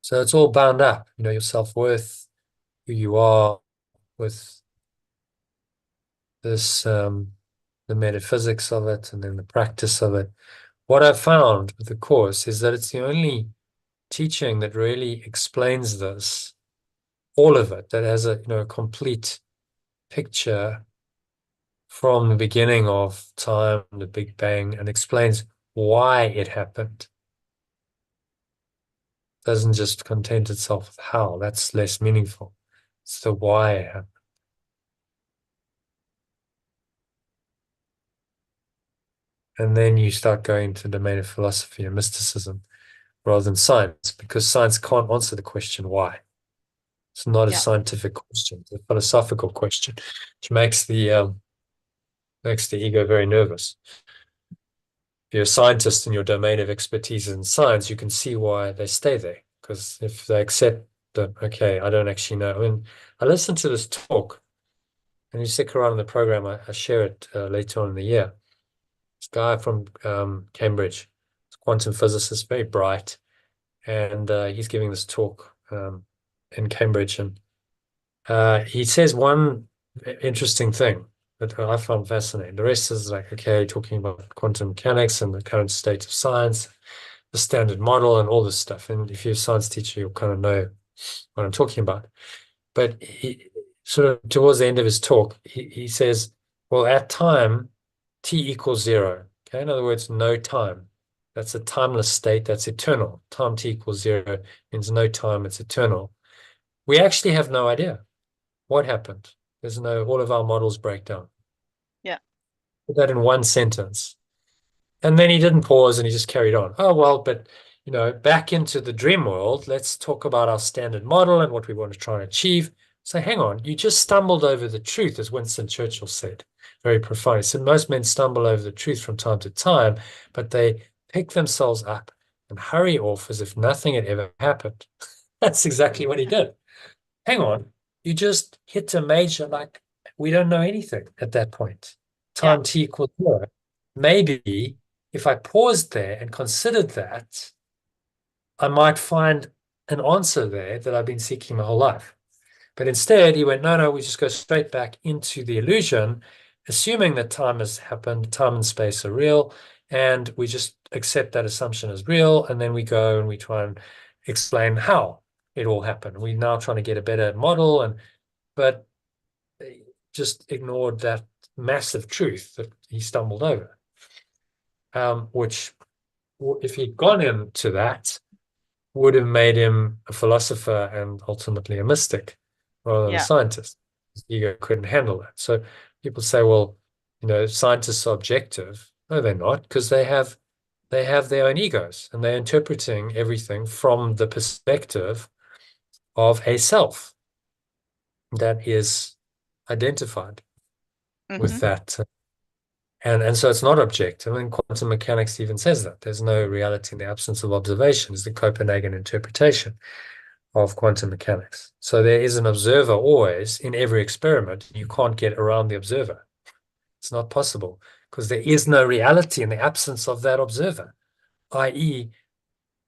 Speaker 1: So it's all bound up, your self-worth, who you are, with this, the metaphysics of it, and then the practice of it. What I've found with the course is that it's the only teaching that really explains this, all of it, that has a complete picture from the beginning of time, the Big Bang, and explains why it happened. It doesn't just content itself with how. That's less meaningful. It's the why it happened. And then you start going to the domain of philosophy and mysticism rather than science, because science can't answer the question why. It's not a scientific question, it's a philosophical question, which makes the ego very nervous. If you're a scientist and your domain of expertise is in science, you can see why they stay there. Because if they accept that, okay, I don't actually know. I mean, I listened to this talk and you stick around in the program, I share it later on in the year. This guy from Cambridge, quantum physicist, very bright, and he's giving this talk in Cambridge, and he says one interesting thing that I found fascinating. The rest is like, okay, talking about quantum mechanics and the current state of science, the standard model, and all this stuff. And if you're a science teacher, you'll kind of know what I'm talking about. But he sort of towards the end of his talk, he says, well, at time, t equals 0. Okay, in other words, no time. That's a timeless state, that's eternal. Time t equals 0 means no time, it's eternal. We actually have no idea what happened. There's no, all of our models break down.
Speaker 4: Yeah.
Speaker 1: Put that in one sentence. And then he didn't pause and he just carried on. Oh, well, but back into the dream world, let's talk about our standard model and what we want to try and achieve. So hang on, you just stumbled over the truth, as Winston Churchill said, very profound. He said most men stumble over the truth from time to time, but they pick themselves up and hurry off as if nothing had ever happened. That's exactly what he did. Hang on, you just hit a major, like, we don't know anything at that point. Time t equals 0. Maybe if I paused there and considered that, I might find an answer there that I've been seeking my whole life. But instead, he went, no, we just go straight back into the illusion, assuming that time has happened, time and space are real, and we just accept that assumption as real, and then we go and we try and explain how it all happened. We're now trying to get a better model, but just ignored that massive truth that he stumbled over, which, if he'd gone into that, would have made him a philosopher and ultimately a mystic rather than a scientist. His ego couldn't handle that. So people say, well, scientists are objective. No, they're not, because they have their own egos and they're interpreting everything from the perspective of a self that is identified with that. And so it's not objective. And quantum mechanics even says that. There's no reality in the absence of observation, is the Copenhagen interpretation of quantum mechanics. So there is an observer always in every experiment. You can't get around the observer. It's not possible because there is no reality in the absence of that observer, i.e.,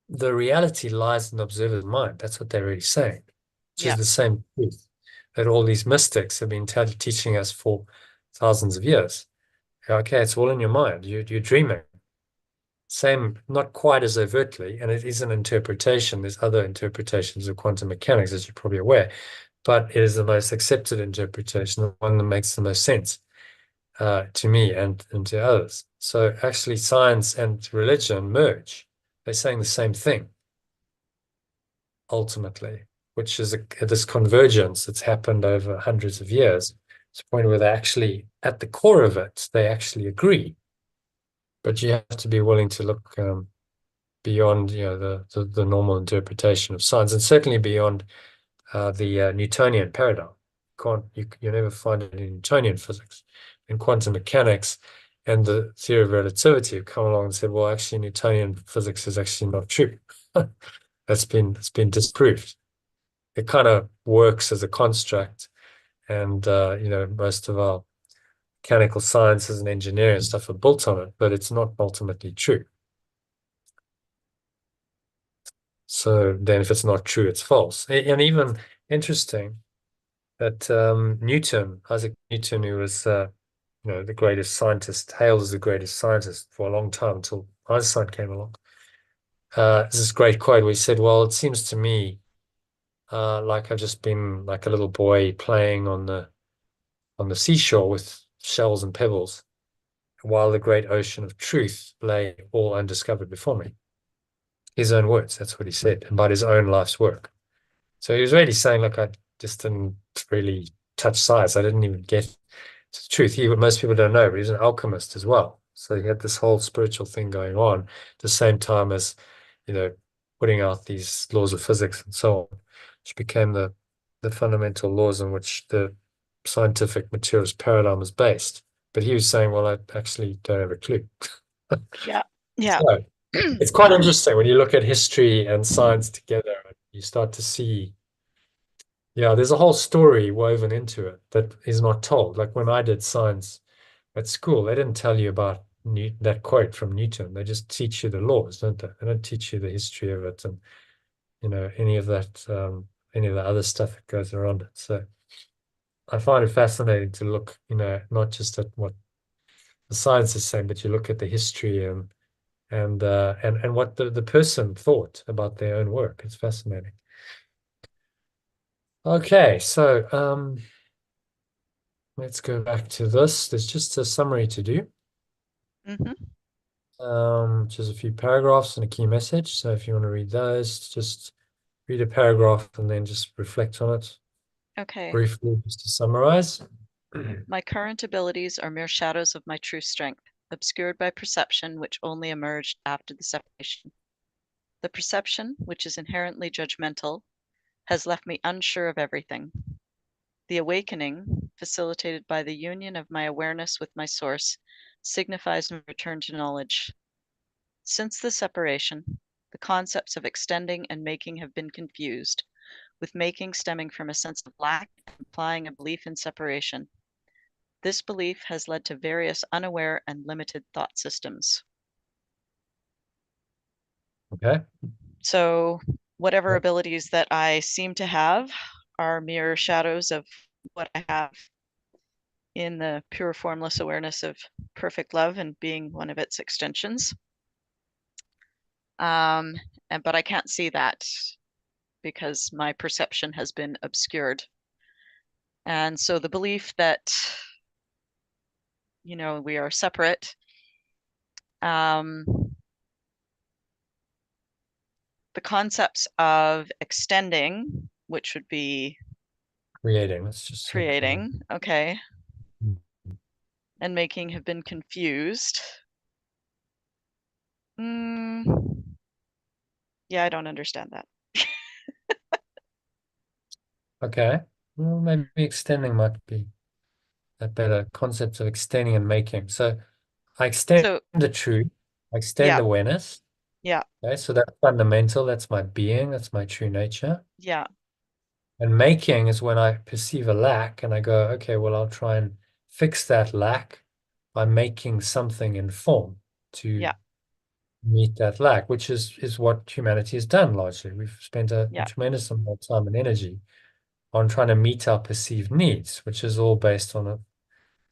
Speaker 1: the reality lies in the observer's mind. That's what they're really saying, which is the same truth that all these mystics have been teaching us for thousands of years. Okay, it's all in your mind. You're dreaming. Same, not quite as overtly, and it is an interpretation. There's other interpretations of quantum mechanics, as you're probably aware, but it is the most accepted interpretation, the one that makes the most sense to me and to others. So actually, science and religion merge. They're saying the same thing, ultimately, which is this convergence that's happened over hundreds of years. It's a point where they actually, at the core of it, they actually agree. But you have to be willing to look beyond, the normal interpretation of science, and certainly beyond the Newtonian paradigm. You never find it in Newtonian physics. In quantum mechanics and the theory of relativity have come along and said, well, actually, Newtonian physics is actually not true. That's been disproved. It kind of works as a construct, and most of our mechanical sciences and engineering and stuff are built on it, but it's not ultimately true. So then if it's not true, it's false. And even interesting that Isaac Newton, who was the greatest scientist, hailed as the greatest scientist for a long time until Einstein came along. There's this great quote where he said, well, it seems to me like I've just been like a little boy playing on the seashore with shells and pebbles, while the great ocean of truth lay all undiscovered before me. His own words, that's what he said about his own life's work. So he was really saying, look, I just didn't really touch science. I didn't even get to the truth. Most people don't know, but he was an alchemist as well. So he had this whole spiritual thing going on at the same time as, putting out these laws of physics and so on, which became the fundamental laws on which the scientific materialist paradigm is based. But he was saying, well, I actually don't have a clue.
Speaker 4: Yeah.
Speaker 1: So it's quite interesting when you look at history and science together. You start to see Yeah, there's a whole story woven into it that is not told. Like when I did science at school, they didn't tell you about that quote from Newton. They just teach you the laws, don't they? They don't teach you the history of it and, any of that, any of the other stuff that goes around it. So I find it fascinating to look, not just at what the science is saying, but you look at the history and what the person thought about their own work. It's fascinating. Okay, so let's go back to this. There's just a summary to do, which is a few paragraphs and a key message. So if you want to read those, just read a paragraph and then just reflect on it
Speaker 2: Okay.
Speaker 1: briefly, just to summarize.
Speaker 2: My current abilities are mere shadows of my true strength, obscured by perception which only emerged after the separation. The perception, which is inherently judgmental, has left me unsure of everything. The awakening, facilitated by the union of my awareness with my source, signifies a return to knowledge. Since the separation, the concepts of extending and making have been confused, with making stemming from a sense of lack and implying a belief in separation. This belief has led to various unaware and limited thought systems.
Speaker 1: Okay.
Speaker 2: So whatever
Speaker 1: Yep.
Speaker 2: abilities that I seem to have are mere shadows of what I have in the pure formless awareness of perfect love and being one of its extensions. But I can't see that because my perception has been obscured. And so the belief that, we are separate, the concepts of extending, which would be
Speaker 1: Creating. Let's just say
Speaker 2: creating, okay,
Speaker 1: Mm.
Speaker 2: and making have been confused. Yeah, I don't understand that.
Speaker 1: Okay. Well, maybe extending might be a better concept of extending and making. So I extend
Speaker 2: So,
Speaker 1: the truth, I extend
Speaker 2: yeah,
Speaker 1: awareness.
Speaker 2: yeah,
Speaker 1: Okay, so that's fundamental, that's my being, that's my true nature.
Speaker 2: yeah,
Speaker 1: And making is when I perceive a lack and I go, okay, well, I'll try and fix that lack by making something in form to
Speaker 2: yeah,
Speaker 1: meet that lack, which is what humanity has done largely. We've spent a
Speaker 2: yeah,
Speaker 1: tremendous amount of time and energy on trying to meet our perceived needs, which is all based on a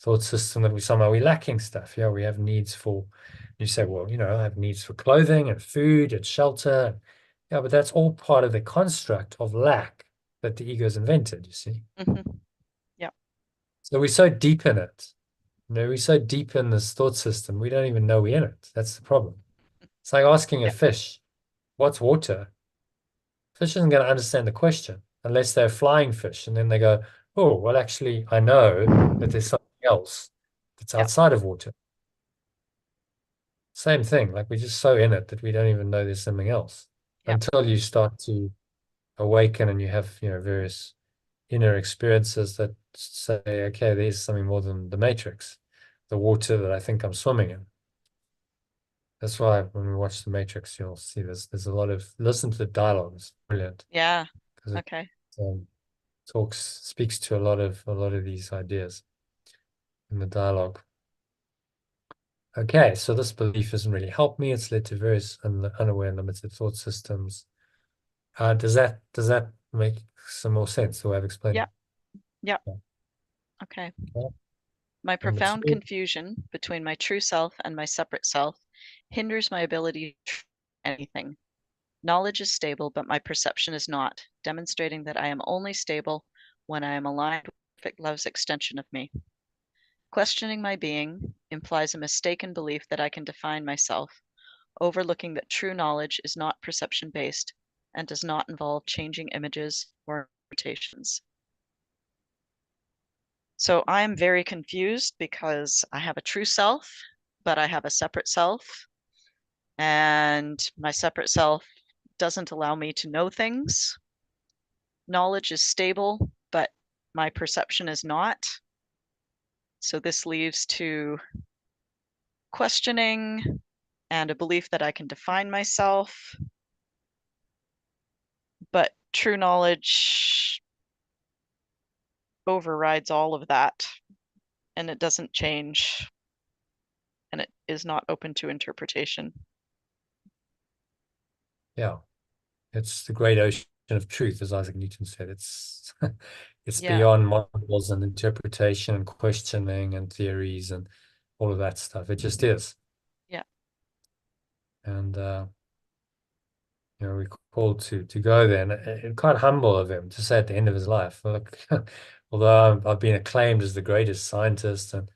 Speaker 1: thought system that we're lacking stuff. Yeah, we have needs for, you say, well, I have needs for clothing and food and shelter. Yeah, but that's all part of the construct of lack that the ego's invented, you see.
Speaker 2: yeah,
Speaker 1: So we're so deep in it. We're so deep in this thought system, we don't even know we're in it. That's the problem. It's like asking a
Speaker 2: yeah,
Speaker 1: fish, what's water? Fish isn't going to understand the question unless they're flying fish. And then they go, oh, well, actually, I know that there's something else that's
Speaker 2: yeah,
Speaker 1: outside of water. Same thing. Like we're just so in it that we don't even know there's something else
Speaker 2: yeah,
Speaker 1: until you start to awaken and you have, various inner experiences that say, okay, there's something more than the matrix, the water that I think I'm swimming in. That's why when we watch the Matrix, you'll see there's a lot of listen to the dialogue. It's brilliant
Speaker 2: yeah,
Speaker 1: because it
Speaker 2: okay,
Speaker 1: um, speaks to a lot of these ideas in the dialogue. Okay, so this belief hasn't really helped me. It's led to various unaware and limited thought systems. Does that make some more sense the way I've explained
Speaker 2: yeah,
Speaker 1: it?
Speaker 2: yeah,
Speaker 1: Yeah.
Speaker 2: okay.
Speaker 1: Okay.
Speaker 2: My
Speaker 1: Number
Speaker 2: profound
Speaker 1: 2,
Speaker 2: confusion between my true self and my separate self hinders my ability to try anything. Knowledge is stable, but my perception is not, demonstrating that I am only stable when I am aligned with perfect love's extension of me. Questioning my being implies a mistaken belief that I can define myself, overlooking that true knowledge is not perception based and does not involve changing images or interpretations. So I'm very confused because I have a true self, but I have a separate self, and my separate self doesn't allow me to know things. Knowledge is stable, but my perception is not. So this leads to questioning and a belief that I can define myself. But true knowledge
Speaker 4: overrides all of that, and it doesn't change, and it is not open to interpretation.
Speaker 1: Yeah. It's the great ocean of truth, as Isaac Newton said. It's it's
Speaker 4: Yeah.
Speaker 1: beyond models and interpretation and questioning and theories and all of that stuff. It just is.
Speaker 4: Yeah.
Speaker 1: And we're called to go there, and quite humble of him to say at the end of his life, look, although I've been acclaimed as the greatest scientist, and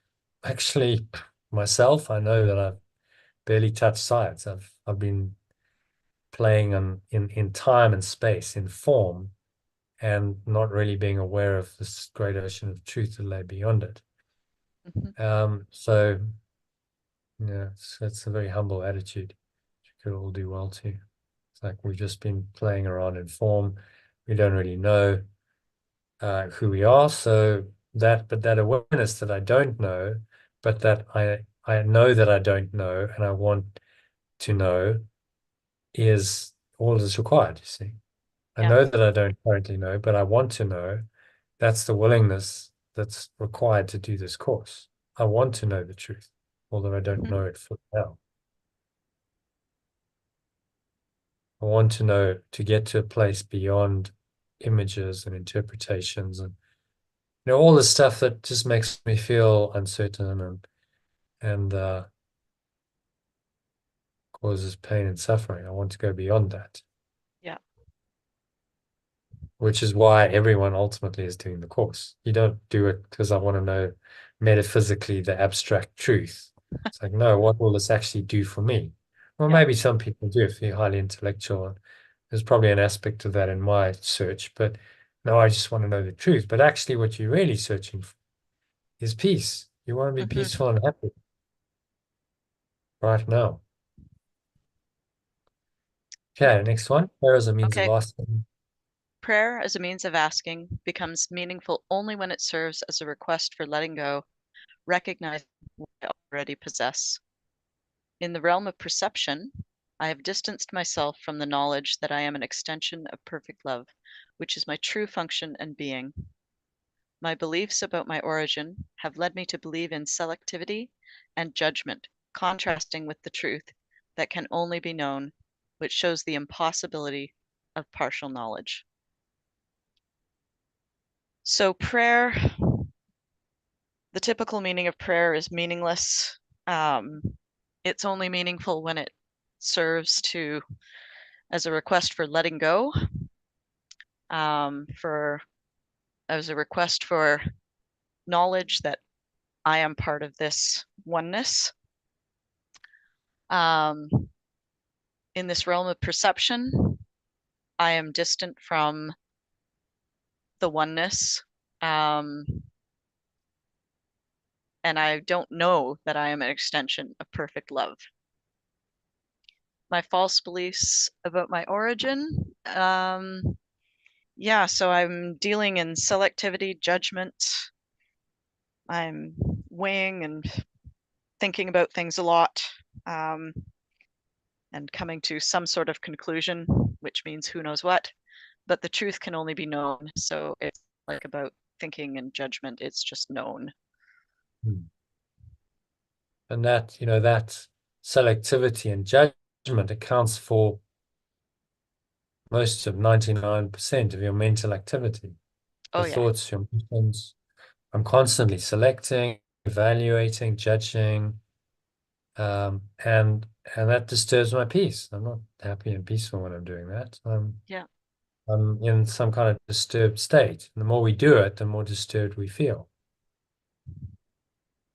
Speaker 1: actually myself, I know that I've barely touched science. I've been playing in time and space, in form, and not really being aware of this great ocean of truth that lay beyond it. So yeah, it's a very humble attitude. You could all do well to. It's like we've just been playing around in form. We don't really know who we are. So that awareness that I don't know, but that I know that I don't know, and I want to know, is all that's required, you see. I
Speaker 2: Yeah.
Speaker 1: know that I don't currently know, but I want to know. That's the willingness that's required to do this course. I want to know the truth, although I don't know it fully now. I want to know, to get to a place beyond images and interpretations and all the stuff that just makes me feel uncertain and causes pain and suffering. I want to go beyond that.
Speaker 4: Yeah.
Speaker 1: Which is why everyone ultimately is doing the course. You don't do it because I want to know metaphysically the abstract truth. It's like, no, what will this actually do for me? Well,
Speaker 4: Yeah.
Speaker 1: maybe some people do if you're highly intellectual. There's probably an aspect of that in my search, but no, I just want to know the truth. But actually what you're really searching for is peace. You want to be peaceful and happy right now. Okay, next one. Prayer as a means of
Speaker 2: Okay.
Speaker 1: asking.
Speaker 2: Prayer as a means of asking becomes meaningful only when it serves as a request for letting go, recognizing what I already possess. In the realm of perception, I have distanced myself from the knowledge that I am an extension of perfect love, which is my true function and being. My beliefs about my origin have led me to believe in selectivity and judgment, contrasting with the truth that can only be known, which shows the impossibility of partial knowledge. So prayer, the typical meaning of prayer is meaningless. It's only meaningful when it serves to as a request for letting go, as a request for knowledge that I am part of this oneness. In this realm of perception, I am distant from the oneness. And I don't know that I am an extension of perfect love. My false beliefs about my origin. Yeah, so I'm dealing in selectivity, judgment. I'm weighing and thinking about things a lot, and coming to some sort of conclusion, which means who knows what. But the truth can only be known. So it's like about thinking and judgment, it's just known.
Speaker 1: And that, that selectivity and judgment accounts for most of 99% of your mental activity.
Speaker 2: Oh,
Speaker 1: Your
Speaker 2: yeah.
Speaker 1: thoughts, your emotions. I'm constantly selecting, evaluating, judging, and that disturbs my peace. I'm not happy and peaceful when I'm doing that.
Speaker 2: Yeah.
Speaker 1: I'm in some kind of disturbed state. And the more we do it, the more disturbed we feel.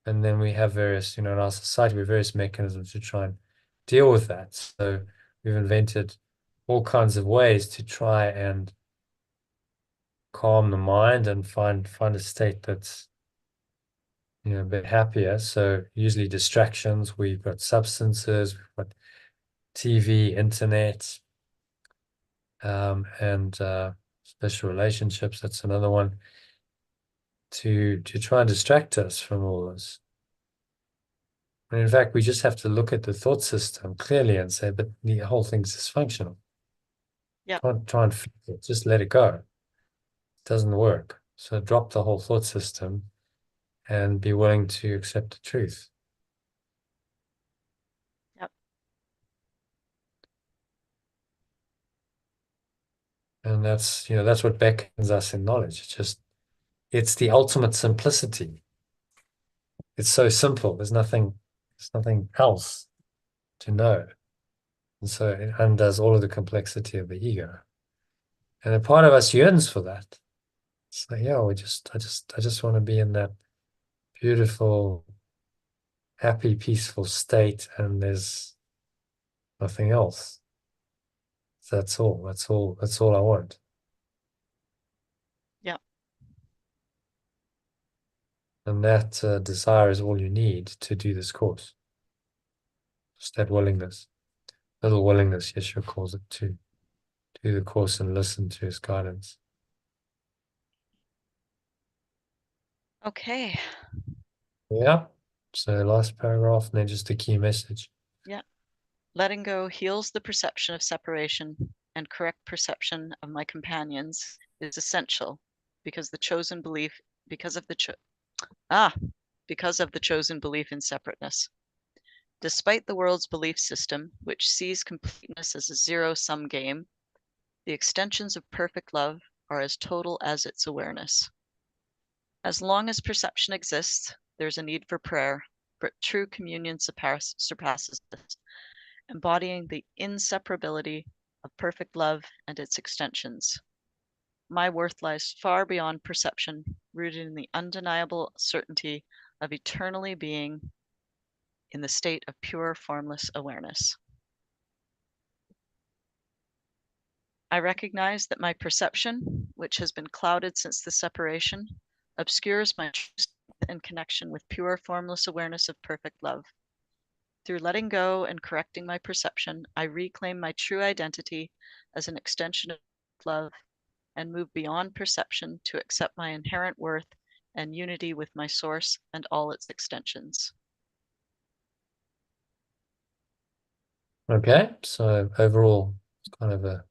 Speaker 1: And then we have various, in our society, we have various mechanisms to try and deal with that. So we've invented all kinds of ways to try and calm the mind and find a state that's a bit happier. So usually distractions, we've got substances, we've got TV, internet, and special relationships. That's another one to try and distract us from all this. And in fact, we just have to look at the thought system clearly and say, but the whole thing's dysfunctional.
Speaker 2: Yeah.
Speaker 1: Try and fix it. Just let it go. It doesn't work. So drop the whole thought system and be willing to accept the truth.
Speaker 2: Yep.
Speaker 1: And that's, that's what beckons us in knowledge. It's the ultimate simplicity. It's so simple. There's nothing else to know. And so it undoes all of the complexity of the ego. And a part of us yearns for that. So yeah, I just want to be in that beautiful, happy, peaceful state, and there's nothing else. That's all. That's all I want.
Speaker 2: Yeah.
Speaker 1: And that desire is all you need to do this course. Just that willingness, little willingness, Yeshua calls it, to do the course and listen to his guidance.
Speaker 2: Okay.
Speaker 1: Yeah. So last paragraph, and then just a key message.
Speaker 2: Letting go heals the perception of separation, and correct perception of my companions is essential because the chosen belief because of the chosen belief in separateness. Despite the world's belief system, which sees completeness as a zero-sum game, the extensions of perfect love are as total as its awareness. As long as perception exists, there's a need for prayer, but true communion surpasses this, embodying the inseparability of perfect love and its extensions. My worth lies far beyond perception, rooted in the undeniable certainty of eternally being in the state of pure formless awareness. I recognize that my perception, which has been clouded since the separation, obscures my true strength and connection with pure formless awareness of perfect love. Through letting go and correcting my perception, I reclaim my true identity as an extension of love and move beyond perception to accept my inherent worth and unity with my source and all its extensions.
Speaker 1: Okay, so overall, it's kind of a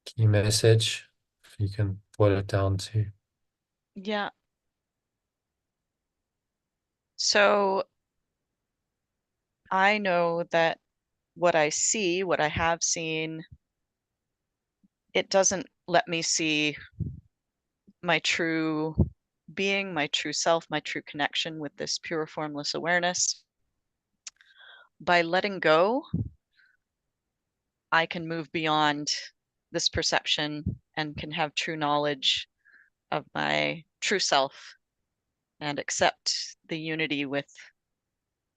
Speaker 1: key message. If you can boil it down to.
Speaker 2: Yeah. So I know that what I see, what I have seen, it doesn't let me see my true being, my true self, my true connection with this pure formless awareness. By letting go, I can move beyond this perception and can have true knowledge of my true self and accept the unity with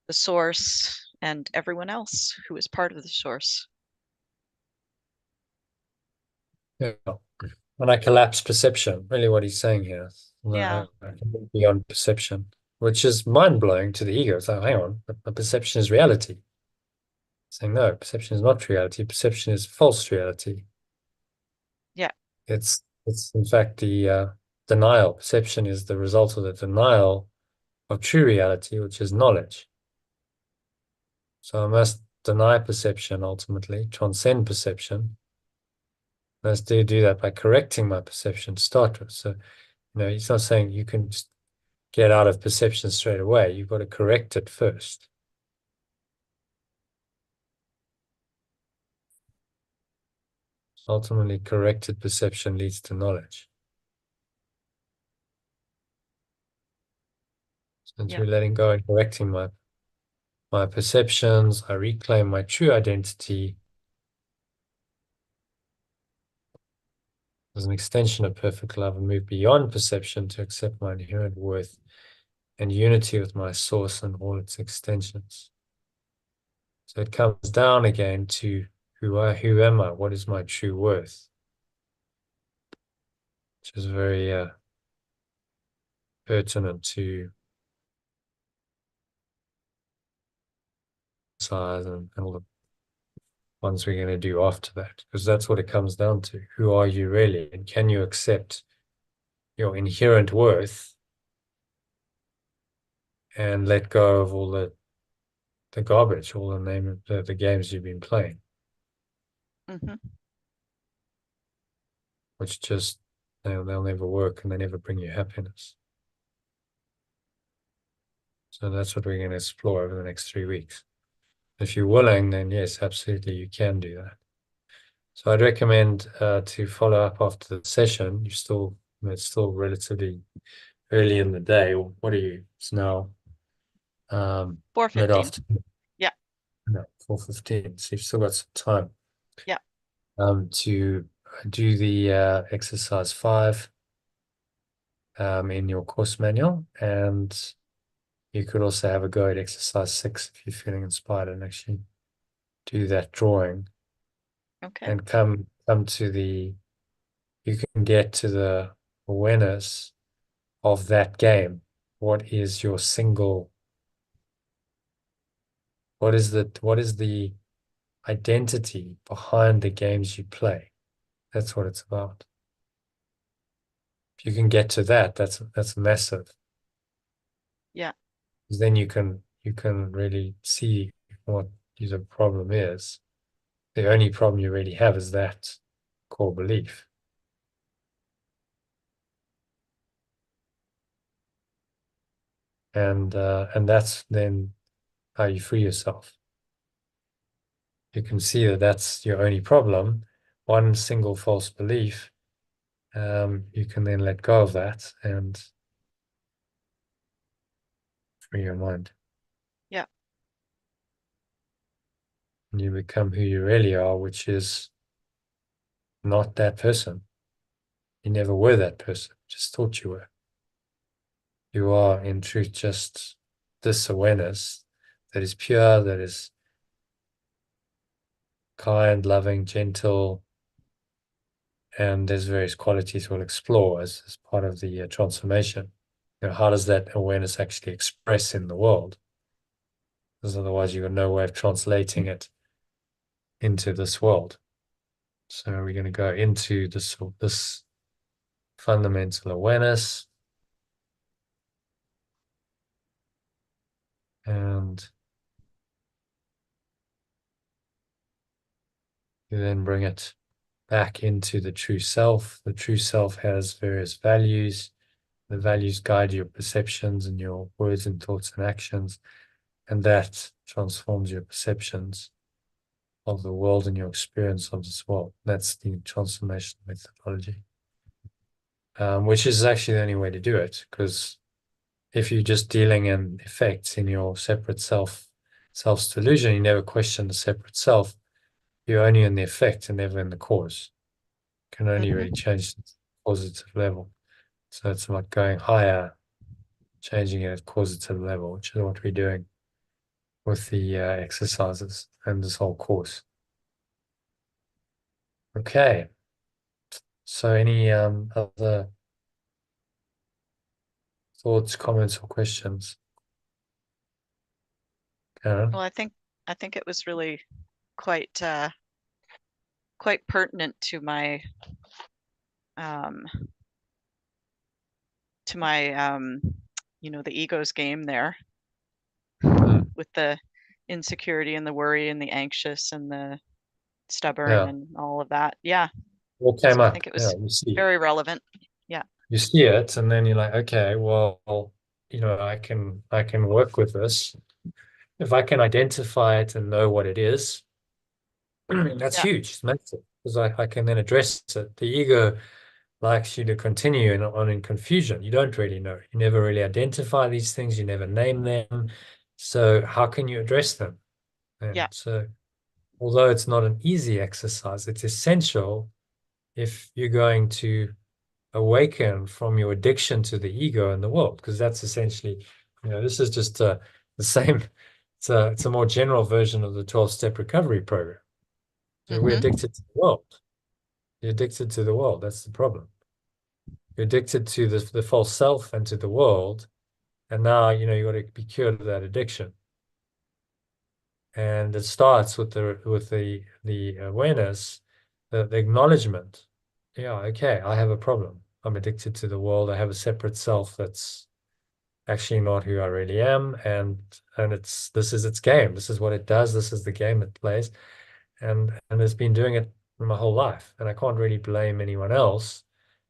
Speaker 2: the source and everyone else who is part of the source.
Speaker 1: Yeah. When I collapse perception, really what he's saying here.
Speaker 2: Yeah.
Speaker 1: I can move beyond perception, which is mind-blowing to the ego. It's like, hang on, but perception is reality. Saying no, perception is not reality. Perception is false reality.
Speaker 2: Yeah.
Speaker 1: It's in fact the denial. Perception is the result of the denial of true reality, which is knowledge. So I must deny perception ultimately, transcend perception. I must do that by correcting my perception to start with. So, he's not saying you can just get out of perception straight away. You've got to correct it first. Ultimately, corrected perception leads to knowledge. So through letting go and correcting my perceptions, I reclaim my true identity as an extension of perfect love and move beyond perception to accept my inherent worth and unity with my source and all its extensions. So it comes down again to who am I? What is my true worth? Which is very pertinent to size and all the ones we're going to do after that, because that's what it comes down to. Who are you really? And can you accept your inherent worth and let go of all the garbage, all the games you've been playing,
Speaker 2: Mm-hmm.
Speaker 1: which just They'll never work and they never bring you happiness. So that's what we're going to explore over the next 3 weeks. If you're willing, then yes, absolutely, you can do that. So I'd recommend to follow up after the session. It's still relatively early in the day. What are you? It's now
Speaker 2: 4:15.
Speaker 1: mid-afternoon.
Speaker 2: Yeah.
Speaker 1: No, 4:15. So you've still got some time.
Speaker 2: Yeah.
Speaker 1: To do the exercise 5 in your course manual, and you could also have a go at exercise 6 if you're feeling inspired and actually do that drawing.
Speaker 2: Okay.
Speaker 1: And come to you can get to the awareness of that game. What is your single, what is the identity behind the games you play? That's what it's about. If you can get to that, that's massive.
Speaker 2: Yeah.
Speaker 1: Because then you can really see what the problem is. The only problem you really have is that core belief. And that's then how you free yourself. You can see that that's your only problem. One single false belief. You can then let go of that and free your mind.
Speaker 2: Yeah.
Speaker 1: And you become who you really are, which is not that person. You never were that person, just thought you were. You are, in truth, just this awareness that is pure, that is kind, loving, gentle, and there's various qualities we'll explore as part of the transformation. How does that awareness actually express in the world? Because otherwise you've got no way of translating it into this world. So we're going to go into this fundamental awareness, and you then bring it back into the true self. The true self has various values. The values guide your perceptions and your words and thoughts and actions, and that transforms your perceptions of the world and your experience of this world. That's the transformation methodology, which is actually the only way to do it, because if you're just dealing in effects in your separate self's delusion, you never question the separate self. You're only in the effect and never in the cause. You can only really change the causative level. So it's about going higher, changing it at causative level, which is what we're doing with the exercises and this whole course. Okay. So any other thoughts, comments, or questions? Karen?
Speaker 2: Well, I think it was really quite quite pertinent to my um the ego's game there with the insecurity and the worry and the anxious and the stubborn
Speaker 1: Yeah.
Speaker 2: and all of that. Yeah.
Speaker 1: What came
Speaker 2: So I
Speaker 1: up?
Speaker 2: think it was
Speaker 1: You see,
Speaker 2: very relevant.
Speaker 1: you see it, and then you're like, okay, well, I can work with this. If I can identify it and know what it is, that's
Speaker 2: Yeah.
Speaker 1: huge. It's massive, because I can then address it. The ego likes you to continue on in confusion. You don't really know. You never really identify these things. You never name them. So how can you address them? And
Speaker 2: Yeah.
Speaker 1: so although it's not an easy exercise, it's essential if you're going to awaken from your addiction to the ego and the world, because that's essentially, this is just the same. It's a more general version of the 12-step recovery program. So we're addicted to the world. You're addicted to the world. That's the problem. You're addicted to the false self and to the world, and now you got to be cured of that addiction. And it starts with the awareness, the acknowledgement. Yeah, okay, I have a problem. I'm addicted to the world. I have a separate self that's actually not who I really am, and this is its game. This is what it does. This is the game it plays, and it's been doing it my whole life, and I can't really blame anyone else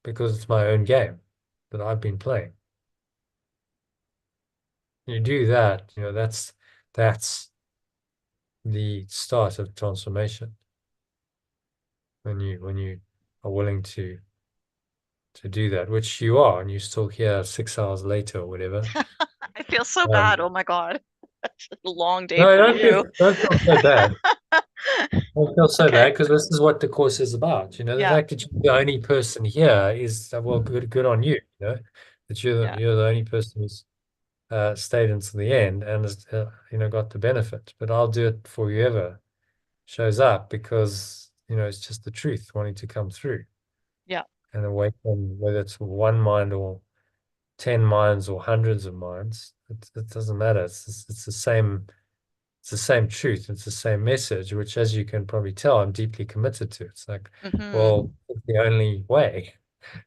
Speaker 1: because it's my own game that I've been playing. You do that, that's the start of transformation. When you are willing to do that, which you are, and you're still here 6 hours later or whatever.
Speaker 2: I feel so
Speaker 1: Um,
Speaker 2: bad. Oh my God. It's a long day
Speaker 1: no,
Speaker 2: for you.
Speaker 1: don't feel so bad. Don't feel so
Speaker 2: Okay.
Speaker 1: bad, because this is what the course is about. The
Speaker 2: Yeah.
Speaker 1: fact that you're the only person here is, well, good on you. That
Speaker 2: Yeah.
Speaker 1: you're the only person who's stayed until the end and has got the benefit. But I'll do it for whoever shows up, because it's just the truth wanting to come through
Speaker 2: Yeah.
Speaker 1: and awaken, whether it's one mind or 10 minds or hundreds of minds. It doesn't matter. It's the same. It's the same truth. It's the same message, which, as you can probably tell, I'm deeply committed to. It's like, well, it's the only way.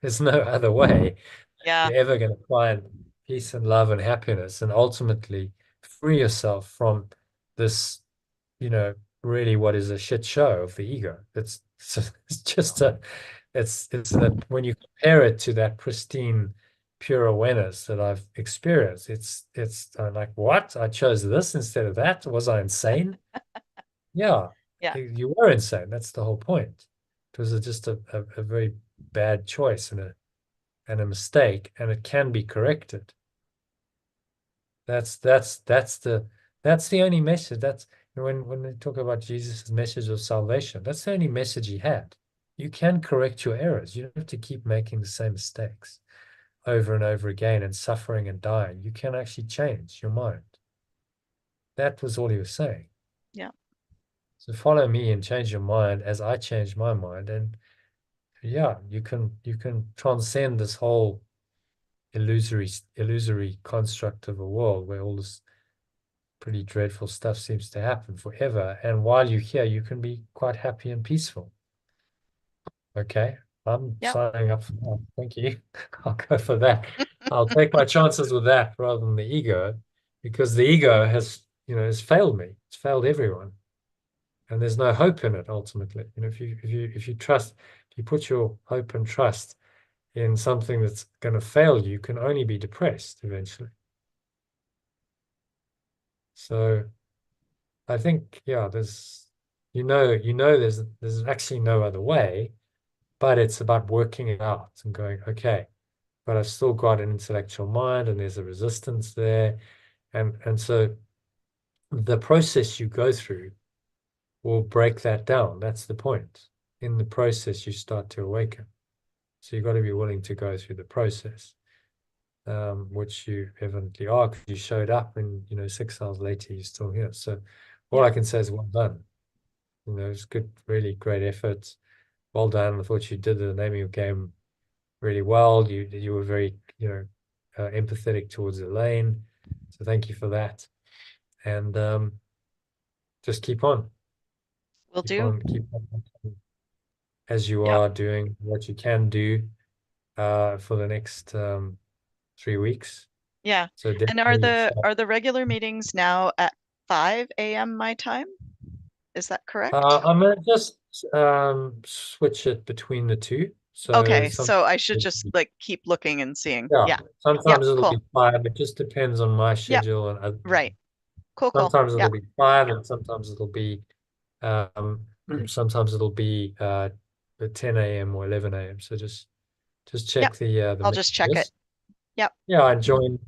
Speaker 1: There's no other way.
Speaker 2: Yeah.
Speaker 1: You're ever going to find peace and love and happiness, and ultimately free yourself from this, really what is a shit show of the ego. It's just it's that when you compare it to that pristine, pure awareness that I've experienced, it's like, what? I chose this instead of that. Was I insane? Yeah,
Speaker 2: Yeah.
Speaker 1: you were insane. That's the whole point. It was just a very bad choice and a mistake, and it can be corrected. That's the only message. That's when they talk about Jesus' message of salvation, that's the only message he had. You can correct your errors. You don't have to keep making the same mistakes over and over again and suffering and dying. You can actually change your mind. That was all he was saying.
Speaker 2: Yeah.
Speaker 1: So follow me and change your mind as I changed my mind. And yeah, you can transcend this whole illusory construct of a world where all this pretty dreadful stuff seems to happen forever. And while you're here, you can be quite happy and peaceful. Okay, I'm
Speaker 2: Yeah.
Speaker 1: signing up for that. Thank you. I'll go for that. I'll take my chances with that rather than the ego, because the ego has failed me. It's failed everyone, and there's no hope in it ultimately. If you trust, if you put your hope and trust in something that's going to fail you, can only be depressed eventually. So I think, yeah, there's actually no other way, but it's about working it out and going, okay, but I've still got an intellectual mind and there's a resistance there. And so the process you go through will break that down. That's the point. In the process, you start to awaken. So you've got to be willing to go through the process, which you evidently are, because you showed up and, 6 hours later, you're still here. So all I can say is well done. It's good, really great effort. Well done. I thought you did the name of your game really well. You were very, empathetic towards Elaine. So thank you for that. And just keep on.
Speaker 2: Will
Speaker 1: Keep
Speaker 2: do.
Speaker 1: on, as you
Speaker 2: Yep.
Speaker 1: are doing what you can do for the next 3 weeks.
Speaker 2: Yeah.
Speaker 1: So
Speaker 2: And are
Speaker 1: definitely
Speaker 2: the regular meetings now at 5 a.m. my time? Is that correct?
Speaker 1: I'm gonna just switch it between the two. So
Speaker 2: Okay,
Speaker 1: some
Speaker 2: so I should just like keep looking and seeing.
Speaker 1: yeah,
Speaker 2: Yeah. Yep,
Speaker 1: sometimes it'll
Speaker 2: cool.
Speaker 1: be 5. It just depends on my
Speaker 2: Yep,
Speaker 1: schedule and other
Speaker 2: right. Cool, cool.
Speaker 1: sometimes
Speaker 2: Yeah.
Speaker 1: it'll be 5 and sometimes it'll be um sometimes it'll be at 10 a.m. or 11 a.m. So just
Speaker 2: Yep.
Speaker 1: check the
Speaker 2: I'll just check it.
Speaker 1: messages.
Speaker 2: Yep.
Speaker 1: Yeah, and join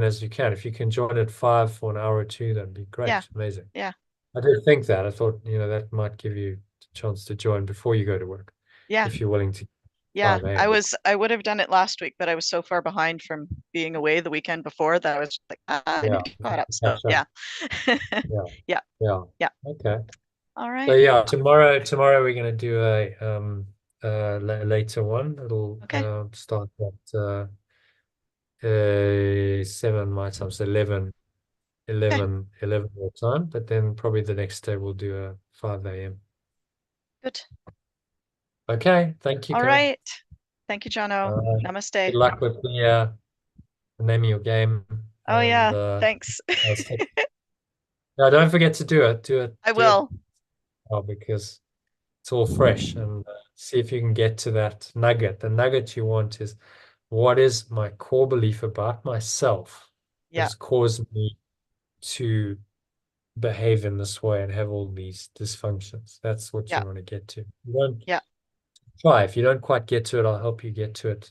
Speaker 1: as you can. If you can join at 5 for an hour or two, that'd be
Speaker 2: Yeah.
Speaker 1: great. Amazing.
Speaker 2: Yeah.
Speaker 1: I did think that. I thought, that might give you a chance to join before you go to work,
Speaker 2: Yeah.
Speaker 1: if you're willing to.
Speaker 2: Yeah.
Speaker 1: 5 a.m.
Speaker 2: I would have done it last week, but I was so far behind from being away the weekend before that I was just like, I need
Speaker 1: Yeah,
Speaker 2: to get caught up. So
Speaker 1: catch up.
Speaker 2: yeah.
Speaker 1: Yeah,
Speaker 2: Yeah.
Speaker 1: yeah.
Speaker 2: Yeah.
Speaker 1: Okay.
Speaker 2: All
Speaker 1: So
Speaker 2: right.
Speaker 1: yeah, tomorrow we're gonna do a later one. It'll
Speaker 2: Okay.
Speaker 1: start at 7 my time, so 11 your time. But then probably the next day we'll do a 5 a.m.
Speaker 2: Good.
Speaker 1: Okay, thank you,
Speaker 2: All
Speaker 1: Kai.
Speaker 2: right. Thank you, Jono. Namaste.
Speaker 1: Good luck with the name of your game,
Speaker 2: Oh
Speaker 1: and
Speaker 2: yeah. Thanks.
Speaker 1: no, don't forget to do it.
Speaker 2: I
Speaker 1: Do it
Speaker 2: will.
Speaker 1: because it's all fresh and see if you can get to that nugget. The nugget you want is, what is my core belief about myself that
Speaker 2: Yeah.
Speaker 1: has caused me to behave in this way and have all these dysfunctions? That's what
Speaker 2: Yeah.
Speaker 1: you want to get to. You don't
Speaker 2: Yeah.
Speaker 1: try. If you don't quite get to it, I'll help you get to it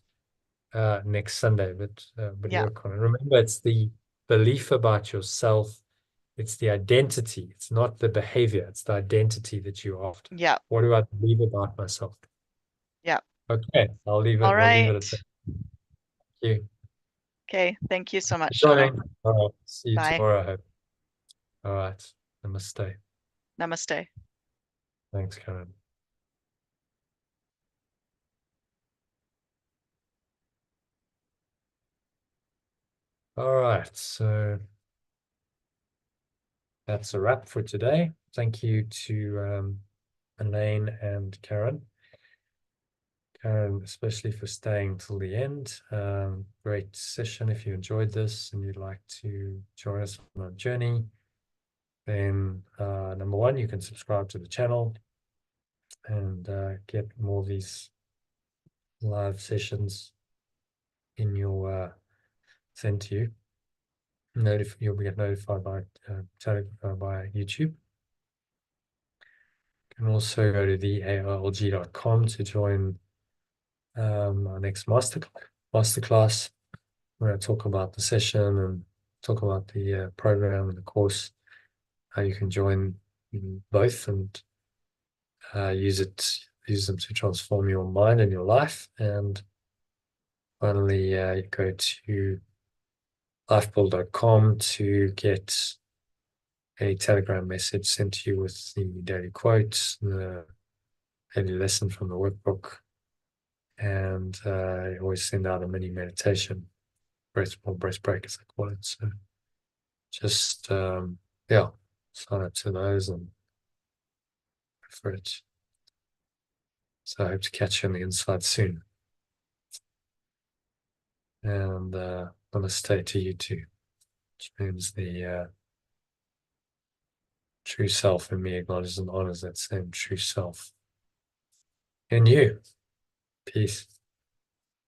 Speaker 1: next Sunday, but
Speaker 2: Yeah.
Speaker 1: work on it. Remember, it's the belief about yourself. It's the identity. It's not the behavior. It's the identity that you're after.
Speaker 2: Yeah.
Speaker 1: What do I believe about myself?
Speaker 2: Yeah.
Speaker 1: Okay, I'll leave it.
Speaker 2: All
Speaker 1: We'll leave it
Speaker 2: right.
Speaker 1: at that. Thank you
Speaker 2: Okay. Thank you so
Speaker 1: for
Speaker 2: much,
Speaker 1: joining.
Speaker 2: Donald.
Speaker 1: All right. See you
Speaker 2: Bye.
Speaker 1: tomorrow, I hope. All right. Namaste.
Speaker 2: Namaste.
Speaker 1: Thanks, Karen. All right. So that's a wrap for today. Thank you to Elaine and Karen. Karen, especially for staying till the end. Great session. If you enjoyed this and you'd like to join us on our journey, then number one, you can subscribe to the channel and get more of these live sessions in your sent to you. You'll get notified by by YouTube. You can also go to thearlg.com to join our next masterclass, where I talk about the session and talk about the program and the course. How you can join both and use them to transform your mind and your life. And finally, you go to lifebuild.com to get a Telegram message sent to you with the daily quotes, the daily lesson from the workbook, and I always send out a mini meditation, breath break as I call it. So just yeah, sign up to those and go for it. So I hope to catch you on the inside soon. And namaste to you too, which means the true self in me acknowledges and honors that same true self in you. Peace.